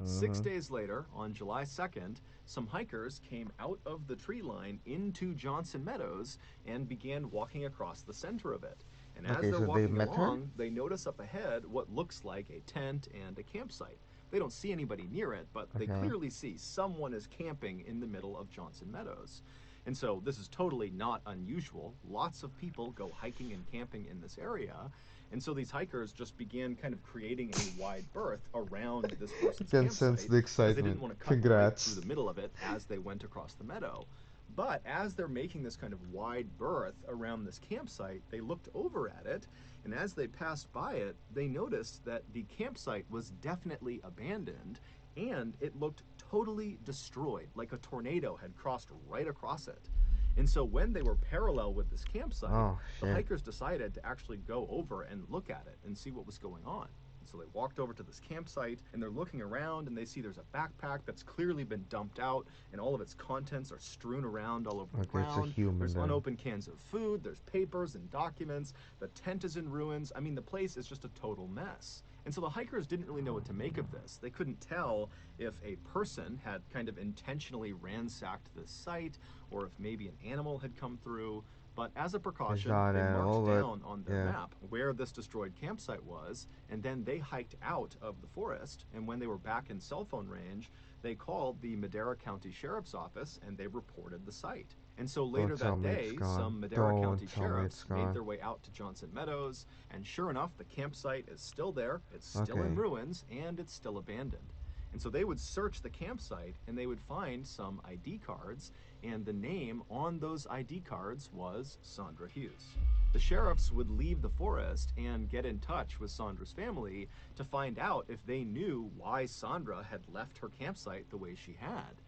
6 days later, on July 2nd, some hikers came out of the tree line into Johnson Meadows and began walking across the center of it. And as Okay, they're so they walking met her? along, they notice up ahead what looks like a tent and a campsite. They don't see anybody near it, but they Okay. clearly see someone is camping in the middle of Johnson Meadows. And so this is totally not unusual. Lots of people go hiking and camping in this area. And so these hikers just began kind of creating a wide berth around this I person's can sense campsite the as they didn't excitement. want to cut right through Congrats. the middle of it as they went across the meadow. But as they're making this kind of wide berth around this campsite, they looked over at it, and as they passed by it, they noticed that the campsite was definitely abandoned, and it looked totally destroyed, like a tornado had crossed right across it. And so when they were parallel with this campsite, Oh, the shit. hikers decided to actually go over and look at it and see what was going on. So they walked over to this campsite and they're looking around and they see there's a backpack that's clearly been dumped out and all of its contents are strewn around all over the Okay, it's a ground. human There's then. unopened cans of food, there's papers and documents, the tent is in ruins. I mean, the place is just a total mess. And so the hikers didn't really know what to make of this. They couldn't tell if a person had kind of intentionally ransacked this site or if maybe an animal had come through. But as a precaution, not they animal, marked but down on their yeah. map where this destroyed campsite was, and then they hiked out of the forest, and when they were back in cell phone range, they called the Madera County Sheriff's Office and they reported the site. And so later Don't tell that me it's day, gone. some Madera Don't County tell me it's sheriffs made gone. their way out to Johnson Meadows, and sure enough, the campsite is still there, it's still Okay. in ruins, and it's still abandoned. And so they would search the campsite and they would find some ID cards, and the name on those ID cards was Sandra Hughes. The sheriffs would leave the forest and get in touch with Sandra's family to find out if they knew why Sandra had left her campsite the way she had.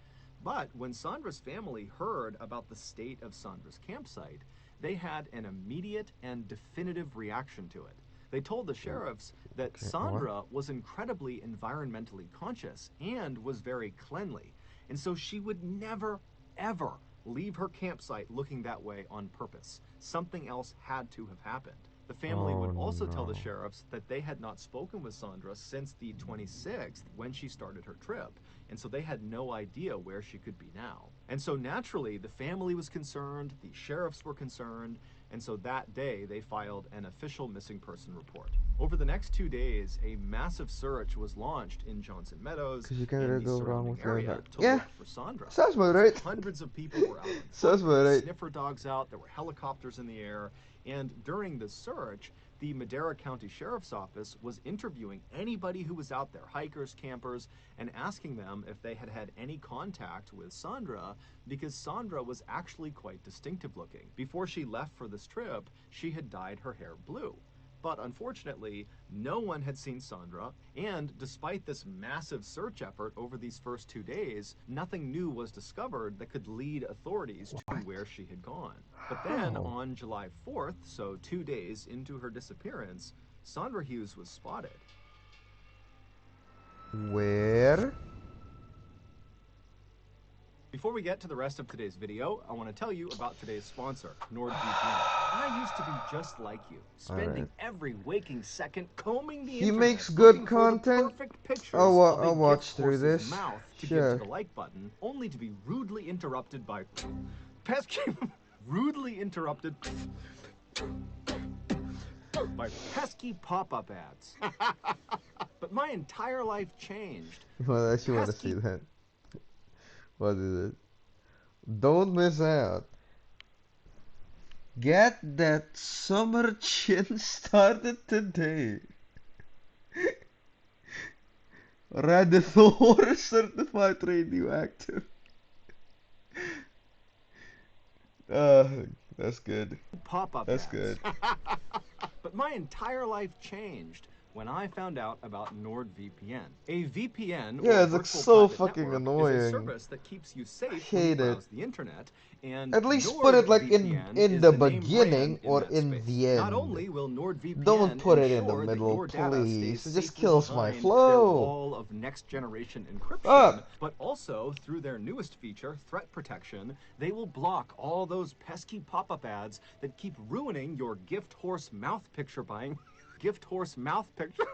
But when Sandra's family heard about the state of Sandra's campsite, they had an immediate and definitive reaction to it. They told the sheriffs that Sandra was incredibly environmentally conscious and was very cleanly, and so she would never, ever leave her campsite looking that way on purpose. Something else had to have happened. The family would also tell the sheriffs that they had not spoken with Sandra since the 26th when she started her trip, and so they had no idea where she could be now. And so naturally, the family was concerned, the sheriffs were concerned, and so that day they filed an official missing person report. Over the next 2 days, a massive search was launched in Johnson Meadows 'Cause you can't and really the go wrong surrounding with area that. to Yeah. look for Sandra. Sounds about So right. hundreds of people were out on foot, Sounds about there were right. sniffer dogs out, there were helicopters in the air, and during the search, the Madera County Sheriff's Office was interviewing anybody who was out there, hikers, campers, and asking them if they had had any contact with Sandra, because Sandra was actually quite distinctive looking. Before she left for this trip, she had dyed her hair blue. But unfortunately, no one had seen Sandra, and despite this massive search effort over these first 2 days, nothing new was discovered that could lead authorities to where she had gone. But then How? on July 4th, so 2 days into her disappearance, Sandra Hughes was spotted. Where? Before we get to the rest of today's video, I want to tell you about today's sponsor, NordVPN. I used to be just like you, spending Alright. every waking second combing the He internet, makes good looking for the content. perfect pictures I'll of a watch gift through horse's this. mouth to give Sure. to the like button, only to be rudely interrupted by pesky, rudely interrupted by pesky pop-up ads. But my entire life changed. Well, I actually want to see that. What is it? Don't miss out. Get that summer chin started today. Radithor certified radioactive. That's good. Pop-up That's ads. good. But my entire life changed when I found out about NordVPN. A VPN, Yeah, or it's like virtual so private fucking network, annoying. is a service that keeps you safe when you Hate it. browse the internet. And At least put it like in NordVPN the is name beginning brand in or that in space. the end. Not only will NordVPN Don't put it in the ensure that middle, your data stays please. It just safely kills my behind their flow. wall of next-generation encryption, Fuck. but also through their newest feature, Threat Protection, they will block all those pesky pop-up ads that keep ruining your gift horse mouth picture buying. Gift horse mouth picture.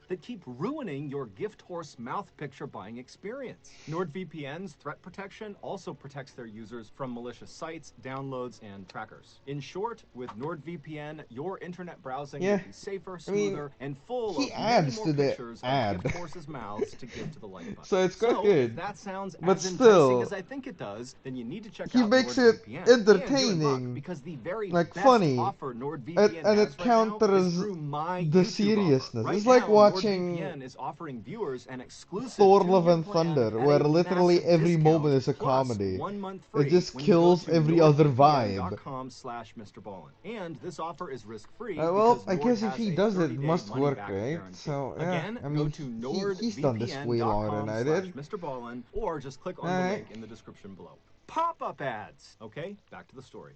That keep ruining your gift horse mouth picture buying experience. NordVPN's threat protection also protects their users from malicious sites, downloads, and trackers. In short, with NordVPN, your internet browsing will be safer, smoother, and full he of many adds more to the pictures ad. of gift horses' mouths to give to the like button. So it's quite So, good. if that sounds But as enticing still, as I think it does, then you need to check he out makes it NordVPN. And you're in luck, entertaining, because the very like best funny, offer NordVPN and has it right now is counters through my the YouTube offer. seriousness. Right It's like now, watching NordVPN is offering viewers an exclusive Thor: 2-year Love and plan Thunder, at where a literally massive every discount, moment is a plus comedy. 1 month It free just when you go kills to every other vibe. nordvpn.com/MrBallin. And this offer is risk-free Well, because I Nord guess if has he a does it, 30-day it must work, money-back right? guarantee. So, yeah, Again, I go mean, to he's done this way longer than I did. nordvpn.com/MrBallin or just click on the Alright. link in the description below. Pop-up ads. Okay, back to the story.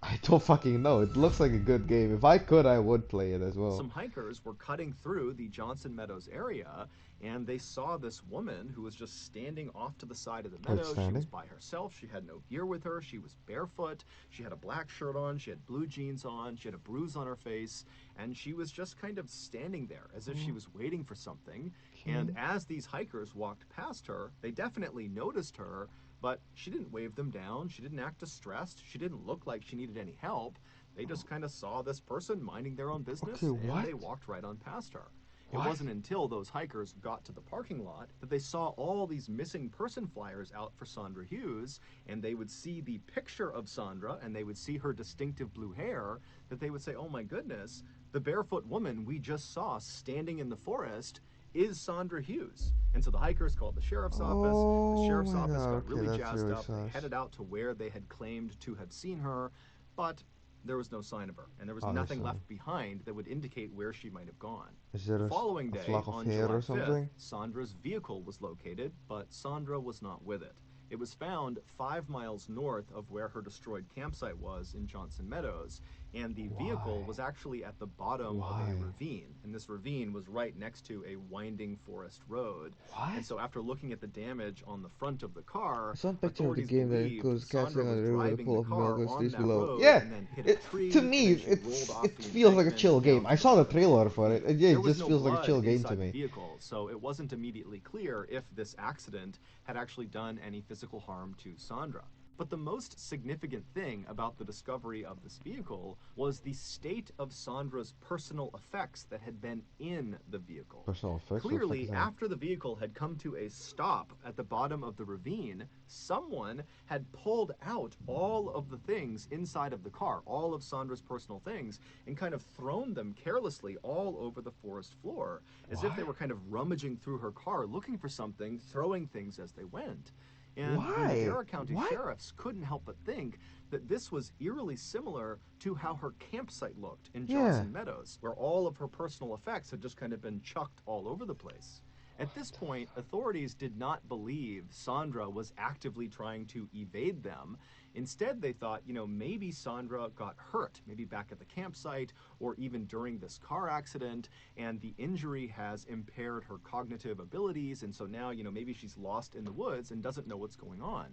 I don't fucking know. It looks like a good game. If I could, I would play it as well. Some hikers were cutting through the Johnson Meadows area, and they saw this woman who was just standing off to the side of the meadow. She was by herself. She had no gear with her. She was barefoot. She had a black shirt on. She had blue jeans on. She had a bruise on her face, and she was just kind of standing there as if she was waiting for something. And as these hikers walked past her, they definitely noticed her, But she didn't wave them down. She didn't act distressed. She didn't look like she needed any help. They just kind of saw this person minding their own business, Okay, and what? they walked right on past her. It What? wasn't until those hikers got to the parking lot that they saw all these missing person flyers out for Sandra Hughes, and they would see the picture of Sandra and they would see her distinctive blue hair, that they would say, oh my goodness, the barefoot woman we just saw standing in the forest is Sandra Hughes. And so the hikers called the sheriff's office. The Oh sheriff's my office god, got okay, really that's jazzed really up. They sus. headed out to where they had claimed to have seen her, but there was no sign of her, and there was nothing Obviously. left behind that would indicate where she might have gone. Is there The a following a day, flock of on hair July or 5th, something? Sandra's vehicle was located, but Sandra was not with it. It was found 5 miles north of where her destroyed campsite was in Johnson Meadows, and the vehicle Why? was actually at the bottom of Why? a ravine, and this ravine was right next to a winding forest road. What? And so after looking at the damage on the front of the car, I saw a picture of the authorities game that believed includes Sandra casting on was the river with a driving pool the of milk car and on streets that below. road Yeah, and then hit a it tree, to and me then she rolled off it the feels like a embankment chill down game. to I the saw the bottom of the trailer for ravine. it. Yeah, There it was just no feels like a blood chill game to inside the me. vehicle, so it wasn't immediately clear if this accident had actually done any physical harm to Sandra. But the most significant thing about the discovery of this vehicle was the state of Sandra's personal effects that had been in the vehicle. Personal effects, what the fuck is Clearly, that? after the vehicle had come to a stop at the bottom of the ravine, someone had pulled out all of the things inside of the car, all of Sandra's personal things, and kind of thrown them carelessly all over the forest floor, as if they What? were kind of rummaging through her car looking for something, throwing things as they went. And the Why? Madera County What? sheriffs couldn't help but think that this was eerily similar to how her campsite looked in Yeah. Johnson Meadows, where all of her personal effects had just kind of been chucked all over the place. At this point, authorities did not believe Sandra was actively trying to evade them. Instead, they thought, maybe Sandra got hurt, maybe back at the campsite or even during this car accident, and the injury has impaired her cognitive abilities, and so now, maybe she's lost in the woods and doesn't know what's going on.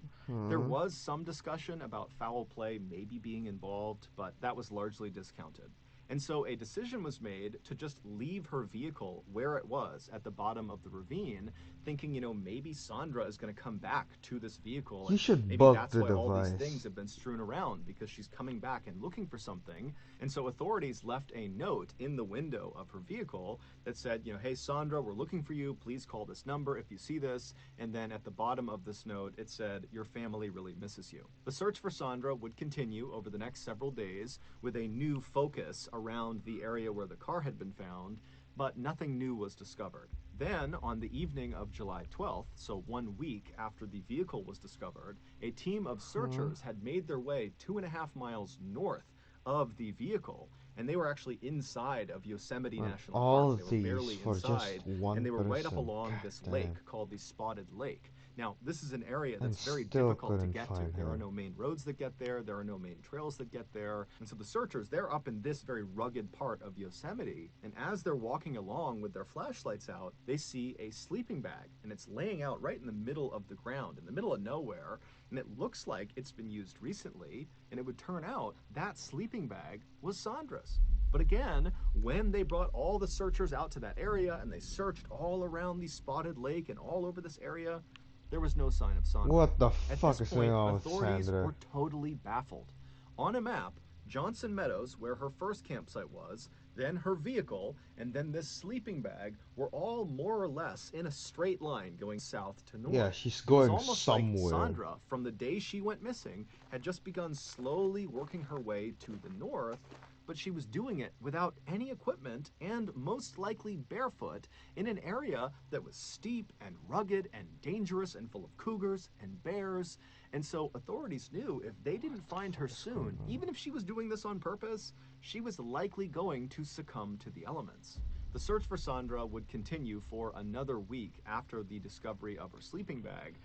There was some discussion about foul play maybe being involved, but that was largely discounted. And so a decision was made to just leave her vehicle where it was at the bottom of the ravine, thinking, maybe Sandra is going to come back to this vehicle, You and should maybe bug that's the why all these device. things have been strewn around, because she's coming back and looking for something. And so authorities left a note in the window of her vehicle that said, hey, Sandra, we're looking for you. Please call this number if you see this. And then at the bottom of this note, it said, your family really misses you. The search for Sandra would continue over the next several days with a new focus around the area where the car had been found, but nothing new was discovered. Then, on the evening of July 12th, so 1 week after the vehicle was discovered, a team of searchers had made their way 2.5 miles north of the vehicle, and they were actually inside of Yosemite And National all Park. They were these barely for just inside, one and they were right up person. along God this damn. lake called the Spotted Lake. Now, this is an area And that's very still difficult to couldn't get to. find There her. are no main roads that get there, there are no main trails that get there. And so the searchers, they're up in this very rugged part of Yosemite, and as they're walking along with their flashlights out, they see a sleeping bag, and it's laying out right in the middle of the ground, in the middle of nowhere, and it looks like it's been used recently, and it would turn out that sleeping bag was Sandra's. But again, when they brought all the searchers out to that area and they searched all around the Spotted Lake and all over this area, there was no sign of Sandra. What the At fuck this is going point, on with authorities Sandra? were totally baffled. On a map, Johnson Meadows, where her first campsite was, then her vehicle, and then this sleeping bag were all more or less in a straight line going south to north. Yeah, she's It was going almost like somewhere. Sandra, from the day she went missing, had just begun slowly working her way to the north, but she was doing it without any equipment and most likely barefoot in an area that was steep and rugged and dangerous and full of cougars and bears. And so authorities knew if they didn't find her soon, even if she was doing this on purpose, she was likely going to succumb to the elements. The search for Sandra would continue for another week after the discovery of her sleeping bag,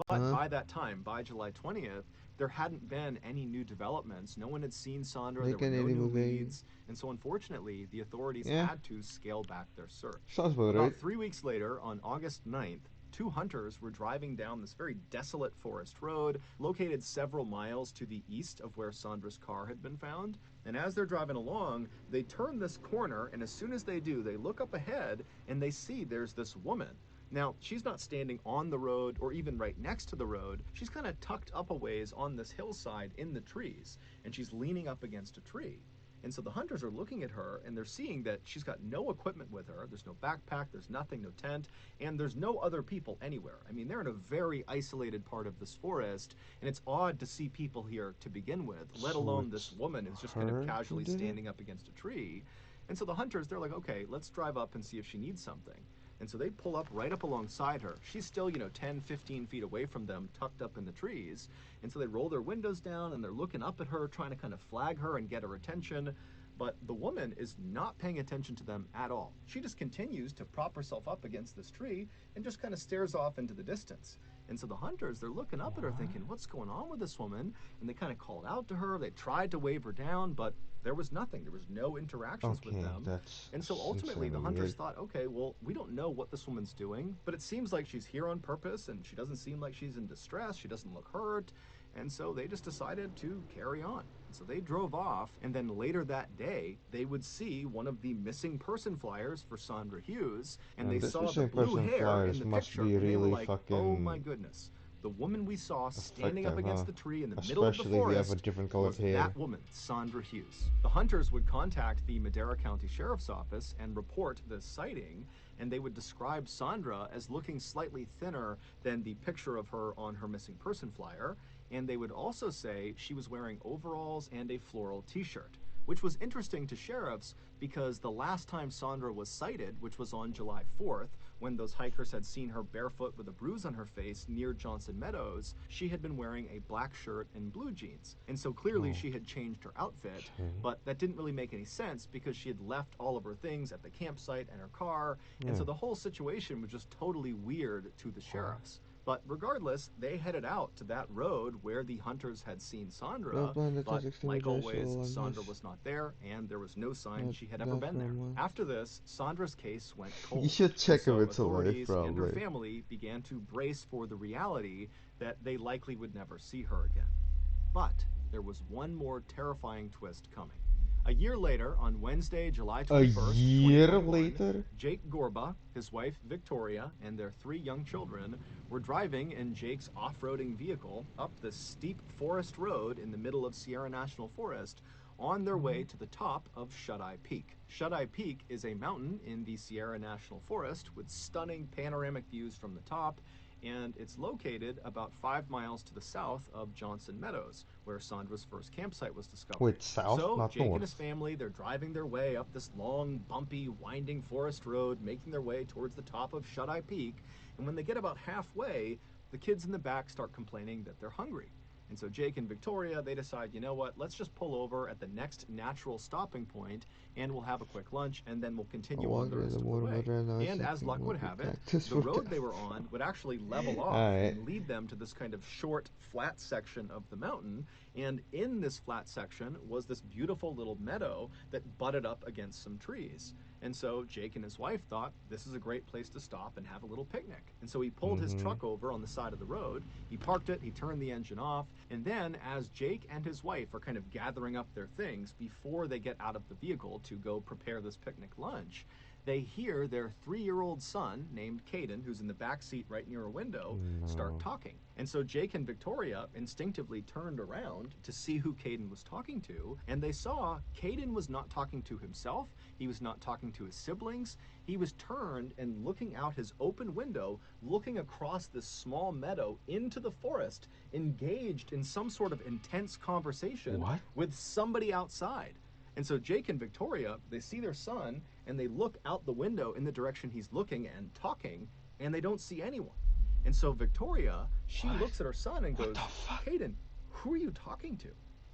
but by that time, by July 20th, there hadn't been any new developments. No one had seen Sandra, there Make were an no indie new movie. leads, and so unfortunately, the authorities Yeah. had to scale back their search. Sounds about About right. 3 weeks later, on August 9th, two hunters were driving down this very desolate forest road, located several miles to the east of where Sandra's car had been found. And as they're driving along, they turn this corner, and as soon as they do, they look up ahead and they see there's this woman. Now, she's not standing on the road or even right next to the road. She's kind of tucked up a ways on this hillside in the trees, and she's leaning up against a tree. And so the hunters are looking at her and they're seeing that she's got no equipment with her. There's no backpack, there's nothing, no tent, and there's no other people anywhere. I mean, they're in a very isolated part of this forest, and it's odd to see people here to begin with, let So alone this it's woman who's just kind of her who casually did it? standing up against a tree. And so the hunters, they're like, okay, let's drive up and see if she needs something. And so they pull up right up alongside her. She's still, 10, 15 feet away from them, tucked up in the trees. And so they roll their windows down and they're looking up at her, trying to kind of flag her and get her attention. But the woman is not paying attention to them at all. She just continues to prop herself up against this tree and just kind of stares off into the distance. And so the hunters, they're looking up at her thinking, what's going on with this woman? And they kind of called out to her. They tried to wave her down, but there was nothing. There was no interactions with Okay, them. that's And so ultimately, the insanely hunters weird. thought, okay, well, we don't know what this woman's doing, but it seems like she's here on purpose and she doesn't seem like she's in distress. She doesn't look hurt. And so they just decided to carry on. And so they drove off, and then later that day, they would see one of the missing person flyers for Sandra Hughes, and And they this saw the missing blue person hair in flyers the must picture, be and they were really like, oh my fucking goodness. The woman we saw standing up effective, against huh? the tree in the middle of the Especially if you have a forest different colored was hair. that woman, Sandra Hughes. The hunters would contact the Madera County Sheriff's Office and report this sighting, and they would describe Sandra as looking slightly thinner than the picture of her on her missing person flyer, and they would also say she was wearing overalls and a floral t-shirt, which was interesting to sheriffs because the last time Sandra was sighted, which was on July 4th, when those hikers had seen her barefoot with a bruise on her face near Johnson Meadows, she had been wearing a black shirt and blue jeans. And so clearly she had changed her outfit, Okay. but that didn't really make any sense because she had left all of her things at the campsite and her car, and Yeah. so the whole situation was just totally weird to the sheriffs. But regardless, they headed out to that road where the hunters had seen Sandra, but like always, Sandra was not there, and there was no sign she had ever been there. After this, Sandra's case went cold. You should check and if so it's alive, authorities and her probably. family began to brace for the reality that they likely would never see her again. But there was one more terrifying twist coming. A year later, on Wednesday, July 21st, A year 2021, later? Jake Gorba, his wife Victoria, and their 3 young children were driving in Jake's off-roading vehicle up the steep forest road in the middle of Sierra National Forest on their way to the top of Shut-Eye Peak. Shut-Eye Peak is a mountain in the Sierra National Forest with stunning panoramic views from the top, and it's located about 5 miles to the south of Johnson Meadows, where Sandra's first campsite was discovered. Wait, south, So not Jake and north. his family, they're driving their way up this long, bumpy, winding forest road, making their way towards the top of Shut-Eye Peak, and when they get about halfway, the kids in the back start complaining that they're hungry. And so Jake and Victoria, they decide, you know what, let's just pull over at the next natural stopping point and we'll have a quick lunch and then we'll continue on the rest of the way. And as luck would have it, the road they were on would actually level off Alright. and lead them to this kind of short, flat section of the mountain. And in this flat section was this beautiful little meadow that butted up against some trees. And so Jake and his wife thought this is a great place to stop and have a little picnic. And so he pulled his truck over on the side of the road, he parked it, he turned the engine off, and then as Jake and his wife are kind of gathering up their things before they get out of the vehicle to go prepare this picnic lunch, they hear their 3-year-old son, named Caden, who's in the back seat right near a window, start talking. And so Jake and Victoria instinctively turned around to see who Caden was talking to, and they saw Caden was not talking to himself, he was not talking to his siblings, he was turned and looking out his open window, looking across this small meadow into the forest, engaged in some sort of intense conversation with somebody outside. And so Jake and Victoria, they see their son, and they look out the window in the direction he's looking and talking, and they don't see anyone. And so Victoria, she looks at her son and goes, Caden, who are you talking to?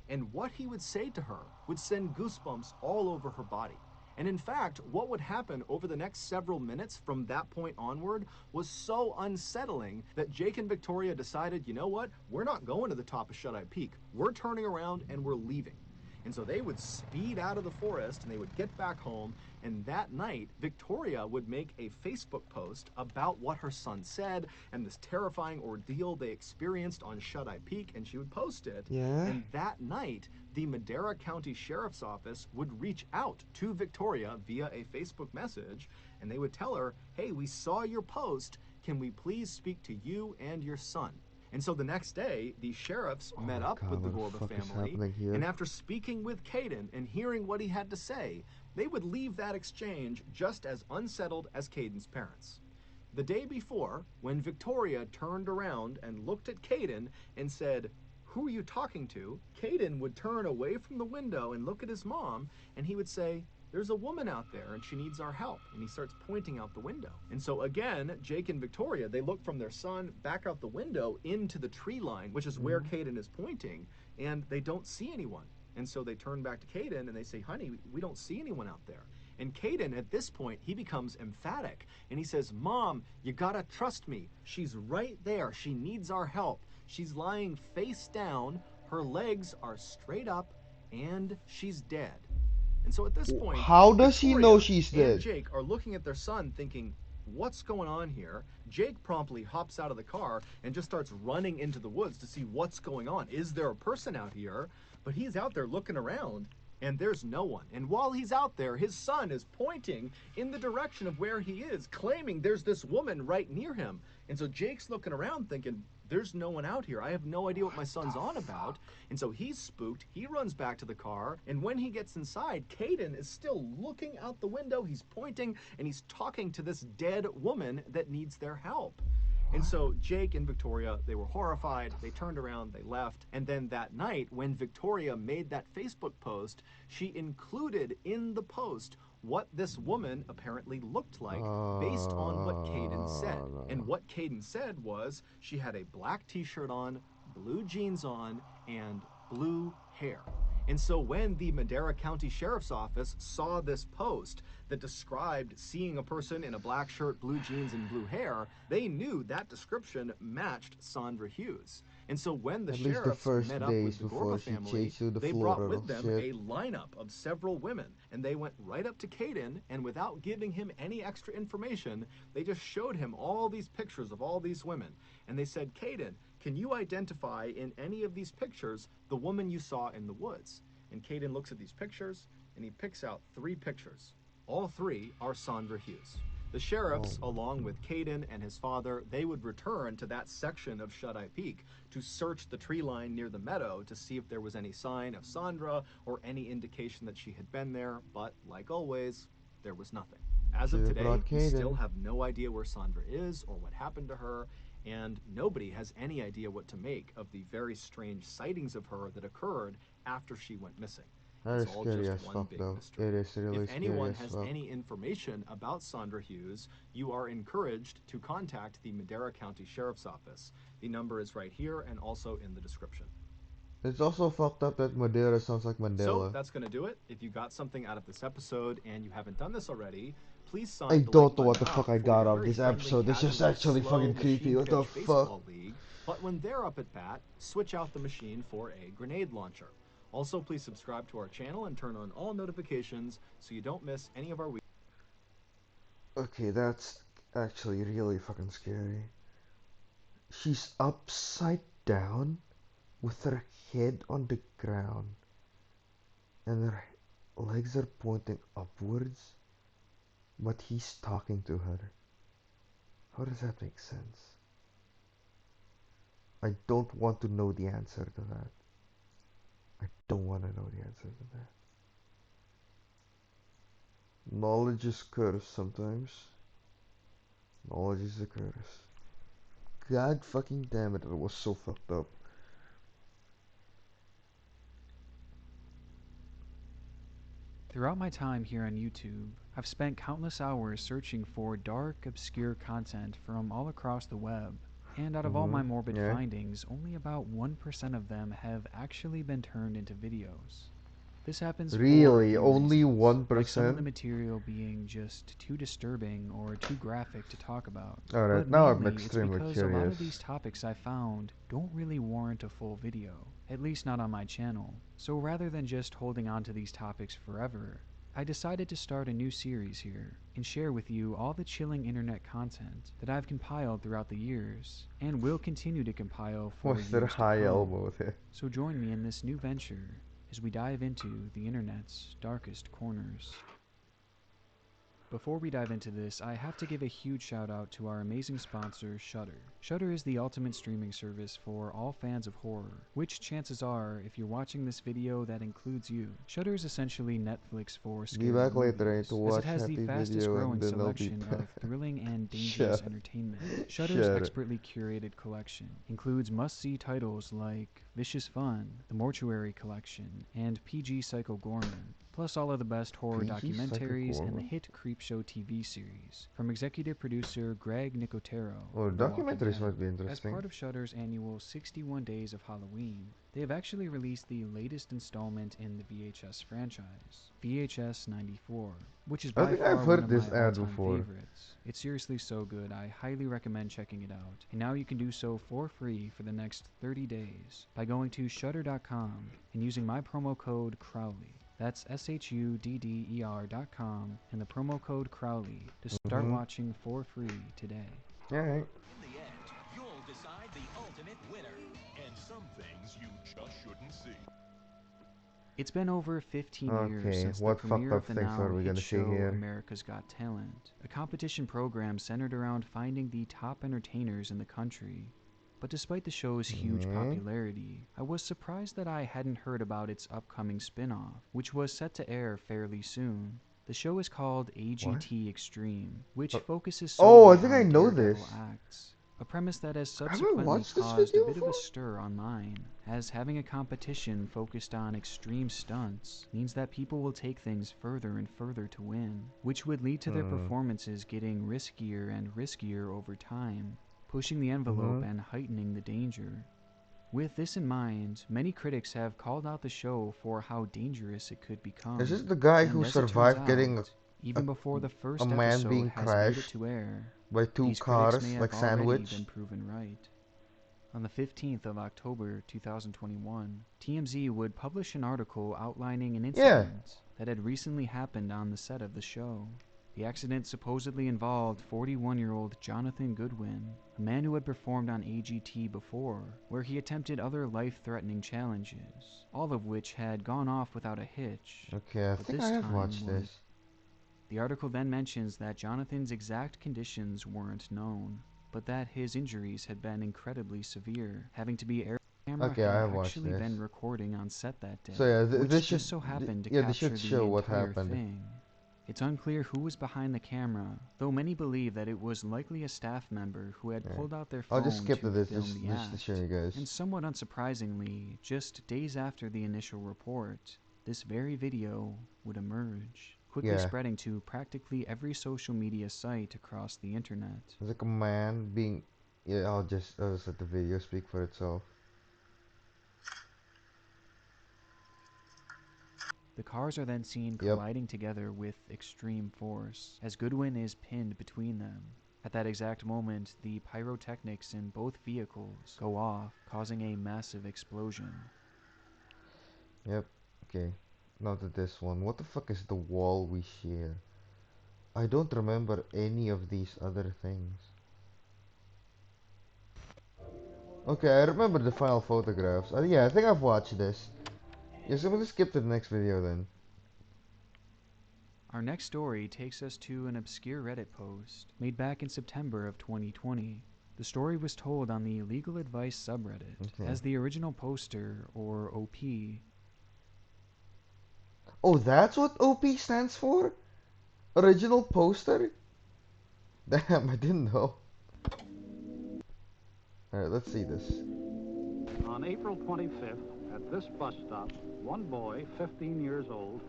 And what he would say to her would send goosebumps all over her body. And in fact, what would happen over the next several minutes from that point onward was so unsettling that Jake and Victoria decided, you know what, we're not going to the top of Shut-Eye Peak. We're turning around and we're leaving. And so they would speed out of the forest and they would get back home. And that night, Victoria would make a Facebook post about what her son said and this terrifying ordeal they experienced on Shut-Eye Peak, and she would post it. Yeah? And that night, the Madera County Sheriff's Office would reach out to Victoria via a Facebook message, and they would tell her, hey, we saw your post, Can we please speak to you and your son? And so the next day, the sheriffs Oh met my up God, with the what the Gorba fuck is family, happening here? and after speaking with Caden and hearing what he had to say, they would leave that exchange just as unsettled as Caden's parents. The day before, when Victoria turned around and looked at Caden and said, "Who are you talking to?" Caden would turn away from the window and look at his mom, and he would say, "There's a woman out there and she needs our help." And he starts pointing out the window. And so again, Jake and Victoria, they look from their son back out the window into the tree line, which is where Caden is pointing, and they don't see anyone. And so they turn back to Caden and they say, "Honey, we don't see anyone out there." And Caden, at this point, he becomes emphatic and he says, "Mom, you gotta trust me. She's right there. She needs our help. She's lying face down, her legs are straight up, and she's dead." And so at this point, How does he know Victoria she's and dead? Jake are looking at their son thinking, what's going on here? Jake promptly hops out of the car and just starts running into the woods to see what's going on. Is there a person out here? But he's out there looking around and there's no one. And while he's out there, his son is pointing in the direction of where he is, claiming there's this woman right near him. And so Jake's looking around thinking, there's no one out here. I have no idea what my son's on about. And so he's spooked. He runs back to the car. And when he gets inside, Caden is still looking out the window. He's pointing and he's talking to this dead woman that needs their help. And so Jake and Victoria, they were horrified. They turned around, they left. And then that night, when Victoria made that Facebook post, she included in the post what this woman apparently looked like based on what Caden said. And what Caden said was she had a black t-shirt on, blue jeans on, and blue hair. And so when the Madera County Sheriff's Office saw this post that described seeing a person in a black shirt, blue jeans, and blue hair, they knew that description matched Sandra Hughes. And so when the At least the sheriffs first met up days with the before Gorba she family, changed to the they brought floral with them shit. a lineup of several women, and they went right up to Caden, and without giving him any extra information, they just showed him all these pictures of all these women. And they said, "Caden, can you identify in any of these pictures the woman you saw in the woods?" And Caden looks at these pictures, and he picks out 3 pictures. All 3 are Sandra Hughes. The sheriffs, along with Caden and his father, they would return to that section of Shut-Eye Peak to search the tree line near the meadow to see if there was any sign of Sandra or any indication that she had been there, but like always, there was nothing. As of Should've today, brought we still Caden. have no idea where Sandra is or what happened to her, and nobody has any idea what to make of the very strange sightings of her that occurred after she went missing. That It's is all scary just as one fuck big though. mystery. It is really If scary anyone as has fuck. any information about Sandra Hughes, you are encouraged to contact the Madera County Sheriff's Office. The number is right here and also in the description. It's also fucked up that Madeira sounds like So Mandela. that's going to do it. If you got something out of this episode and you haven't done this already, please sign I the like don't know what button the up fuck I for got your out of very this friendly, episode. This is casual, actually slow, fucking creepy. machine What the pitch fuck? baseball league. But when they're up at bat, switch out the machine for a grenade launcher. Also, please subscribe to our channel and turn on all notifications so you don't miss any of our weeks. Okay, that's actually really fucking scary. She's upside down with her head on the ground and her legs are pointing upwards, but he's talking to her. How does that make sense? I don't want to know the answer to that. I don't want to know the answer to that. Knowledge is cursed sometimes. Knowledge is a curse. God fucking damn it, it was so fucked up. Throughout my time here on YouTube, I've spent countless hours searching for dark, obscure content from all across the web. And out of all my morbid Yeah. findings, only about 1% of them have actually been turned into videos. This happens for a Really? few Only reasons, like some of the 1%? material being just too disturbing or too graphic to talk about. Alright, But now I'm mainly, it's extremely because a lot curious. of these topics I found don't really warrant a full video, at least not on my channel. So rather than just holding on to these topics forever, I decided to start a new series here and share with you all the chilling internet content that I've compiled throughout the years and will continue to compile for What's that years to high come. elbow there? So join me in this new venture as we dive into the internet's darkest corners. Before we dive into this, I have to give a huge shout out to our amazing sponsor, Shudder. Shudder is the ultimate streaming service for all fans of horror, which chances are, if you're watching this video, that includes you. Shudder is essentially Netflix for Be scary back later. I need movies, to as watch it has the happy fastest video and growing then I'll be selection back. of thrilling and dangerous Shut. entertainment. Shudder's Shut. expertly curated collection includes must-see titles like Vicious Fun, The Mortuary Collection, and PG Psycho Gorman, plus all of the best horror PG Psycho documentaries and the Gorman? hit Creepshow TV series from executive producer Greg Nicotero Oh, of The Walking documentaries might Dead. be As interesting. part of Shudder's annual 61 Days of Halloween, they have actually released the latest installment in the VHS franchise, VHS 94, which is I by think far I've one heard of this my ad all-time before. favorites. It's seriously so good, I highly recommend checking it out. And now you can do so for free for the next 30 days by going to shudder.com and using my promo code Crowley. That's SHUDDER.com and the promo code Crowley to start watching for free today. Alright. In the end, you'll decide the ultimate winner. And some things you just shouldn't see. It's been over 15 years Okay, since the what premiere fucked of up the things now are we hit gonna see show here? America's Got Talent, a competition program centered around finding the top entertainers in the country. But despite the show's huge popularity, I was surprised that I hadn't heard about its upcoming spin-off, which was set to air fairly soon. The show is called AGT Extreme, which focuses Oh, I solely think on I know daredevil this. acts. A premise that has Have I subsequently watched this caused a video bit of a before? stir online, as having a competition focused on extreme stunts means that people will take things further and further to win, which would lead to their performances getting riskier and riskier over time, pushing the envelope and heightening the danger. With this in mind, many critics have called out the show for how dangerous it could become. Is this the guy And who as it turns survived getting out, even before the first man episode being has made it crashed to air, by two these critics may cars have like already sandwich? been proven right. On the 15th of October 2021, TMZ would publish an article outlining an incident that had recently happened on the set of the show. The accident supposedly involved 41-year-old Jonathan Goodwin, a man who had performed on AGT before, where he attempted other life-threatening challenges, all of which had gone off without a hitch. Okay, I but think this I have time watched would. this. The article then mentions that Jonathan's exact conditions weren't known, but that his injuries had been incredibly severe, having to be air camera Okay, I had have watched actually this. been recording on set that day, So yeah, which this should just so happened to this capture should the show what entire happened. thing. It's unclear who was behind the camera, though many believe that it was likely a staff member who had pulled out their phone I'll just skip to to this film just the to act. show you guys. And somewhat unsurprisingly, just days after the initial report, this very video would emerge, quickly spreading to practically every social media site across the internet. It's like a man being. Yeah, I'll just let the video speak for itself. The cars are then seen colliding together with extreme force, as Goodwin is pinned between them. At that exact moment, the pyrotechnics in both vehicles go off, causing a massive explosion. Yep. Okay. Now to this one. What the fuck is the wall we share? I don't remember any of these other things. Okay, I remember the final photographs. Yeah, I think I've watched this. Yes, I'm gonna skip to the next video then. Our next story takes us to an obscure Reddit post made back in September of 2020. The story was told on the Legal Advice subreddit as the original poster, or OP. Oh, that's what OP stands for? Original poster? Damn, I didn't know. Alright, let's see this. On April 25th, at this bus stop, one boy, 15 years old,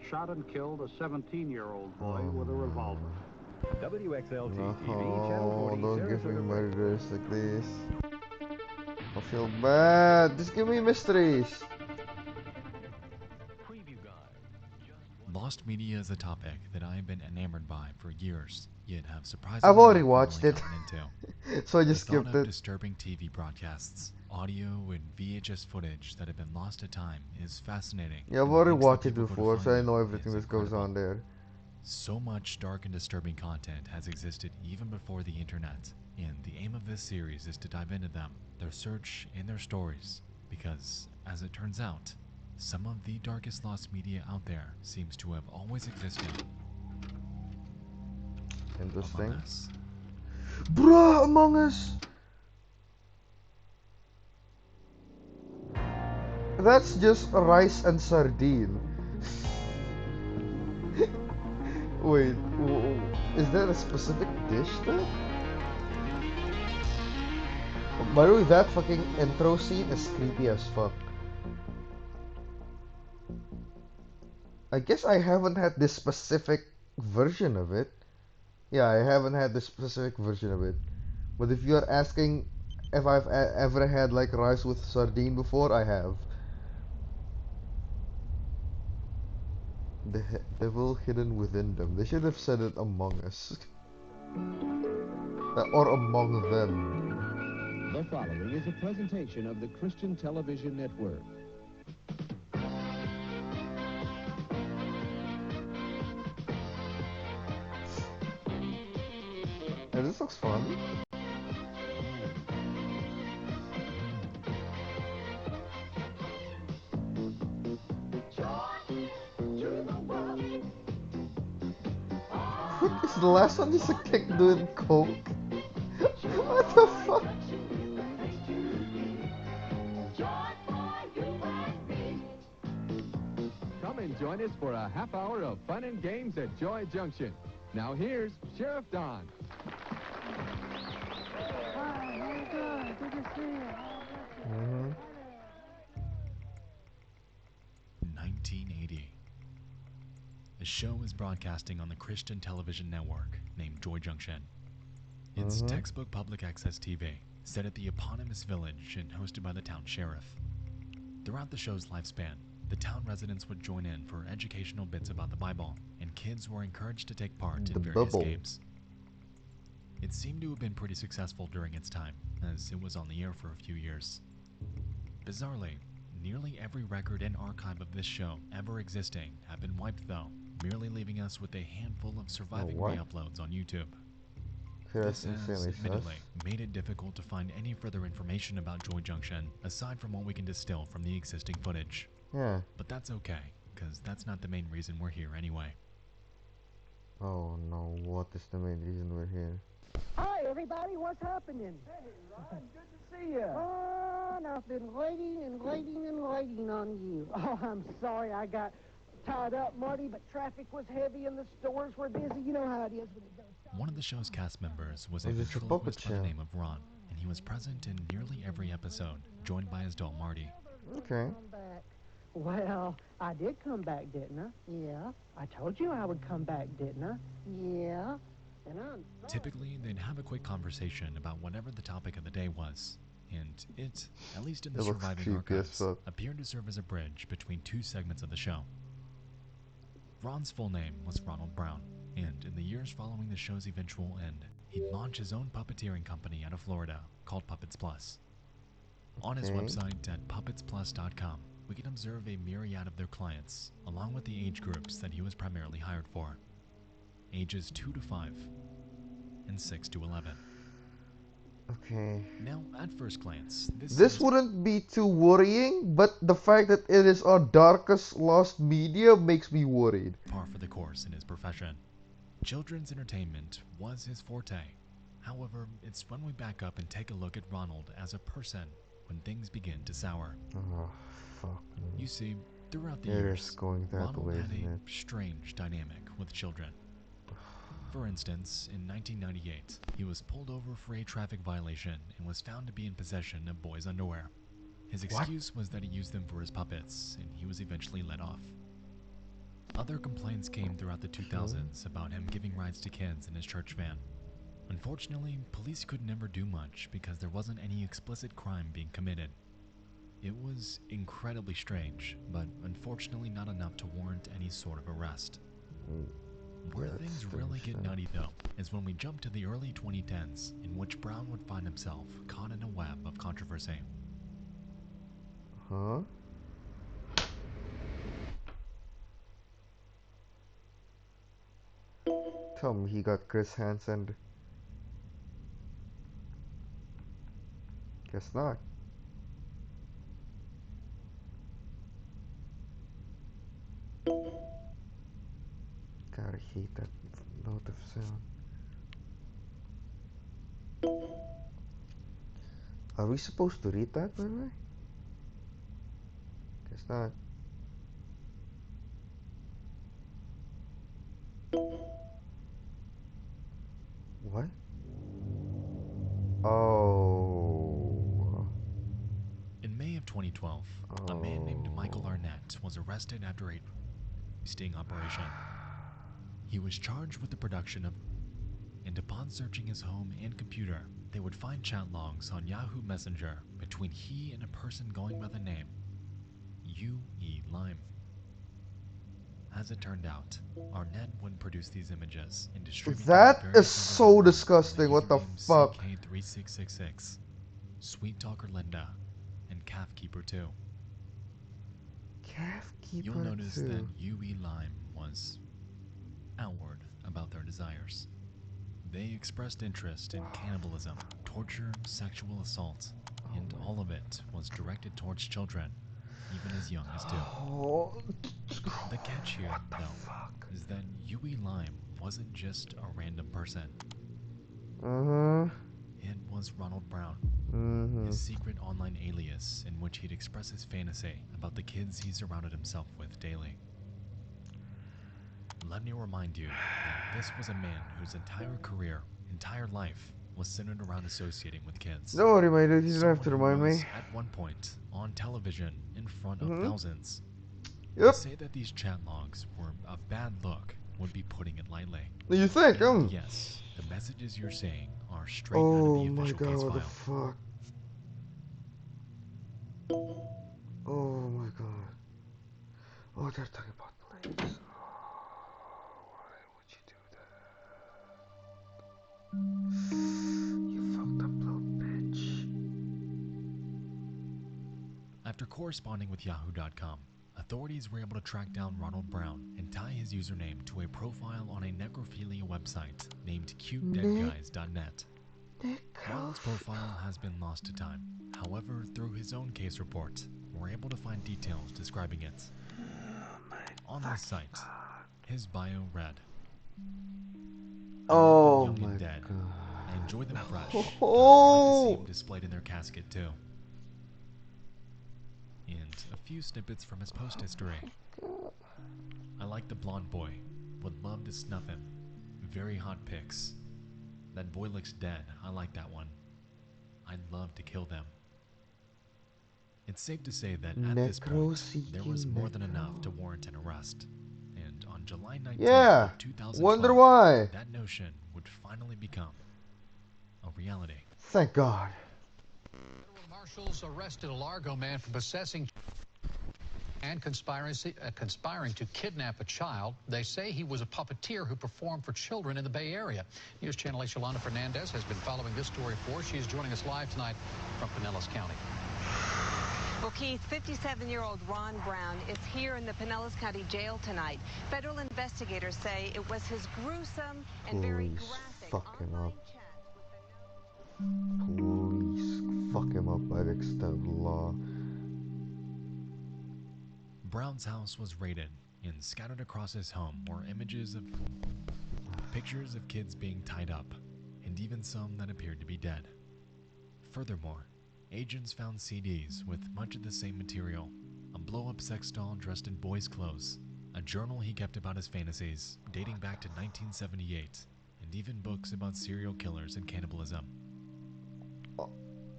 shot and killed a 17-year-old boy with a revolver. WXLT TV, No, Channel 40, don't give me Sarasota, murders like this. I feel bad. Just give me mysteries. Preview Guide. Lost media is a topic that I have been enamored by for years, yet have surprisingly I've already not watched formally it. gotten into. So I The just thought skipped of it. disturbing TV broadcasts, audio and VHS footage that have been lost to time is fascinating. Yeah, I've and the already lengths that watched it people go to before, find so I them know is everything that goes incredible. on there. So much dark and disturbing content has existed even before the internet, and the aim of this series is to dive into them, their search, and their stories, because, as it turns out, some of the darkest lost media out there seems to have always existed. Interesting. Among Us. Bruh, Among Us! That's just rice and sardine. Wait, is that a specific dish though? By the way, that fucking intro scene is creepy as fuck. I guess I haven't had this specific version of it. Yeah, I haven't had this specific version of it. But if you're asking if I've ever had like rice with sardine before, I have. The devil hidden within them. They should have said it among us. Or among them. The following is a presentation of the Christian Television Network. Hey, this looks fun. What is the last one just a kick doing coke? What the fuck? Come and join us for a half hour of fun and games at Joy Junction. Now here's Sheriff Don. Hi, how you doing? Good to see you. 1980. A show is broadcasting on the Christian television network named Joy Junction. It's textbook public access TV, set at the eponymous village and hosted by the town sheriff. Throughout the show's lifespan, the town residents would join in for educational bits about the Bible, and kids were encouraged to take part in various games. It seemed to have been pretty successful during its time, as it was on the air for a few years. Bizarrely, nearly every record and archive of this show ever existing have been wiped though, merely leaving us with a handful of surviving re-uploads on YouTube. This has, admittedly, made it difficult to find any further information about Joy Junction, aside from what we can distill from the existing footage. Yeah. But that's okay, because that's not the main reason we're here anyway. Oh no, what is the main reason we're here? Hi, everybody. What's happening? Hey, Ron. Good to see you. Ron, I've been waiting and waiting and waiting on you. Oh, I'm sorry I got tied up, Marty, but traffic was heavy and the stores were busy. You know how it is when it goes. One of the show's cast members was a ventriloquist by the name of Ron, and he was present in nearly every episode, joined by his doll Marty. Okay. Well, I did come back, didn't I? Yeah. I told you I would come back, didn't I? Yeah. And I'm sorry. Typically, they'd have a quick conversation about whatever the topic of the day was, and it, at least in the surviving archives, appeared to serve as a bridge between two segments of the show. Ron's full name was Ronald Brown, and in the years following the show's eventual end, he'd launch his own puppeteering company out of Florida called Puppets Plus. On his website at puppetsplus.com, we can observe a myriad of their clients, along with the age groups that he was primarily hired for. Ages 2 to 5, and 6 to 11. Okay. Now, at first glance, this wouldn't be too worrying, but the fact that it is our darkest lost media makes me worried. Par for the course in his profession. Children's entertainment was his forte. However, it's when we back up and take a look at Ronald as a person when things begin to sour. Oh, fuck. You see, throughout the years, Ronald had a strange dynamic with children. For instance, in 1998, he was pulled over for a traffic violation and was found to be in possession of boys' underwear. His excuse was that he used them for his puppets, and he was eventually let off. Other complaints came throughout the 2000s about him giving rides to kids in his church van. Unfortunately, police could never do much because there wasn't any explicit crime being committed. It was incredibly strange, but unfortunately not enough to warrant any sort of arrest. Where things really get nutty, though, is when we jump to the early 2010s, in which Brown would find himself caught in a web of controversy. Huh? Tell me he got Chris Hansen. Guess not. Gotta hate that note of sound. Are we supposed to read that, by the way? Guess not. What? Oh. In May of 2012, a man named Michael Arnett was arrested after a sting operation. He was charged with the production of, and upon searching his home and computer, they would find chat logs on Yahoo Messenger between he and a person going by the name U.E. Lime. As it turned out, Arnett would produce these images and distribute That them to is various members so of disgusting. What the username fuck? CK3666, Sweet Talker Linda, and Calf Keeper 2. Calf Keeper You'll notice 2. that U.E. Lime was outward about their desires. They expressed interest in cannibalism, torture, sexual assault, and all of it was directed towards children, even as young as 2. The catch here, though, is that U.E. Lime wasn't just a random person. It was Ronald Brown, his secret online alias in which he'd express his fantasy about the kids he surrounded himself with daily. Let me remind you that this was a man whose entire career, entire life, was centered around associating with kids. Don't worry, my dude, you don't have to Someone remind who was, me. at one point, on television in front of thousands. Yep. To say that these chat logs were a bad look would be putting it lightly. You think? And yes, the messages you're seeing are straight out of the official case what the file. fuck? Oh my god. Oh, they're talking about planes. Why would you do that? You fucked up little bitch. After corresponding with Yahoo.com, authorities were able to track down Ronald Brown and tie his username to a profile on a necrophilia website named cutedeadguys.net. Ronald's profile has been lost to time. However, through his own case report, we're able to find details describing it. On this site, his bio read, Oh young my and dead. god. I enjoy them fresh. I'd like to see them displayed in their casket too. And a few snippets from his post history. I like the blonde boy. Would love to snuff him. Very hot pics. That boy looks dead. I like that one. I'd love to kill them. It's safe to say that at this point, there was more than enough to warrant an arrest. And on July 19th of 2012, wonder why. that notion would finally become a reality. Thank God. Federal marshals arrested a Largo man for possessing and conspiring to kidnap a child. They say he was a puppeteer who performed for children in the Bay Area. News Channel 8's Yolanda Fernandez has been following this story for us. She is joining us live tonight from Pinellas County. Well, Keith, 57-year-old Ron Brown is here in the Pinellas County Jail tonight. Federal investigators say it was his gruesome and very graphic online chat with the Police fuck him up by the extent of the law. Brown's house was raided, and scattered across his home were images of pictures of kids being tied up, and even some that appeared to be dead. Furthermore, agents found CDs with much of the same material, a blow-up sex doll dressed in boys' clothes, a journal he kept about his fantasies dating back to 1978, and even books about serial killers and cannibalism.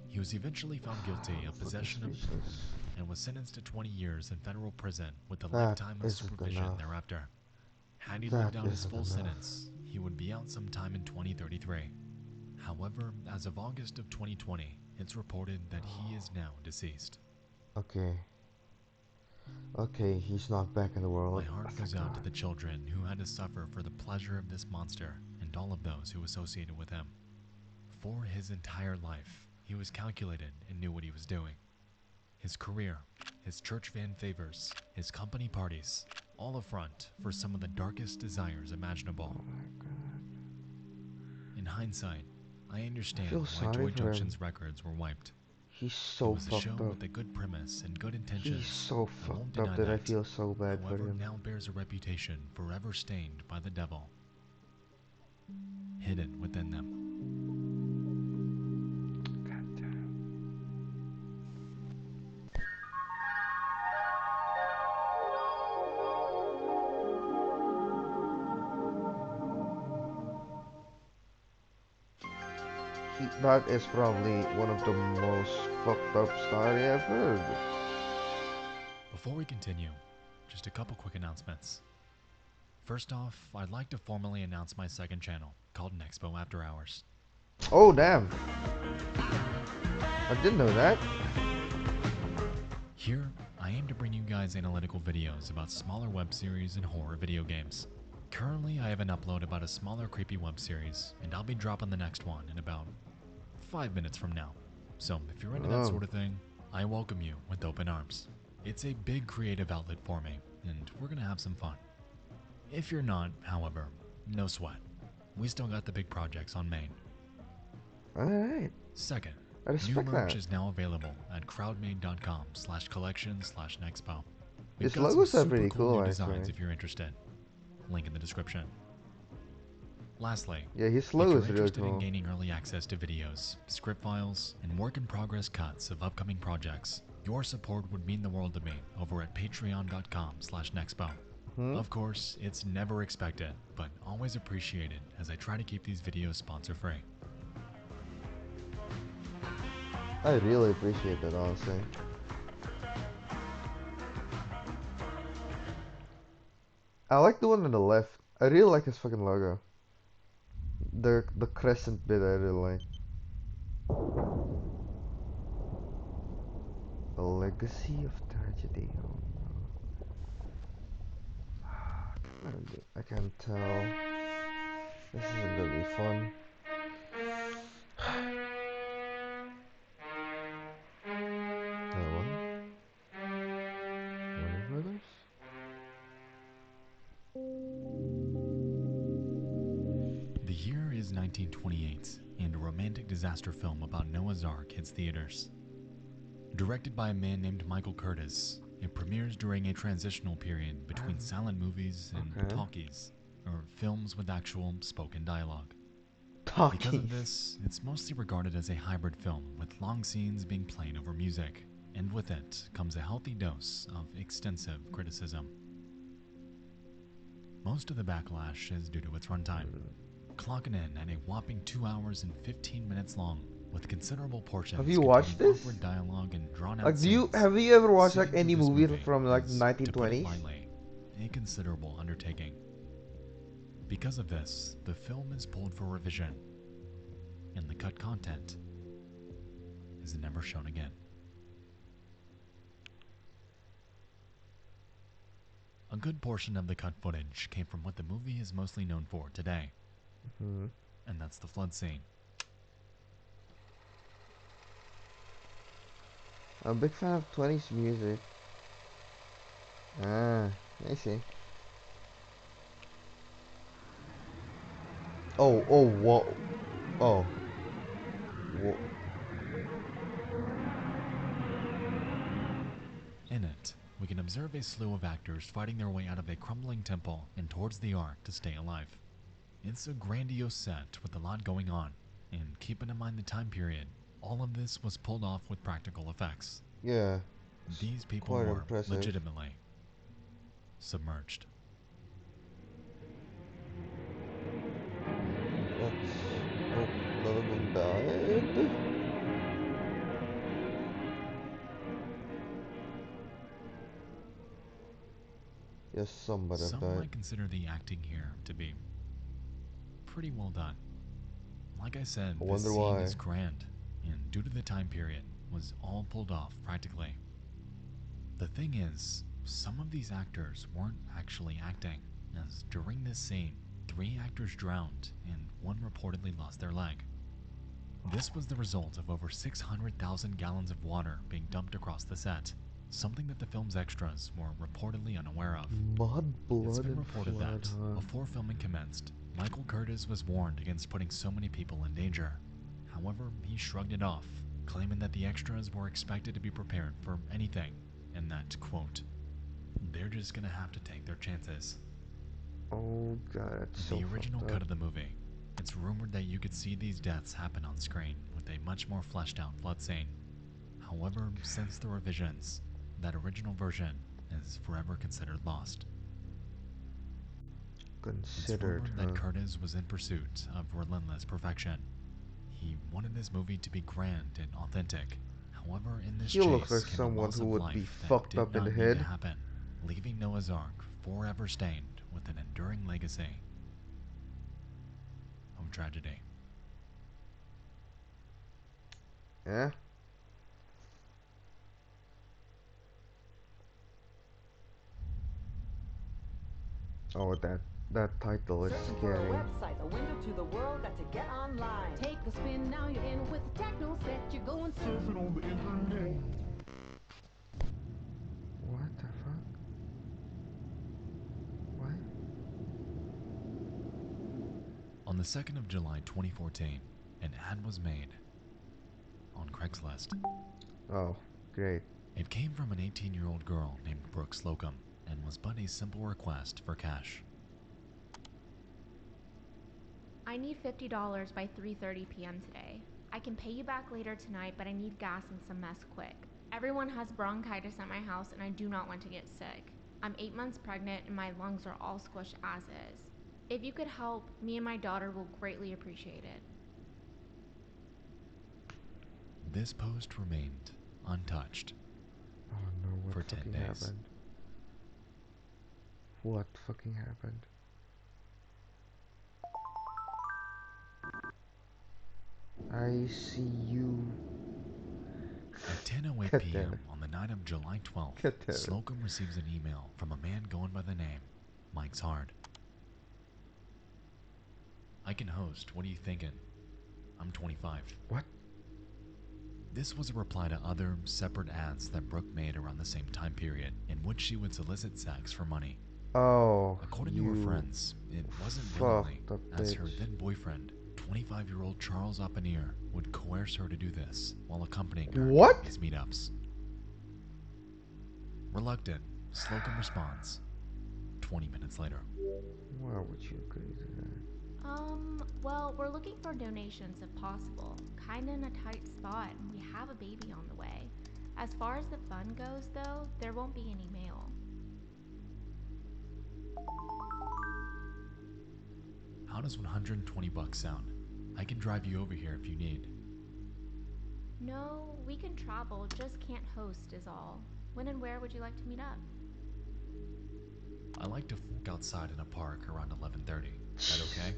He was eventually found guilty of possession of and was sentenced to 20 years in federal prison with a lifetime of supervision thereafter. Had he lived out his full sentence, he would be out sometime in 2033. However, as of August of 2020, it's reported that he is now deceased. Okay, he's not back in the world. My heart goes out to the children who had to suffer for the pleasure of this monster and all of those who associated with him. For his entire life, he was calculated and knew what he was doing. His career, his church fan favors, his company parties, all a front for some of the darkest desires imaginable. In hindsight, I understand why Joy Junction's records were wiped. He's so fucked up. It was a show with a good premise and good intentions. He's so fucked up that I feel so bad for him. Now bears a reputation forever stained by the devil, hidden within them. That is probably one of the most fucked up story I've heard. Before we continue, just a couple quick announcements. First off, I'd like to formally announce my second channel, called Nexpo After Hours. Oh, damn. I didn't know that. Here, I aim to bring you guys analytical videos about smaller web series and horror video games. Currently, I have an upload about a smaller creepy web series, and I'll be dropping the next one in about 5 minutes from now. So, if you're into that sort of thing, I welcome you with open arms. It's a big creative outlet for me, and we're gonna have some fun. If you're not, however, no sweat. We still got the big projects on main. Alright. Second, I respect new merch that. is now available at crowdmade.com/collection/nexpo. We've His got logos some are super pretty cool cool, new designs actually. if you're interested. Link in the description. Lastly, Yeah, his if logo you're is really interested in cool. gaining early access to videos, script files, and work-in-progress cuts of upcoming projects, your support would mean the world to me over at patreon.com/nexpo. Of course, it's never expected, but always appreciated as I try to keep these videos sponsor-free. I really appreciate that, honestly. I like the one on the left. I really like his fucking logo. The crescent bit I really like. A legacy of tragedy. Oh no. I can't tell. This isn't gonna be fun. What? Warner Brothers? The year is 1928, and a romantic disaster film about Noah's Ark hits theaters. Directed by a man named Michael Curtiz, it premieres during a transitional period between silent movies and talkies, or films with actual spoken dialogue. Because of this, it's mostly regarded as a hybrid film with long scenes being played over music, and with it comes a healthy dose of extensive criticism. Most of the backlash is due to its runtime, clocking in at a whopping 2 hours and 15 minutes long, with considerable portions Have you watched containing this? awkward dialogue and drawn-out Like, scenes. have you ever watched like Sitting through any this movie from like is, to put it 1920s? lightly, a considerable undertaking. Because of this, the film is pulled for revision, and the cut content is never shown again. A good portion of the cut footage came from what the movie is mostly known for today, and that's the flood scene. I'm a big fan of 20s music. Ah, I see. Oh, whoa. Oh. Whoa. In it, we can observe a slew of actors fighting their way out of a crumbling temple and towards the Ark to stay alive. It's a grandiose set with a lot going on, and keeping in mind the time period, all of this was pulled off with practical effects. Yeah. These people Quite were impressive. legitimately submerged. None of them died. Yes, somebody Some died. might consider the acting here to be pretty well done. Like I said, I this wonder scene why. is grand, and due to the time period, was all pulled off practically. The thing is, some of these actors weren't actually acting, as during this scene, 3 actors drowned and 1 reportedly lost their leg. This was the result of over 600,000 gallons of water being dumped across the set, something that the film's extras were reportedly unaware of. Mud, It's blood, been and reported flood, that, huh? before filming commenced, Michael Curtiz was warned against putting so many people in danger. However, he shrugged it off, claiming that the extras were expected to be prepared for anything, and that, quote, they're just gonna have to take their chances. Oh god, that's so The original fucked cut up. of the movie, it's rumored that you could see these deaths happen on screen with a much more fleshed out flood scene. However, since the revisions, that original version is forever considered lost. It's Considered, rumored that Curtiz was in pursuit of relentless perfection. He wanted his movie to be grand and authentic. However, in this He looks like chase came a someone loss who of would be life that fucked did up in the not need to head. happen, leaving Noah's Ark forever stained with an enduring legacy of tragedy. Yeah. Oh, that title is Searching scary. for a website, a window to the world, got to get online. Take a spin, now you're in with the techno set. You're going surfing on the internet. What the fuck? What? On the 2nd of July 2014, an ad was made on Craigslist. Oh, great. It came from an 18-year-old girl named Brooke Slocum and was but a simple request for cash. I need $50 by 3:30 p.m. today. I can pay you back later tonight, but I need gas and some mess quick. Everyone has bronchitis at my house and I do not want to get sick. I'm 8 months pregnant and my lungs are all squished as is. If you could help, me and my daughter will greatly appreciate it. This post remained untouched for 10 days. Happened? What fucking happened? I see you. At 10:08 p.m. on the night of July 12th, Slocum receives an email from a man going by the name Mike's Hard. I can host. What are you thinking? I'm 25. What? This was a reply to other, separate ads that Brooke made around the same time period, in which she would solicit sex for money. Oh, according to her friends, it wasn't willingly, as her then boyfriend, 25-year-old Charles Oppenheer, would coerce her to do this while accompanying her to his meetups. Reluctant, Slocum responds 20 minutes later. Why would you agree to that? Well, we're looking for donations if possible. Kinda in a tight spot, and we have a baby on the way. As far as the fund goes, though, there won't be any mail. How does $120 sound? I can drive you over here if you need. No, we can travel, just can't host is all. When and where would you like to meet up? I like to fuck outside in a park around 11:30. Is that okay?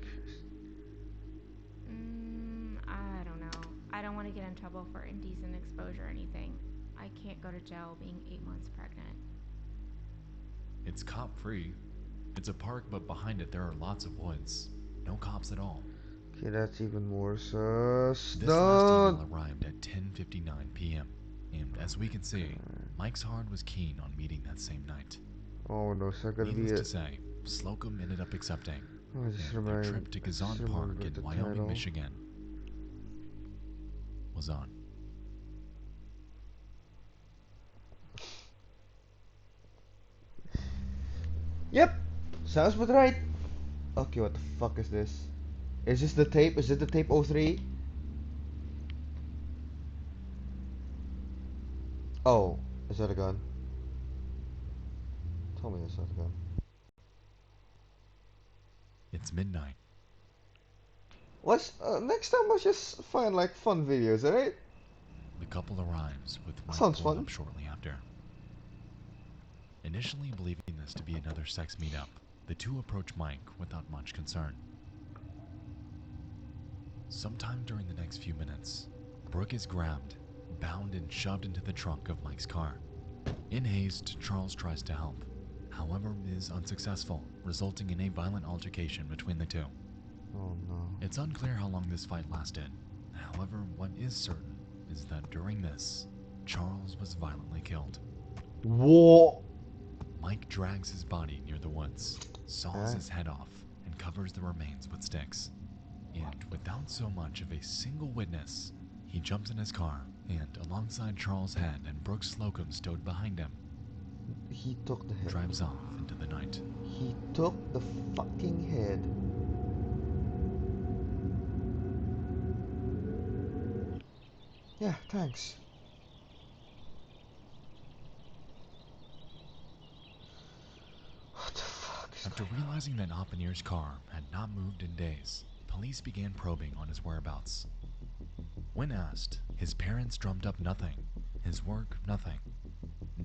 I don't know. I don't want to get in trouble for indecent exposure or anything. I can't go to jail being 8 months pregnant. It's cop-free. It's a park, but behind it there are lots of woods. No cops at all. Okay, that's even more sus. This last email arrived at 10:59 p.m. And as we can see, Mike's Hard was keen on meeting that same night. Oh no, so gonna be Needless to say, Slocum ended up accepting. And their trip to Kazan Park in Wyoming, Michigan was on. Yep, sounds about right. Okay, what the fuck is this? Is this the tape? Is it the tape 03? Oh, is that a gun? Tell me it's not a gun. It's midnight. Let's next time let's just find like fun videos, alright? The couple arrives with Mike Sounds pulling fun. up shortly after. Initially believing this to be another sex meetup, the two approach Mike without much concern. Sometime during the next few minutes, Brooke is grabbed, bound and shoved into the trunk of Mike's car. In haste, Charles tries to help, however is unsuccessful, resulting in a violent altercation between the two. Oh no. It's unclear how long this fight lasted. However, what is certain is that during this, Charles was violently killed. What? Mike drags his body near the woods, saws his head off, and covers the remains with sticks. And without so much of a single witness, he jumps in his car, and alongside Charles' head and Brooke Slocum stowed behind him, he took the head. Drives off into the night. He took the fucking head. Yeah, thanks. What the fuck? After realizing that Oppenheer's car had not moved in days, police began probing on his whereabouts. When asked, his parents drummed up nothing. His work, nothing.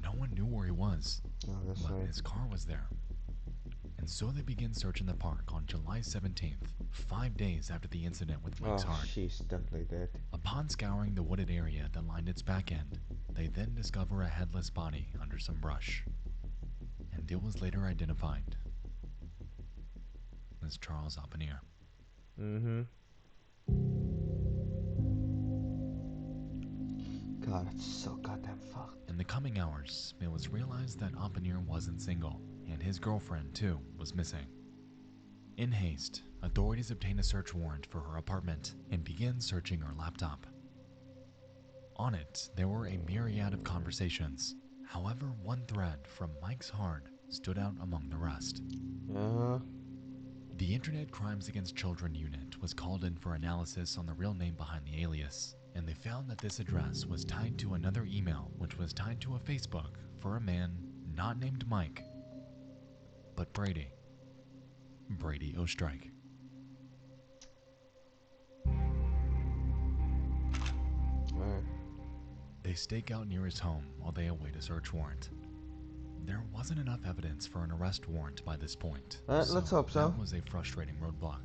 No one knew where he was, but right. his car was there. And so they begin searching the park on July 17th, 5 days after the incident with Mike's heart. She's definitely dead. Upon scouring the wooded area that lined its back end, they then discover a headless body under some brush. And it was later identified as Charles Oppenheer. God, it's so goddamn fucked. In the coming hours, it was realized that Oppenheer wasn't single, and his girlfriend, too, was missing. In haste, authorities obtain a search warrant for her apartment and begin searching her laptop. On it, there were a myriad of conversations. However, one thread from Mike's heart stood out among the rest. The Internet Crimes Against Children Unit was called in for analysis on the real name behind the alias, and they found that this address was tied to another email, which was tied to a Facebook for a man not named Mike, but Brady Ostrike. They stake out near his home while they await a search warrant. There wasn't enough evidence for an arrest warrant by this point, let's hope so. That was a frustrating roadblock.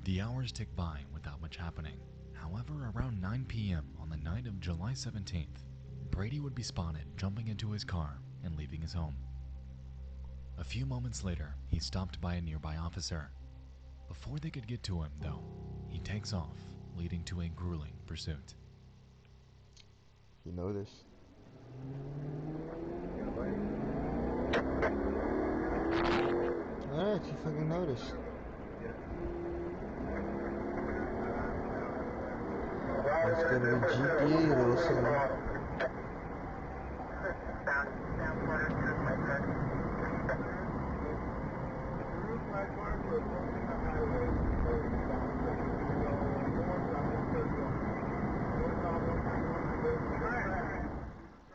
The hours tick by without much happening. However, around 9 p.m. on the night of July 17th, Brady would be spotted jumping into his car and leaving his home. A few moments later, he stopped by a nearby officer. Before they could get to him, though, he takes off, leading to a grueling pursuit. He noticed. Alright, he fucking noticed. It's gonna be GTA real soon.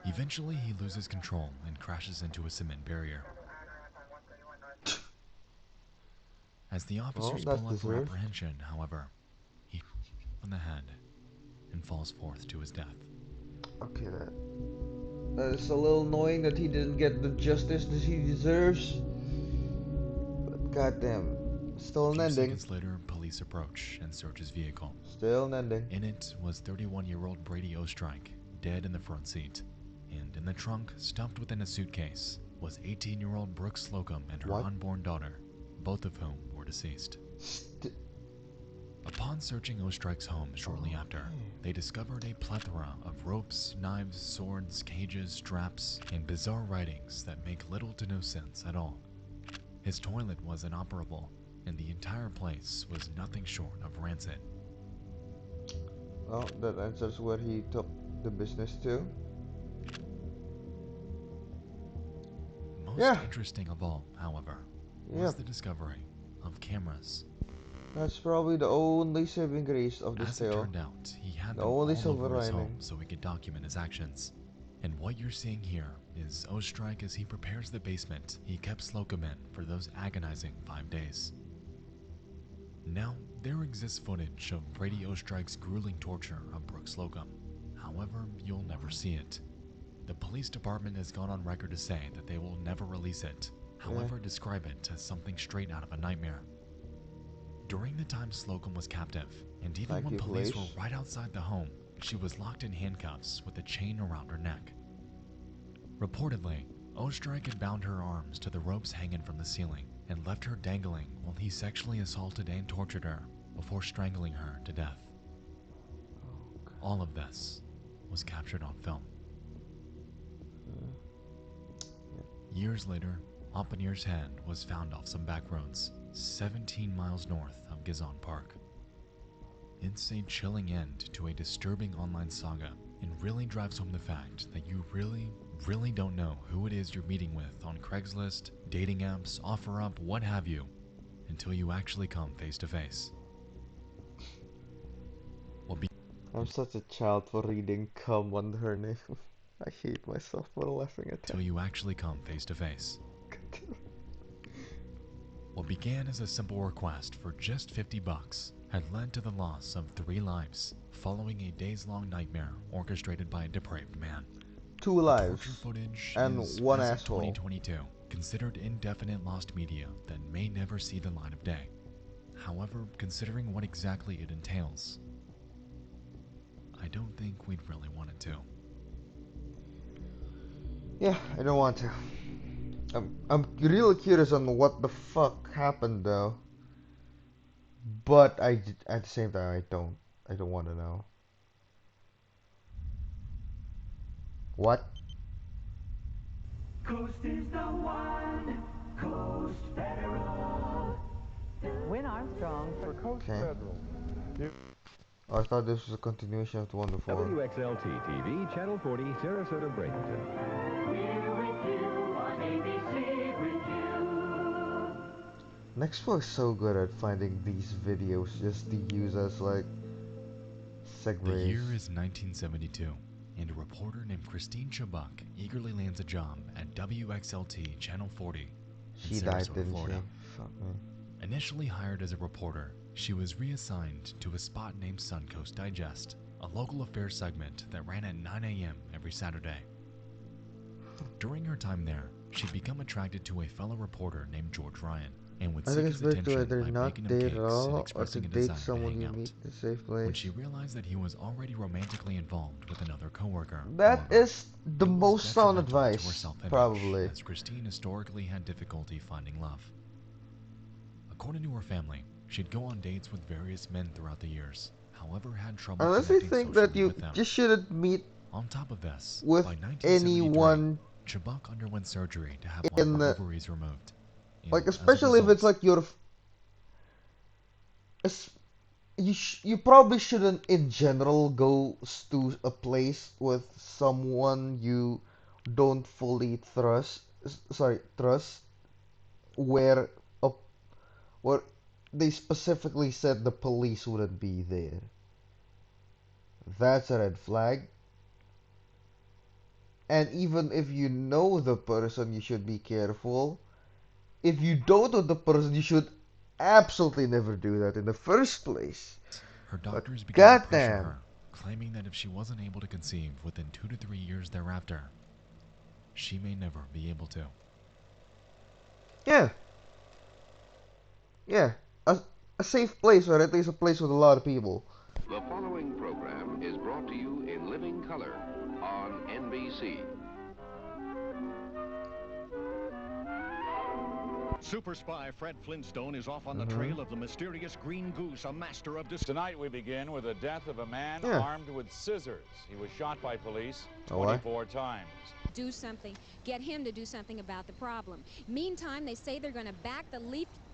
Eventually, he loses control and crashes into a cement barrier. As the officers pull up for apprehension, however, he on the head and falls forth to his death. Okay, that is a little annoying that he didn't get the justice that he deserves. But goddamn, still an ending. Seconds later, police approach and search his vehicle. Still an ending. In it was 31-year-old Brady Ostrike, dead in the front seat. And in the trunk, stuffed within a suitcase, was 18-year-old Brooke Slocum and her unborn daughter, both of whom were deceased. Upon searching Ostrike's home shortly after, they discovered a plethora of ropes, knives, swords, cages, straps, and bizarre writings that make little to no sense at all. His toilet was inoperable, and the entire place was nothing short of rancid. Well, that answers where he took the business to. Most interesting of all, however, was the discovery of cameras. That's probably the only saving grace of this tale. As it turned out, he had them only all silver over his lining home so he could document his actions. And what you're seeing here is Ostrike as he prepares the basement he kept Slocum in for those agonizing 5 days. Now, there exists footage of Brady Ostrike's grueling torture of Brooke Slocum. However, you'll never see it. The police department has gone on record to say that they will never release it, however describe it as something straight out of a nightmare. During the time Slocum was captive, and even when police were right outside the home, she was locked in handcuffs with a chain around her neck. Reportedly, Ostrike had bound her arms to the ropes hanging from the ceiling and left her dangling while he sexually assaulted and tortured her before strangling her to death. All of this was captured on film. Years later, Oppenheer's head was found off some back roads, 17 miles north of Gizon Park. It's a chilling end to a disturbing online saga and really drives home the fact that you really don't know who it is you're meeting with on Craigslist, dating apps, OfferUp, what have you, until you actually come face to face. I'm such a child for reading "come" on her name. I hate myself for laughing at that. Till you actually come face to face. What began as a simple request for just $50 had led to the loss of 3 lives following a days-long nightmare orchestrated by a depraved man. 2 lives. Torture footage and is, 1 as asshole. of 2022, considered indefinite lost media that may never see the light of day. However, considering what exactly it entails, I don't think we'd really want it to. Yeah, I don't want to. I'm really curious on what the fuck happened though. But at the same time I don't want to know. What? Coast is the one. Coast Federal. Win Armstrong for Coast Okay. Federal. Oh, I thought this was a continuation of the one before. WXLT TV, Channel 40, Sarasota, Bradenton. We're with you on ABC with you. Nexpo is so good at finding these videos just to use as like segues. The year is 1972, and a reporter named Christine Chubbuck eagerly lands a job at WXLT Channel 40 in She died, Sarasota, didn't Florida. she? Fuck me. Initially hired as a reporter, she was reassigned to a spot named Suncoast Digest, a local affairs segment that ran at 9 a.m. every Saturday. During her time there, she'd become attracted to a fellow reporter named George Ryan, and would I seek think it's his better to attention either by not baking him date cakes at and all or to expressing a date desire to someone hang you out. meet in a safe place. When she realized that he was already romantically involved with another coworker, That however, is the it was most sound detrimental to her advice, self-image, probably. as Christine historically had difficulty finding love. According to her family, she'd go on dates with various men throughout the years, however had trouble Unless you connecting think socially that you with them. just shouldn't meet On top of this, with by 1973, anyone Chubbuck underwent surgery to have one in of her the, ovaries removed. like, And as a especially if it's result, like you probably shouldn't in general go to a place with someone you don't fully trust where a, where they specifically said the police wouldn't be there. That's a red flag. And even if you know the person, you should be careful. If you don't know the person, you should absolutely never do that in the first place. her doctors But began to pressure goddamn. her, claiming that if she wasn't able to conceive within 2 to 3 years thereafter, she may never be able to. Yeah. Yeah. A safe place, or at least a place with a lot of people. The following program is brought to you in living color on NBC. Super spy Fred Flintstone is off on the trail of the mysterious green goose, a master of Tonight we begin with the death of a man armed with scissors. He was shot by police 24 times. Do something. Get him to do something about the problem. Meantime, they say they're going to back the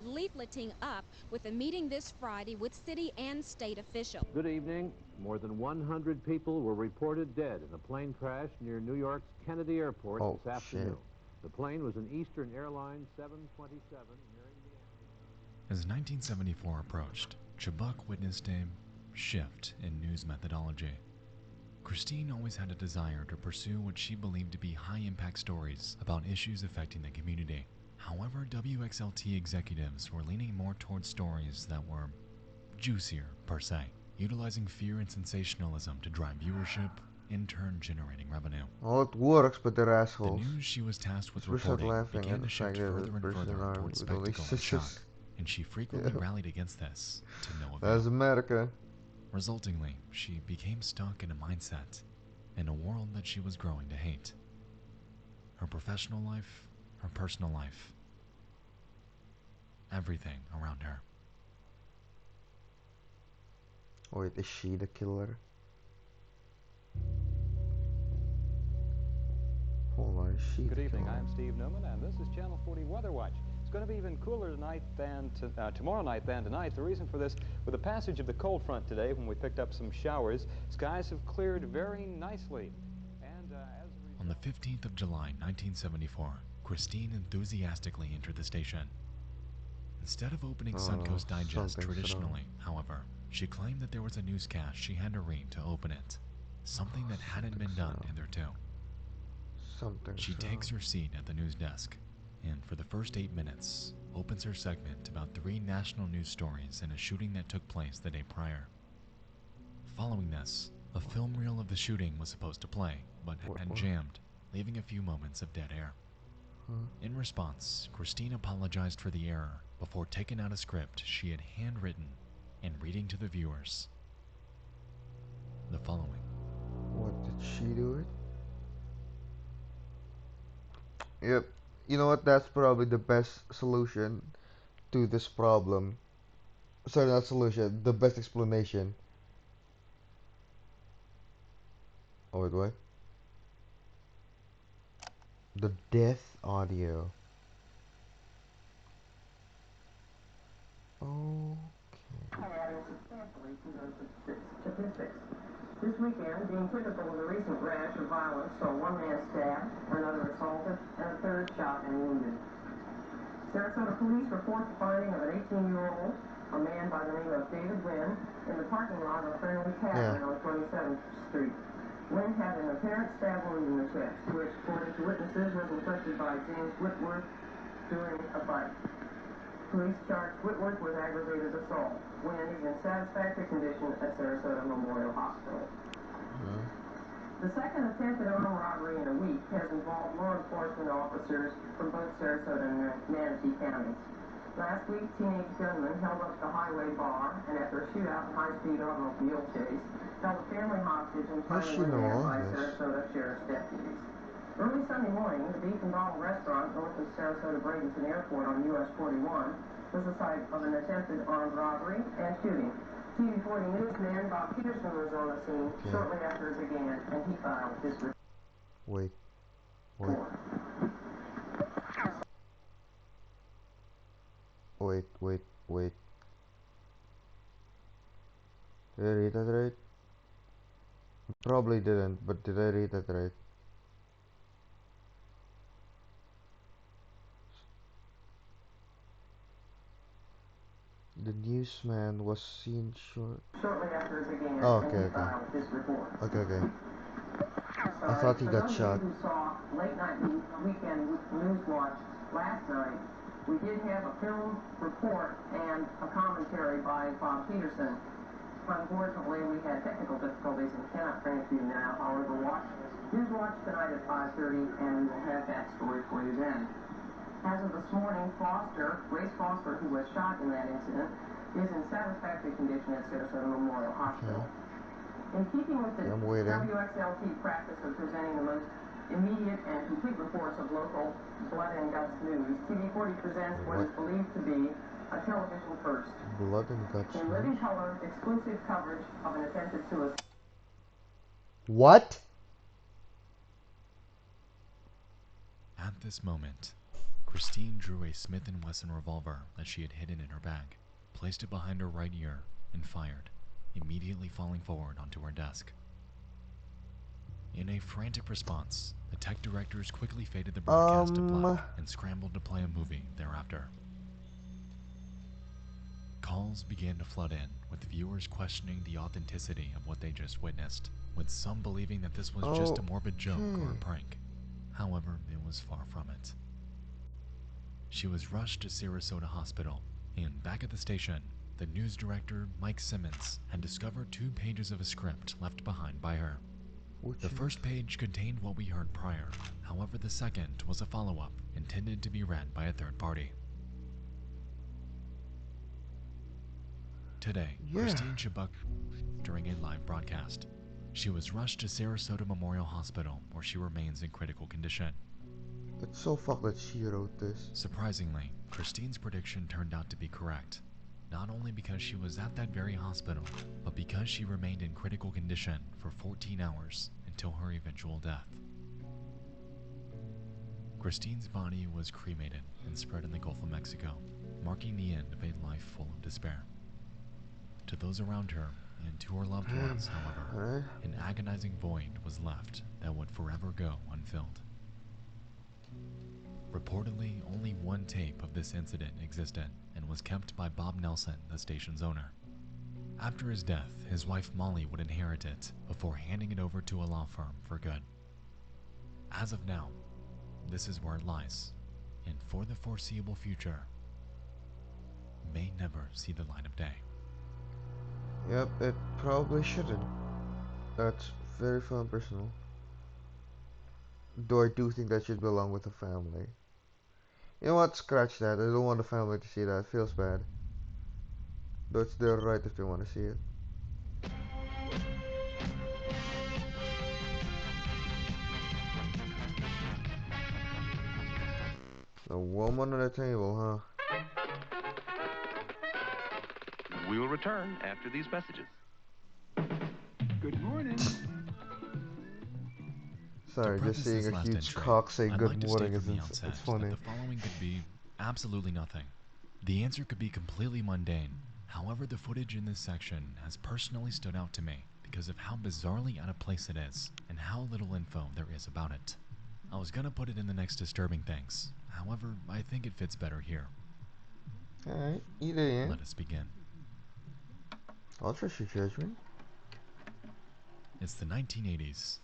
leafleting up with a meeting this Friday with city and state officials. Good evening. More than 100 people were reported dead in a plane crash near New York's Kennedy Airport this afternoon. Shit. The plane was an Eastern Airlines 727 nearing the As 1974 approached, Chubbuck witnessed a shift in news methodology. Christine always had a desire to pursue what she believed to be high-impact stories about issues affecting the community. However, WXLT executives were leaning more towards stories that were juicier, per se, utilizing fear and sensationalism to drive viewership, in turn generating revenue. Well, it works, but they're assholes. The news she was tasked with Especially reporting laughing began at to the shift fact that further the and person further armed towards with only spectacle and scissors. shock, and she frequently rallied against this to no avail. That's America. Resultingly, she became stuck in a mindset, in a world that she was growing to hate. Her professional life, her personal life, everything around her. Wait, is she the killer? Hold on, is she Good the evening, killer? I'm Steve Newman, and this is Channel 40 Weather Watch. It's going to be even cooler tonight than tomorrow night than tonight. The reason for this, with the passage of the cold front today, when we picked up some showers, skies have cleared very nicely. And On the 15th of July, 1974, Christine enthusiastically entered the station. Instead of opening Suncoast Digest something's traditionally, however, she claimed that there was a newscast she had to read to open it, something that hadn't been done hitherto. She takes her seat at the news desk, and for the first 8 minutes, opens her segment about 3 national news stories and a shooting that took place the day prior. Following this, a film reel of the shooting was supposed to play, but had jammed, leaving a few moments of dead air. In response, Christine apologized for the error before taking out a script she had handwritten and reading to the viewers the following. What did she do it? Yep. You know what? That's probably the best solution to this problem. Sorry, not solution. The best explanation. Oh wait, what? The death audio. Statistics. This weekend, being typical of the recent rash of violence, saw one man stabbed, another assaulted, and a third shot and wounded. Sarasota police report the finding of an 18-year-old, a man by the name of David Wynn, in the parking lot of a friendly tavern on 27th Street. Wynn had an apparent stab wound in the chest, which, according to witnesses, was inflicted by James Whitworth during a fight. Police charged Whitworth with aggravated assault. Wynn is in satisfactory condition at Sarasota Memorial Hospital. The second attempted armed robbery in a week has involved law enforcement officers from both Sarasota and Manatee counties. Last week, teenage gunmen held up the highway bar and, after a shootout and high-speed automobile chase, held a family hostage and finally were nabbed by Sarasota Sheriff's deputies. Early Sunday morning, the Beef and Bottle restaurant north of Sarasota Bradenton Airport on US 41 was the site of an attempted armed robbery and shooting. TV 40 newsman Bob Peterson was on the scene shortly after it began, and he filed his report. Wait. Did I read that right? Probably didn't, but did I read that right? The newsman was seen shortly after it began, okay, and he filed his report. Okay. I thought he got shot. For those of you who saw late night weekend news watch last night, we did have a film report and a commentary by Bob Peterson. Unfortunately, we had technical difficulties and cannot bring it to you now. However, News Watch tonight at 5:30, and we will have that story for you then. As of this morning, Grace Foster, who was shot in that incident, is in satisfactory condition at Sarasota Memorial Hospital. In keeping with the WXLT practice of presenting the most immediate and complete reports of local blood and guts news, TV 40 presents what is believed to be a television first. Blood and guts in living color, exclusive coverage of an attempted suicide. What? At this moment, Christine drew a Smith & Wesson revolver that she had hidden in her bag, placed it behind her right ear, and fired, immediately falling forward onto her desk. In a frantic response, the tech directors quickly faded the broadcast to black and scrambled to play a movie thereafter. Calls began to flood in, with viewers questioning the authenticity of what they just witnessed, with some believing that this was just a morbid joke or a prank. However, it was far from it. She was rushed to Sarasota Hospital, and back at the station, the news director, Mike Simmons, had discovered 2 pages of a script left behind by her. The first page contained what we heard prior, however the second was a follow-up intended to be read by a third party. Today, Christine Chibuk during a live broadcast. She was rushed to Sarasota Memorial Hospital, where she remains in critical condition. It's so fucked that she wrote this. Surprisingly, Christine's prediction turned out to be correct, not only because she was at that very hospital, but because she remained in critical condition for 14 hours until her eventual death. Christine's body was cremated and spread in the Gulf of Mexico, marking the end of a life full of despair. To those around her, and to her loved ones, however, an agonizing void was left that would forever go unfilled. Reportedly, only one tape of this incident existed and was kept by Bob Nelson, the station's owner. After his death, his wife Molly would inherit it before handing it over to a law firm for good. As of now, this is where it lies, and for the foreseeable future, may never see the light of day. Yep, it probably shouldn't. That's very fun and personal. Though I do think that should belong with the family. You know what? Scratch that. I don't want the family to see that. It feels bad. Though it's their right if they want to see it. The woman on the table, huh? We will return after these messages. Good morning. Sorry, just seeing a huge cock say good morning is it's funny. The following could be absolutely nothing. The answer could be completely mundane. However, the footage in this section has personally stood out to me because of how bizarrely out of place it is and how little info there is about it. I was gonna put it in the next disturbing things. However, I think it fits better here. Alright, either end. Let us begin. I'll trust your judgment. It's the 1980s.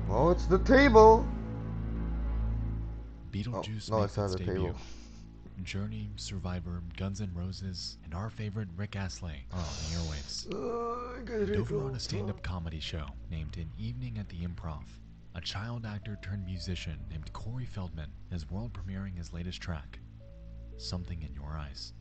Oh, it's the table! Beetlejuice no, makes it's not its the debut. table. Journey, Survivor, Guns N' Roses, and our favorite Rick Astley are on the airwaves. And over on a stand-up comedy show named An Evening at the Improv, a child actor turned musician named Corey Feldman is world premiering his latest track, Something in Your Eyes.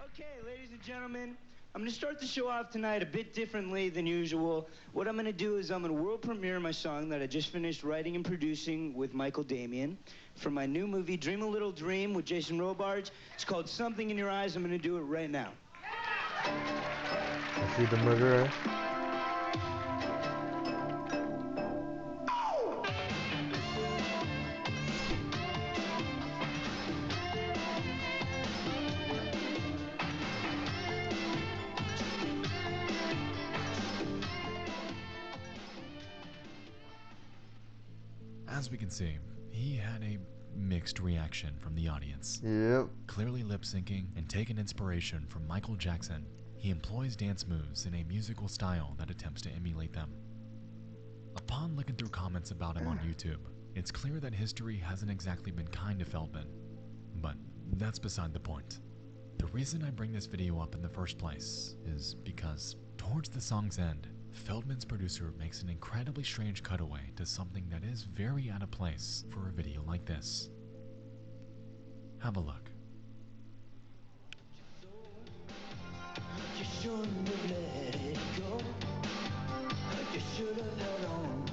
Okay, ladies and gentlemen, I'm going to start the show off tonight a bit differently than usual. What I'm going to do is I'm going to world premiere my song that I just finished writing and producing with Michael Damian for my new movie, Dream a Little Dream, with Jason Robards. It's called Something in Your Eyes. I'm going to do it right now. I see the murderer. As we can see, he had a mixed reaction from the audience. Yep. Clearly lip-syncing and taking inspiration from Michael Jackson, he employs dance moves in a musical style that attempts to emulate them. Upon looking through comments about him on YouTube, it's clear that history hasn't exactly been kind to Feldman. But that's beside the point. The reason I bring this video up in the first place is because, towards the song's end, Feldman's producer makes an incredibly strange cutaway to something that is very out of place for a video like this. Have a look. You shouldn't have let it go. You should have held on.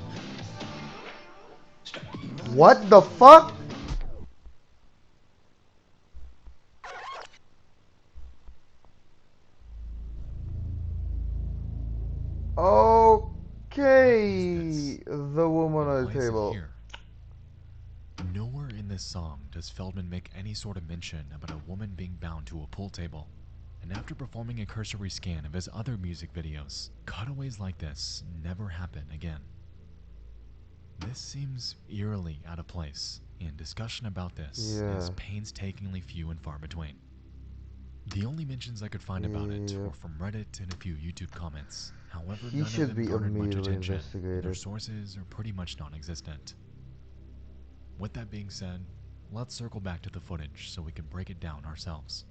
What the fuck? Okay, the woman on the Why is it table. here? Nowhere in this song does Feldman make any sort of mention about a woman being bound to a pool table. And after performing a cursory scan of his other music videos, cutaways like this never happen again. This seems eerily out of place, and discussion about this is painstakingly few and far between. The only mentions I could find about it were from Reddit and a few YouTube comments. However, none of them garnered much attention. Their sources are pretty much non-existent. With that being said, let's circle back to the footage so we can break it down ourselves.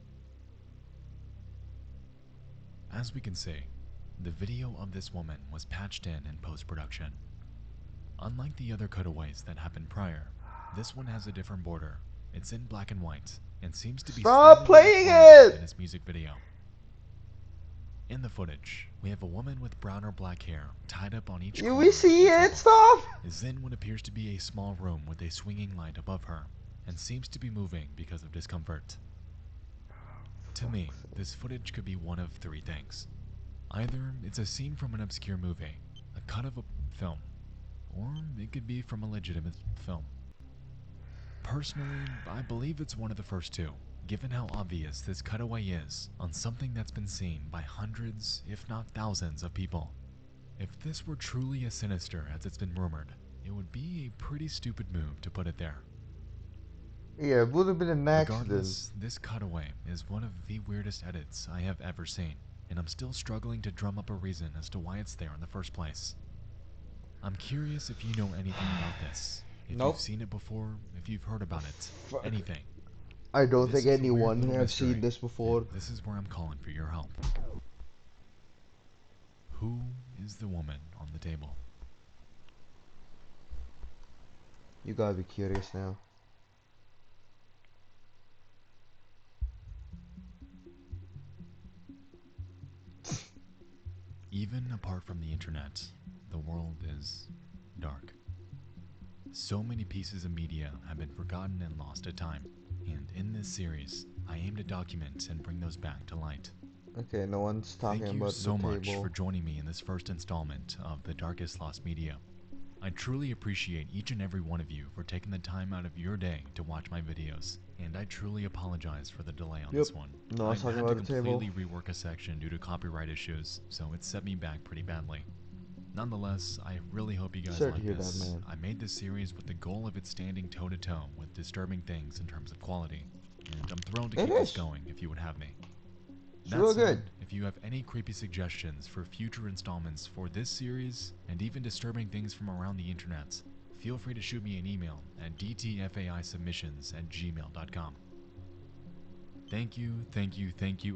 As we can see, the video of this woman was patched in post-production. Unlike the other cutaways that happened prior, this one has a different border. It's in black and white, and seems to be Stop playing it! in his music video. In the footage, we have a woman with brown or black hair tied up on each corner. We see it, stop! Is in what appears to be a small room with a swinging light above her, and seems to be moving because of discomfort. To me, this footage could be one of three things. Either it's a scene from an obscure movie, a cut of a film, or it could be from a legitimate film. Personally, I believe it's one of the first two, given how obvious this cutaway is on something that's been seen by hundreds, if not thousands, of people. If this were truly as sinister as it's been rumored, it would be a pretty stupid move to put it there. Yeah, it would have been an accident. Regardless, this cutaway is one of the weirdest edits I have ever seen, and I'm still struggling to drum up a reason as to why it's there in the first place. I'm curious if you know anything about this. If Nope. you've seen it before, if you've heard about it, Fuck. anything. I don't This think is a weird anyone little have mystery, seen this before. and this is where I'm calling for your help. Who is the woman on the table? You gotta be curious now. Even apart from the internet, the world is dark. So many pieces of media have been forgotten and lost to time, and in this series, I aim to document and bring those back to light. Okay, no one's talking Thank you about so the much table. for joining me in this first installment of The Darkest Lost Media. I truly appreciate each and every one of you for taking the time out of your day to watch my videos, and I truly apologize for the delay on this one. No one's I've talking had to about the table. completely rework a section due to copyright issues, so it set me back pretty badly. Nonetheless, I really hope you guys Sorry to like hear that, this. man. I made this series with the goal of it standing toe-to-toe with disturbing things in terms of quality, and I'm thrilled to It keep this is. going if you would have me. It's That real said, good. if you have any creepy suggestions for future installments for this series, and even disturbing things from around the internet, feel free to shoot me an email at dtfaisubmissions@gmail.com. Thank you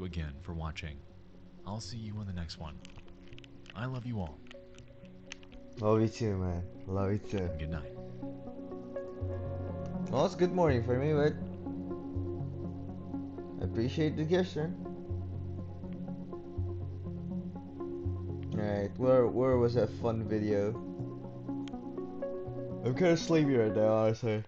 again for watching. I'll see you on the next one. I love you all. Love you too, man. Love you too. Good night. Well, it's good morning for me, but I appreciate the gesture. Alright, where was that fun video? I'm kinda sleepy right now, honestly.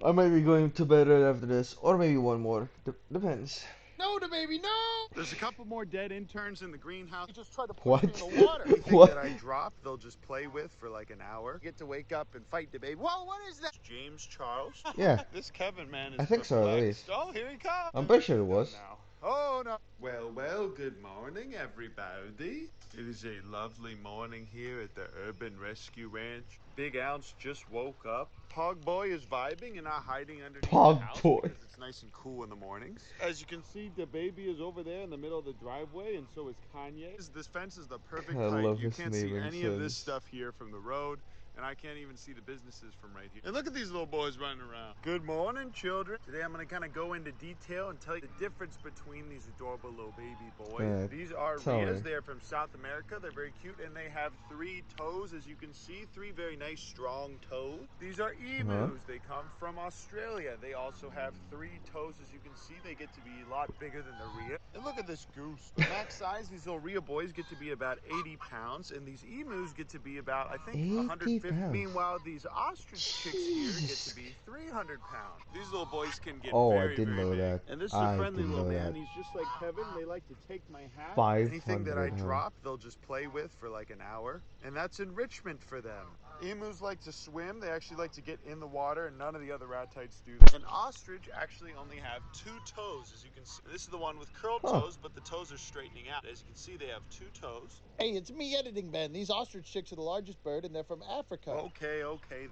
I might be going to bed right after this, or maybe one more. Depends. No, the baby, no! There's a couple more dead interns in the greenhouse. They just tried to push What? me in the water. Anything What? that I drop, they'll just play with for like an hour. Get to wake up and fight the baby. Whoa, what is that? James Charles? Yeah. This Kevin man is I think so, at least. Oh, here he comes. I'm pretty sure it was. Now. Oh, no. Well, well, good morning, everybody. It is a lovely morning here at the Urban Rescue Ranch. Big Ounce just woke up. Pog Boy is vibing and not hiding underneath Pog the house Boy. because it's nice and cool in the mornings. As you can see, the baby is over there in the middle of the driveway, and so is Kanye. This fence is the perfect I height. love You his can't see naming any of this sense. stuff here from the road. And I can't even see the businesses from right here. And look at these little boys running around. Good morning, children. Today I'm going to kind of go into detail and tell you the difference between these adorable little baby boys. These are tell Rias. me. They're from South America. They're very cute, and they have 3 toes, as you can see. 3 very nice, strong toes. These are emus. They come from Australia. They also have 3 toes, as you can see. They get to be a lot bigger than the Rhea. And look at this goose. The max size, these little Rhea boys get to be about 80 pounds, and these emus get to be about, I think, 150. Meanwhile, these ostrich chicks here get to be 300 pounds. These little boys can get Oh, I very, didn't very know big. that. And this is a I friendly didn't little know man. that. He's just like Kevin. They like to take my hat. 500, Anything that I huh? drop, they'll just play with for like an hour. And that's enrichment for them. Emus like to swim. They actually like to get in the water, and none of the other ratites do that. An ostrich actually only have 2 toes, as you can see. This is the one with curled toes, but the toes are straightening out. As you can see, they have 2 toes. Hey, it's me, Editing Ben. These ostrich chicks are the largest bird, and they're from Africa. Okay,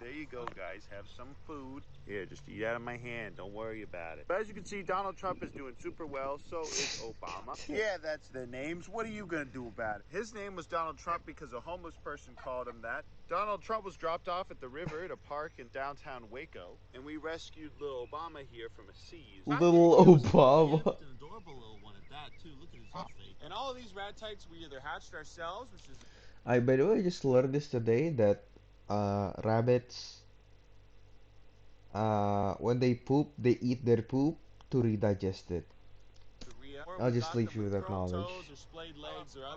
there you go, guys. Have some food. Here, just eat out of my hand. Don't worry about it. But as you can see, Donald Trump is doing super well. So is Obama. Yeah, that's their names. What are you going to do about it? His name was Donald Trump because a homeless person called him that. Donald Trump was dropped off at the river at a park in downtown Waco, and we rescued little Obama here from a seize. Little Obama. An adorable little one at that, too. Look at his face. And all of these ratites we either hatched ourselves, which is... I by the way, I just learned this today that rabbits, when they poop, they eat their poop to redigest it. I'll just leave you with that knowledge.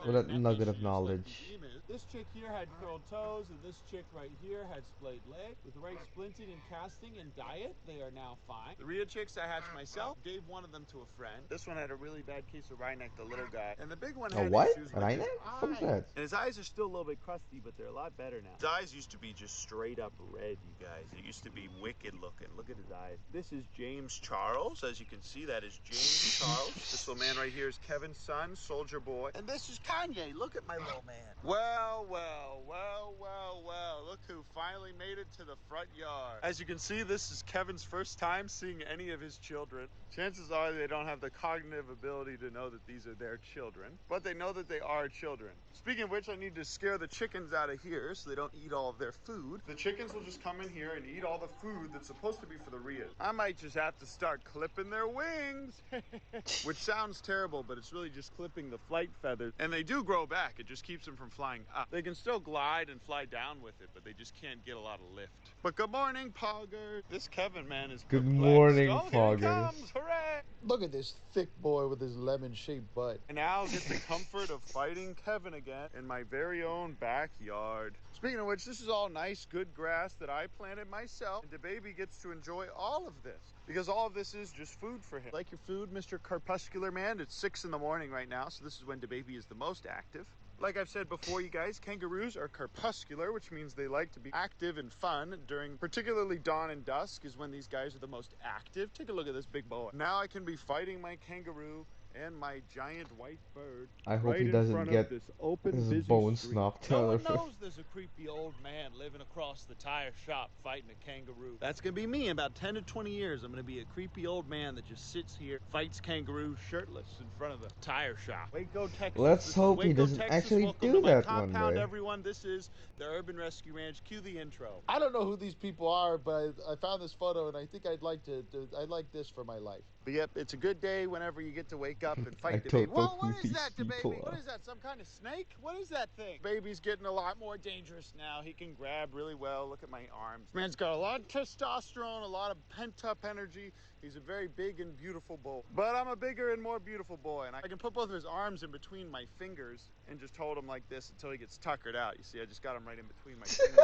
With that nugget of knowledge. This chick here had curled toes, and this chick right here had splayed legs. With the right splinting and casting and diet, they are now fine. The Rhea chicks I hatched myself, gave one of them to a friend. This one had a really bad case of Rhineck, the little guy. And the big one had what? issues with his Rhineck? What is that? And his eyes are still a little bit crusty, but they're a lot better now. His eyes used to be just straight up red, you guys. It used to be wicked looking. Look at his eyes. This is James Charles. As you can see, that is James Charles. This little man right here is Kevin's son, Soldier Boy. And this is Kanye. Look at my little man. Well. Look who finally made it to the front yard. As you can see, this is Kevin's first time seeing any of his children. Chances are they don't have the cognitive ability to know that these are their children, but they know that they are children. Speaking of which, I need to scare the chickens out of here so they don't eat all of their food. The chickens will just come in here and eat all the food that's supposed to be for the Rias. I might just have to start clipping their wings, which sounds terrible, but it's really just clipping the flight feathers. And they do grow back. It just keeps them from flying up. They can still glide and fly down with it, but they just can't get a lot of lift. But good morning, Pogger. This Kevin man is Good perplexed. morning, Oh, here he Poggers. comes. Hooray! Look at this thick boy with his lemon-shaped butt. And now I'll get the comfort of fighting Kevin again in my very own backyard. Speaking of which, this is all nice, good grass that I planted myself, and the baby gets to enjoy all of this because all of this is just food for him. Like your food, Mr. Crepuscular Man? It's 6 in the morning right now, so this is when the baby is the most active. Like I've said before, you guys, kangaroos are crepuscular, which means they like to be active and fun during particularly dawn and dusk is when these guys are the most active. Take a look at this big boy. Now I can be fighting my kangaroo and my giant white bird I hope right he in doesn't front get of this open, his busy bones street. knocked No out one of him. knows there's a creepy old man living across the tire shop fighting a kangaroo. That's gonna be me in about 10 to 20 years. I'm gonna be a creepy old man that just sits here, fights kangaroos shirtless in front of the tire shop. Waco, Texas. Let's This is hope he Waco, doesn't Texas. actually Welcome do to my that one compound, day. everyone. This is the Urban Rescue Ranch. Cue the intro. I don't know who these people are, but I found this photo and I think I'd like this for my life. But yep, it's a good day whenever you get to wake up and I fight the don't baby. know Whoa, who what is these that, the people baby? are. What is that, some kind of snake? What is that thing? Baby's getting a lot more dangerous now. He can grab really well. Look at my arms. Man's got a lot of testosterone, a lot of pent-up energy. He's a very big and beautiful boy. But I'm a bigger and more beautiful boy, and I can put both of his arms in between my fingers and just hold him like this until he gets tuckered out. You see, I just got him right in between my fingers.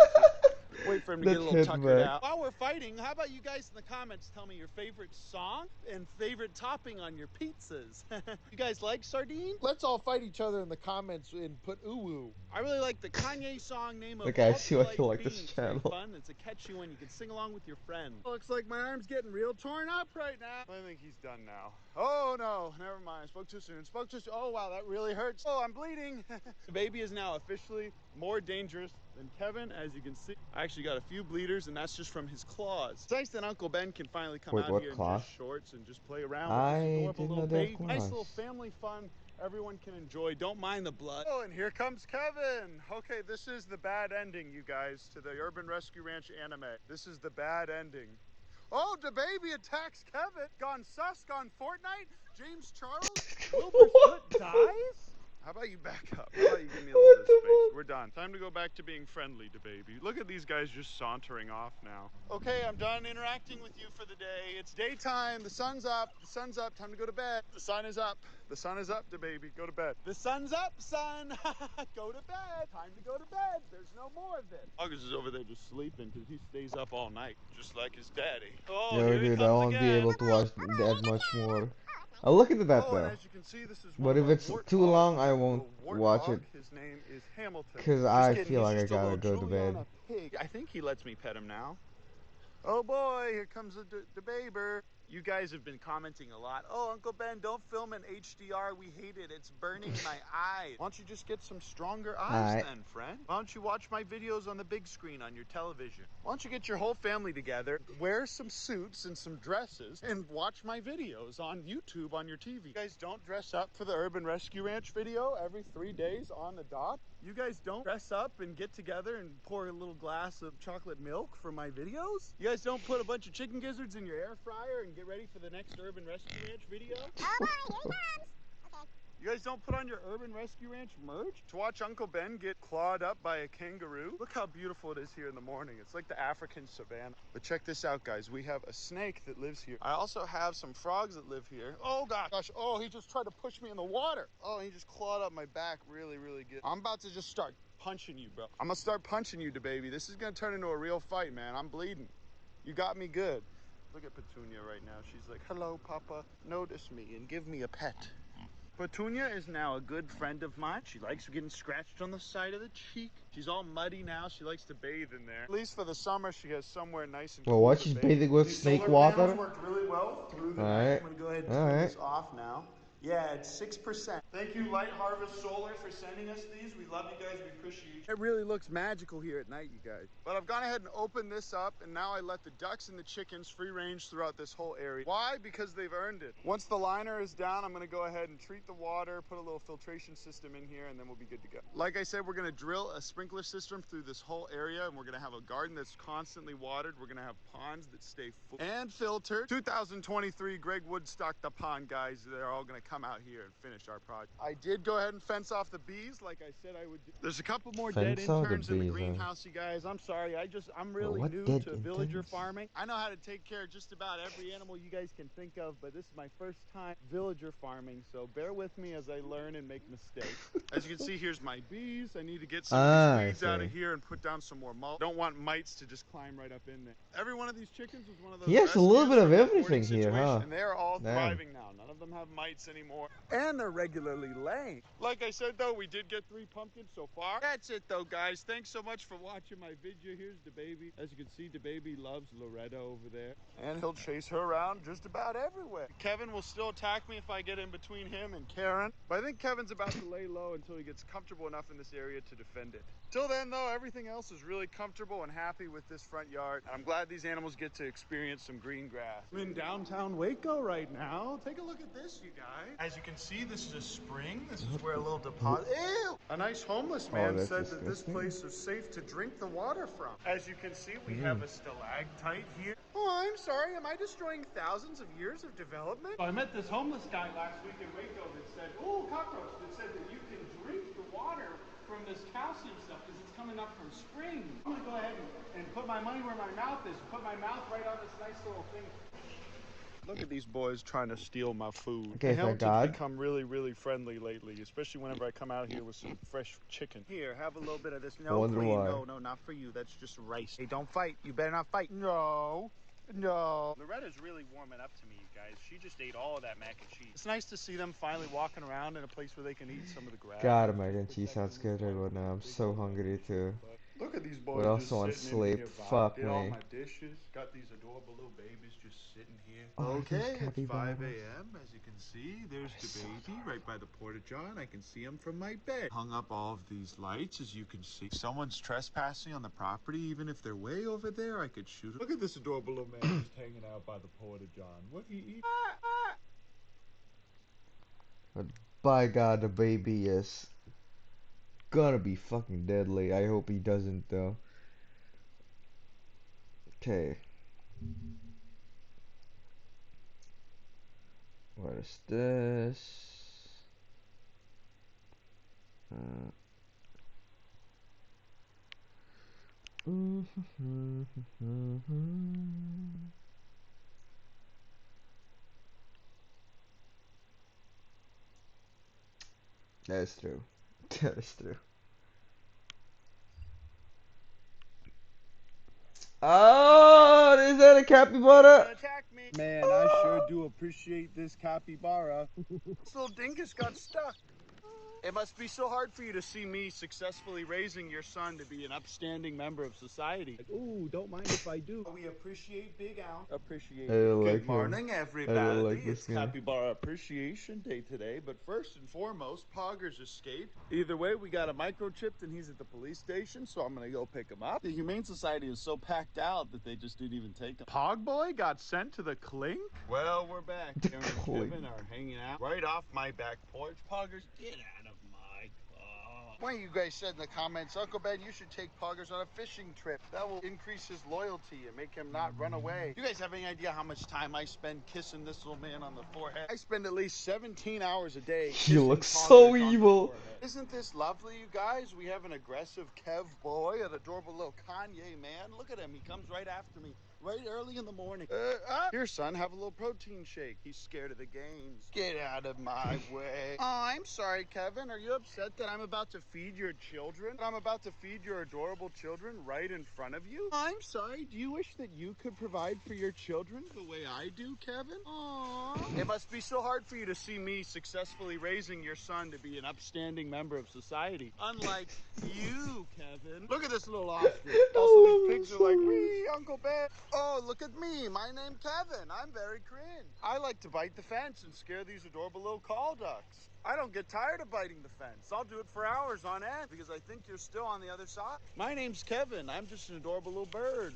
Wait for him to get a That's little hit tuckered back. out. While we're fighting, how about you guys in the comments tell me your favorite song and favorite topping on your pizzas? You guys like sardine? Let's all fight each other in the comments and put ooh-woo. I really like the Kanye song name of Okay, I see why you Ultralight like this Beans. Very channel. fun. It's a catchy one. You can sing along with your friends. Looks like my arm's getting real torn up right now. I think he's done now. Oh no, never mind. Spoke too soon. Spoke too soon. Oh wow, that really hurts. Oh, I'm bleeding. The baby is now officially more dangerous than Kevin, as you can see. I actually got a few bleeders, and that's just from his claws. It's nice that Uncle Ben can finally come Wait, out what here in claws? just shorts and just play around I with this adorable didn't little know they had baby. Nice claws. little family fun. Everyone can enjoy. Don't mind the blood. Oh, and here comes Kevin. Okay, this is the bad ending, you guys, to the Urban Rescue Ranch anime. This is the bad ending. Oh, the baby attacks Kevin. Gone sus, gone Fortnite. James Charles. Wilbur Soot dies? How about you back up? How about you give me a little bit of space? We're done. Time to go back to being friendly to baby. Look at these guys just sauntering off now. Okay, I'm done interacting with you for the day. It's daytime. The sun's up. The sun's up. Time to go to bed. The sun is up. The sun is up to baby. Go to bed. The sun's up, son. Go to bed. Time to go to bed. There's no more of this. August is over there just sleeping because he stays up all night, just like his daddy. Oh, Yo, here he dude, I comes won't be again. able to watch that much more. I'll look into that Oh, and though. as you can see, this is But one if of our it's too warthogs. long, I A won't warthog. watch it. His name is Hamilton. Because Just I kidding, feel he's like I just a gotta little go to bed. Juliana pig. I think he lets me pet him now. Oh boy, here comes the baber. You guys have been commenting a lot. Oh, Uncle Ben, don't film in HDR. We hate it. It's burning my eyes. Why don't you just get some stronger eyes then, friend? Why don't you watch my videos on the big screen on your television? Why don't you get your whole family together, wear some suits and some dresses, and watch my videos on YouTube on your TV? You guys don't dress up for the Urban Rescue Ranch video every 3 days on the dot? You guys don't dress up and get together and pour a little glass of chocolate milk for my videos? You guys don't put a bunch of chicken gizzards in your air fryer and get ready for the next Urban Rescue Ranch video? Oh boy, here he comes! Okay. You guys don't put on your Urban Rescue Ranch merch to watch Uncle Ben get clawed up by a kangaroo? Look how beautiful it is here in the morning. It's like the African savannah. But check this out, guys. We have a snake that lives here. I also have some frogs that live here. Oh gosh, oh, he just tried to push me in the water. Oh, he just clawed up my back really, really good. I'm about to just start punching you, bro. I'm gonna start punching you, baby. This is gonna turn into a real fight, man. I'm bleeding. You got me good. Look at Petunia right now. She's like, hello, Papa. Notice me and give me a pet. Petunia is now a good friend of mine. She likes getting scratched on the side of the cheek. She's all muddy now. She likes to bathe in there. At least for the summer, she has somewhere nice and Well, cool what? to She's bathe. bathing with These snake solar water? panels worked really well through the night. I'm gonna go ahead and turn this off now. Yeah, it's 6%. Thank you, Light Harvest Solar, for sending us these. We love you guys. We appreciate you. It really looks magical here at night, you guys. But I've gone ahead and opened this up, and now I let the ducks and the chickens free range throughout this whole area. Why? Because they've earned it. Once the liner is down, I'm gonna go ahead and treat the water, put a little filtration system in here, and then we'll be good to go. Like I said, we're gonna drill a sprinkler system through this whole area, and we're gonna have a garden that's constantly watered. We're gonna have ponds that stay full and filtered. 2023 Greg Woodstock the pond guys. They're all gonna come out here and finish our project. I did go ahead and fence off the bees like I said I would do. There's a couple more dead interns in the greenhouse, you guys. I'm sorry. I'm really new to villager farming. I know how to take care of just about every animal you guys can think of, but this is my first time villager farming, so bear with me as I learn and make mistakes. As you can see, here's my bees. I need to get some of these weeds out of here and put down some more mulch. Don't want mites to just climb right up in there. Every one of these chickens was one of those. He has a little bit of everything here, situation, huh? and they're all Damn. thriving now. None of them have mites anymore, and they're regularly laying. Like I said, though, we did get 3 pumpkins so far. That's it, though, guys. Thanks so much for watching my video. Here's the baby. As you can see, the baby loves Loretta over there, and he'll chase her around just about everywhere. Kevin will still attack me if I get in between him and Karen, but I think Kevin's about to lay low until he gets comfortable enough in this area to defend it. Till then, though, everything else is really comfortable and happy with this front yard. I'm glad these animals get to experience some green grass. I'm in downtown Waco right now. Take a look at this, you guys. As you can see, this is a spring. This is where a little deposit. Ew! A nice homeless man said that this place is safe to drink the water from. As you can see, we have a stalactite here. Oh, I'm sorry. Am I destroying thousands of years of development? I met this homeless guy last week in Waco that said, oh, cockroach, that said that you can drink the water from this calcium stuff because it's coming up from springs. I'm going to go ahead and put my money where my mouth is. Put my mouth right on this nice little thing. Look at these boys trying to steal my food. Okay, The thank Hamiltons God. become really, really friendly lately, especially whenever I come out here with some fresh chicken. Here, have a little bit of this. No, Wonder Queen, why. no, not for you. That's just rice. Hey, don't fight. You better not fight. No. No. Loretta's really warming up to me, you guys. She just ate all of that mac and cheese. It's nice to see them finally walking around in a place where they can eat some of the grass. God, mac and cheese sounds good right about now. I'm so hungry too. Look at these boys But just also on sitting in sleep. here. Fuck Did all me. my dishes. Got these adorable little babies just sitting here. Oh, Okay, these it's 5 capybaras. a.m. As you can see, there's the baby right by the porta-john. I can see him from my bed. Hung up all of these lights, as you can see. If someone's trespassing on the property, even if they're way over there, I could shoot him. Look at this adorable little man just hanging out by the porta-john. What he eat? But by God, the baby is gonna be fucking deadly. I hope he doesn't though. Okay. What is this? That is true. That is true. Oh, is that a capybara? Attack me. Man, I sure do appreciate this capybara. This little dingus got stuck. It must be so hard for you to see me successfully raising your son to be an upstanding member of society. Ooh, don't mind if I do. We appreciate Big Al. Appreciate I don't Good like him. morning, I everybody. don't like this It's guy. Capybara Appreciation Day today, but first and foremost, Pogger's escaped. Either way, we got a microchipped and he's at the police station, so I'm gonna go pick him up. The Humane Society is so packed out that they just didn't even take him. Pog Boy got sent to the clink? Well, we're back. Karen and clink. Kevin are hanging out right off my back porch. Poggers, get out of my car. One of you guys said in the comments, Uncle Ben, you should take Poggers on a fishing trip. That will increase his loyalty and make him not run away. You guys have any idea how much time I spend kissing this little man on the forehead? I spend at least 17 hours a day He kissing looks Poggers so on the evil. forehead. Isn't this lovely, you guys? We have an aggressive Kev boy, an adorable little Kanye man. Look at him. He comes right after me, right early in the morning. Here, son, have a little protein shake. He's scared of the games. Get out of my way. Oh, I'm sorry, Kevin. Are you upset that I'm about to feed your children? I'm about to feed your adorable children right in front of you? I'm sorry. Do you wish that you could provide for your children the way I do, Kevin? Aww. It must be so hard for you to see me successfully raising your son to be an upstanding member of society. Unlike you, Kevin. Look at this. this little ostrich. Also, these pigs are like, wee, Uncle Ben. Oh, look at me. My name's Kevin. I'm very cringe. I like to bite the fence and scare these adorable little call ducks. I don't get tired of biting the fence. I'll do it for hours on end because I think you're still on the other side. My name's Kevin. I'm just an adorable little bird.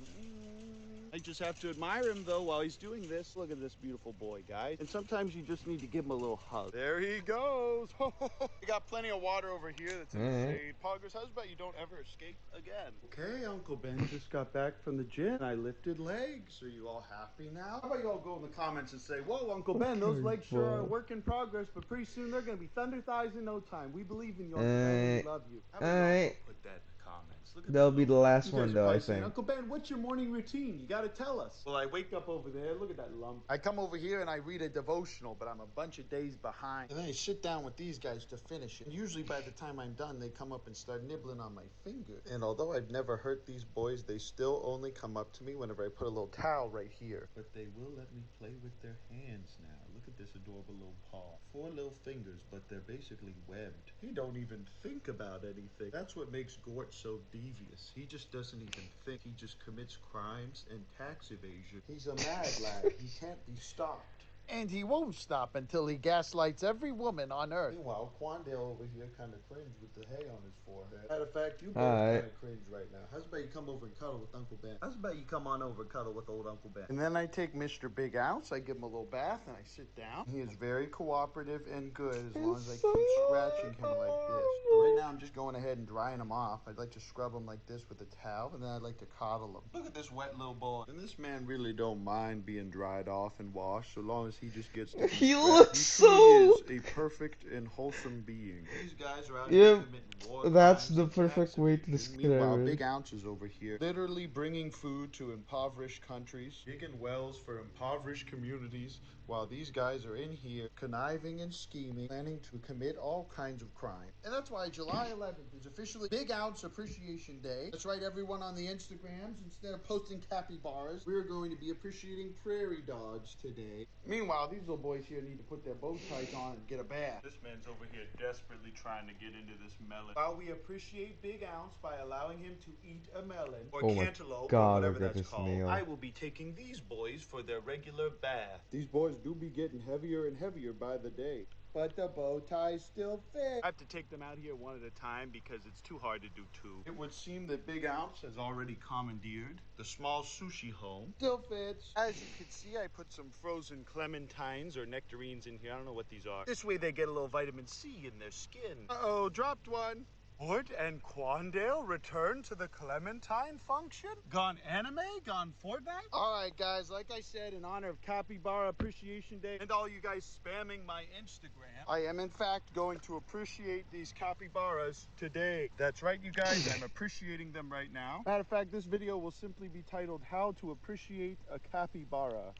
I just have to admire him, though, while he's doing this. Look at this beautiful boy, guys. And sometimes you just need to give him a little hug. There he goes. We got plenty of water over here that's in the shade. Poggers, how's about you don't ever escape again? Okay, Uncle Ben just got back from the gym. I lifted legs. Are you all happy now? How about you all go in the comments and say, whoa, Uncle Ben, those legs sure are a work in progress, but pretty soon they're going to be thunder thighs in no time. We believe in you, Uncle Ben. We love you. How about you all go put that in the comments? Look at That'll be the last you guys one, are though, I probably saying, think. Uncle Ben, what's your morning routine? You got to tell us. Well, I wake up over there. Look at that lump. I come over here and I read a devotional, but I'm a bunch of days behind. And then I sit down with these guys to finish it. And usually by the time I'm done, they come up and start nibbling on my finger. And although I've never hurt these boys, they still only come up to me whenever I put a little towel right here. But they will let me play with their hands now. Look at this adorable little paw. 4 little fingers, but they're basically webbed. He don't even think about anything. That's what makes Gort so devious. He just doesn't even think. He just commits crimes and tax evasion. He's a mad lad. He can't be stopped. And he won't stop until he gaslights every woman on Earth. Meanwhile, Quandale over here kind of cringe with the hay on his forehead. Matter of fact, you both kind of cringe right now. How's about you come over and cuddle with Uncle Ben? How's about you come on over and cuddle with old Uncle Ben? And then I take Mr. Big Ounce, I give him a little bath, and I sit down. He is very cooperative and good as long as I keep scratching him like this. But right now, I'm just going ahead and drying him off. I'd like to scrub him like this with a towel, and then I'd like to coddle him. Look at this wet little boy. And this man really don't mind being dried off and washed, so long as he just gets to He scratched. looks He truly so... is a perfect and wholesome being. These guys are out Yeah, here committing war that's crimes the and perfect tax way to evasion. describe Meanwhile, it. Big Ounce is over here, literally bringing food to impoverished countries, digging wells for impoverished communities, while these guys are in here conniving and scheming, planning to commit all kinds of crime. And that's why July 11th is officially Big Ounce Appreciation Day. That's right, everyone on the Instagrams, instead of posting capybaras, we're going to be appreciating prairie dogs today. Meanwhile, these little boys here need to put their bow ties on and get a bath. This man's over here desperately trying to get into this melon. While we appreciate Big Ounce by allowing him to eat a melon, or Oh my cantaloupe, or God, whatever look at that's this called, meal. I will be taking these boys for their regular bath. These boys do be getting heavier and heavier by the day. But the bow ties still fit. I have to take them out here one at a time because it's too hard to do two. It would seem that Big Ounce has already commandeered the small sushi home. Still fits. As you can see, I put some frozen clementines or nectarines in here. I don't know what these are. This way they get a little vitamin C in their skin. Uh-oh, dropped one. Wood and Quandale return to the Clementine function? Gone anime? Gone Fortnite? Alright guys, like I said, in honor of Capybara Appreciation Day and all you guys spamming my Instagram, I am in fact going to appreciate these capybaras today. That's right you guys, I'm appreciating them right now. Matter of fact, this video will simply be titled How to Appreciate a Capybara.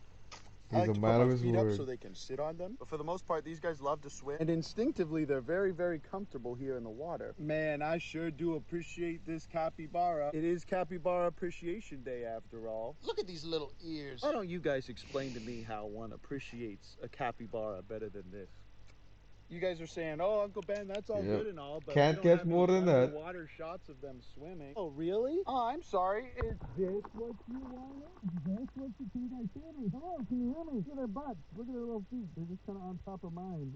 I like to put my feet up so they can sit on them. But for the most part, these guys love to swim. And instinctively, they're very, very comfortable here in the water. Man, I sure do appreciate this capybara. It is Capybara Appreciation Day after all. Look at these little ears. Why don't you guys explain to me how one appreciates a capybara better than this? You guys are saying, oh, Uncle Ben, that's all good and all, but Can't we don't get have more than any that. underwater shots of them swimming. Oh, really? Oh, I'm sorry. Is this what you wanted? Is this what you... Can you guys hear me? Hello, can you hear me? Look at their butts. Look at their little feet. They're just kind of on top of mine.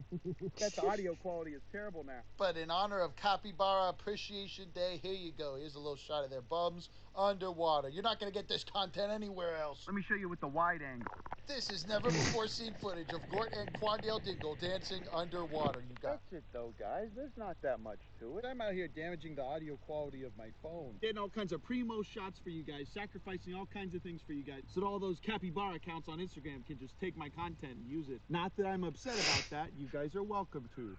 That audio quality is terrible now. But in honor of Capybara Appreciation Day, here you go. Here's a little shot of their bums underwater. You're not going to get this content anywhere else. Let me show you with the wide angle. This is never before seen footage of Gort and Quandale Dingle dancing underwater, you guys. That's it though, guys. There's not that much to it. I'm out here damaging the audio quality of my phone. Getting all kinds of primo shots for you guys, sacrificing all kinds of things for you guys, so that all those capybara accounts on Instagram can just take my content and use it. Not that I'm upset about that. You guys are welcome to.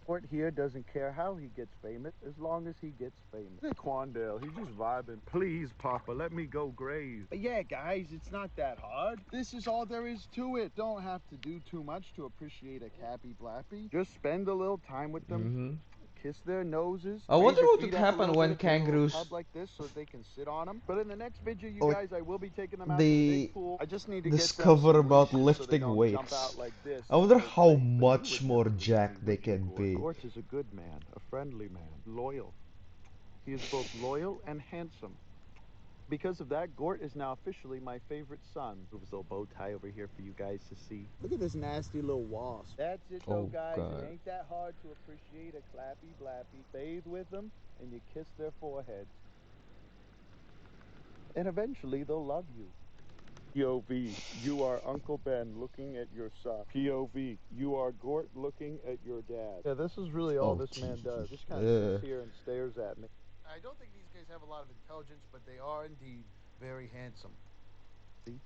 Gort here doesn't care how he gets famous, as long as he gets famous. Look at Quandale, he's just vibing. Please, Papa, let me go graze. But yeah, guys, it's not that hard. This is all there is to it. Don't have to do too much to appreciate a cappy blappy. Just spend a little time with them. Kiss their noses. I wonder Raise your what feet would up a happen little when bit if you're in a little kangaroos... tub like this so they can sit on them. But in the next video, you Like, guys, I will be taking them out to the big pool. I just need to get them discover some about leashes so they lifting don't jump weights. out like this. I wonder They're how great, but you much would more never lose jacked me, they would you, can Gort? be. Gort is a good man, a friendly man, loyal. He is both loyal and handsome. Because of that, Gort is now officially my favorite son. Move his little bow tie over here for you guys to see. Look at this nasty little wasp. That's it though, guys. God. It ain't that hard to appreciate a clappy blappy. Bathe with them, and you kiss their forehead. And eventually they'll love you. POV, you are Uncle Ben looking at your son. POV, you are Gort looking at your dad. Yeah, this is really all this man does. Just kind of sits here and stares at me. I don't think these guys have a lot of intelligence, but they are indeed very handsome.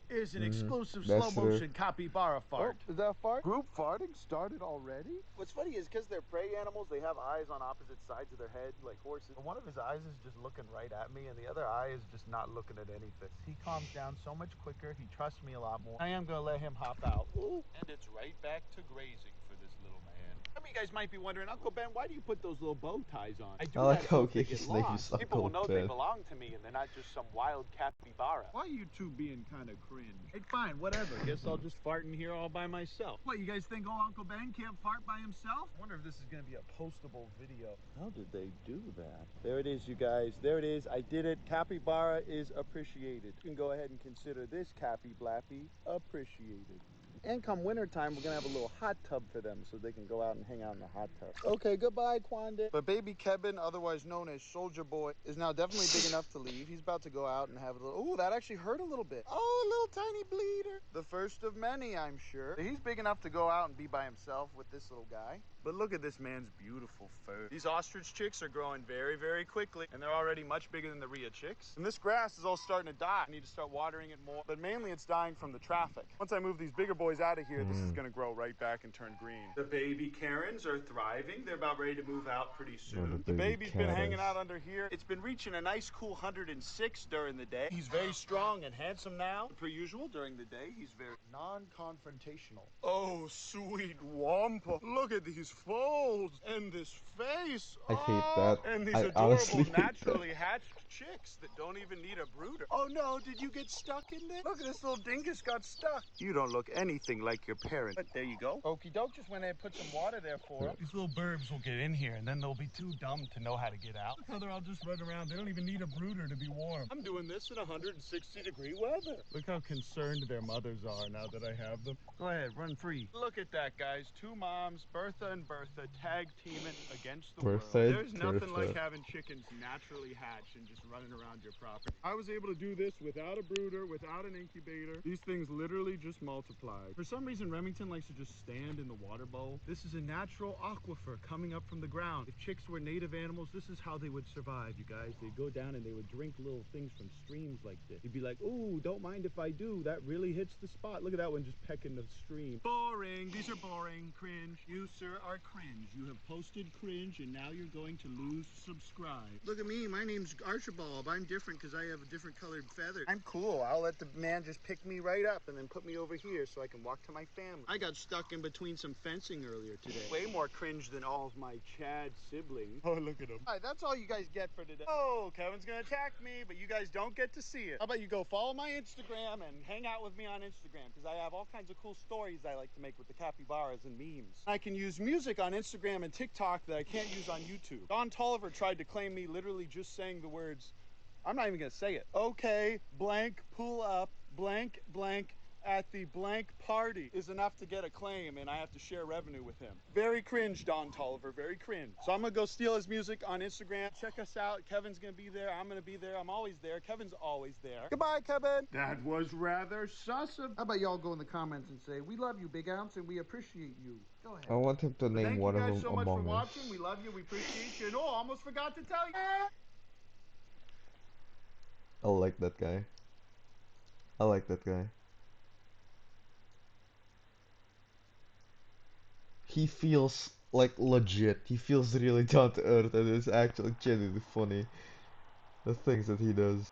Is an exclusive That's slow motion capybara fart. Oh, is that a fart? Group farting started already? What's funny is because they're prey animals, they have eyes on opposite sides of their head, like horses. One of his eyes is just looking right at me, and the other eye is just not looking at anything. He calms down so much quicker. He trusts me a lot more. I am going to let him hop out. Ooh. And it's right back to grazing for this little man. Some of you guys might be wondering, Uncle Ben, why do you put those little bow ties on? I do I like that how so if they his get name is lost, people will Uncle know they Ben. belong to me, and they're not just some wild capybara. Why are you two being kind of cringe? Hey, fine, whatever. Guess I'll just fart in here all by myself. What, you guys think Uncle Ben can't fart by himself? I wonder if this is going to be a postable video. How did they do that? There it is, you guys. There it is. I did it. Capybara is appreciated. You can go ahead and consider this Cappy Blappy appreciated. And come wintertime, we're going to have a little hot tub for them so they can go out and hang out in the hot tub. Okay, goodbye, Quande. But baby Kevin, otherwise known as Soldier Boy, is now definitely big enough to leave. He's about to go out and have a little... Ooh, that actually hurt a little bit. Oh, a little tiny bleeder. The first of many, I'm sure. He's big enough to go out and be by himself with this little guy. But look at this man's beautiful fur. These ostrich chicks are growing very, very quickly, and they're already much bigger than the Rhea chicks. And this grass is all starting to die. I need to start watering it more, but mainly it's dying from the traffic. Once I move these bigger boys out of here, this is gonna grow right back and turn green. The baby Karens are thriving. They're about ready to move out pretty soon. The baby's been hanging out under here. It's been reaching a nice cool 106 during the day. He's very strong and handsome now. Per usual, during the day, he's very non-confrontational. Oh, sweet Wampa. Look at these folds and this face. I hate that. And these I honestly adorable, hate naturally hatched chicks that don't even need a brooder. Oh no, did you get stuck in there? Look at this little dingus got stuck. You don't look anything like your parent. But there you go. Okie doke, just went ahead and put some water there for them. These little burbs will get in here and then they'll be too dumb to know how to get out. Look how they're all just running around. They don't even need a brooder to be warm. I'm doing this in 160-degree weather. Look how concerned their mothers are now that I have them. Go ahead, run free. Look at that, guys. Two moms, Bertha and Bertha, tag teaming against the world. There's nothing like having chickens naturally hatch and just running around your property. I was able to do this without a brooder, without an incubator. These things literally just multiplied. For some reason, Remington likes to just stand in the water bowl. This is a natural aquifer coming up from the ground. If chicks were native animals, this is how they would survive, you guys. They'd go down and they would drink little things from streams like this. You'd be like, ooh, don't mind if I do. That really hits the spot. Look at that one just pecking the stream. Boring. These are boring. Cringe. You, sir, are cringe. You have posted cringe and now you're going to lose subscribe. Look at me. My name's Archibald. I'm different because I have a different colored feather. I'm cool. I'll let the man just pick me right up and then put me over here so I can walk to my family. I got stuck in between some fencing earlier today. Way more cringe than all of my Chad siblings. Oh, look at him. All right, that's all you guys get for today. Oh, Kevin's gonna attack me, but you guys don't get to see it. How about you go follow my Instagram and hang out with me on Instagram because I have all kinds of cool stories I like to make with the capybaras and memes. I can use music on Instagram and TikTok that I can't use on YouTube. Don Tolliver tried to claim me literally just saying the words, I'm not even gonna say it. Okay, blank, pull up, blank, blank, at the blank party is enough to get a claim and I have to share revenue with him. Very cringe, Don Tolliver, very cringe. So I'm gonna go steal his music on Instagram. Check us out. Kevin's gonna be there. I'm gonna be there. I'm always there. Kevin's always there. Goodbye, Kevin. That was rather sus of... How about y'all go in the comments and say, we love you, Big Ounce, and we appreciate you. Go ahead. I want him to name Thank one you of guys them so much for Among Us. watching. We love you. We appreciate you. And oh, almost forgot to tell you. I like that guy. I like that guy. He feels like legit. He feels really down to earth and it's actually genuinely funny. The things that he does.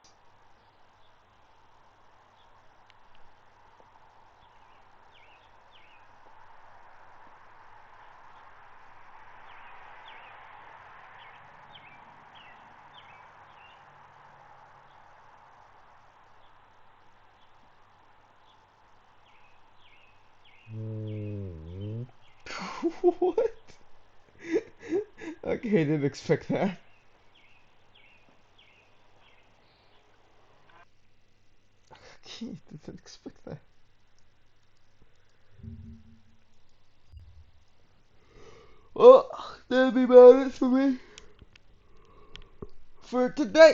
What? Okay, I didn't expect that. Didn't expect that. Well, that'll be about it for me for today.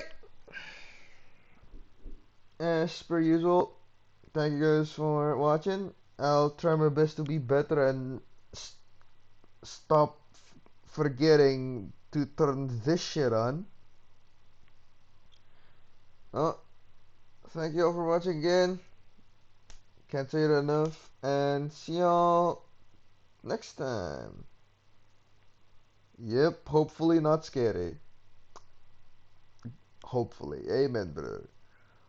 As per usual, thank you guys for watching. I'll try my best to be better and stop forgetting to turn this shit on. Oh, thank you all for watching again. Can't say it enough. And see y'all next time. Yep, hopefully not scary. Hopefully. Amen, brother.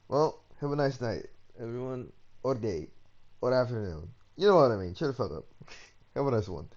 Well, have a nice night, everyone. Or day. Or afternoon. You know what I mean. Shut the fuck up. Have a nice one.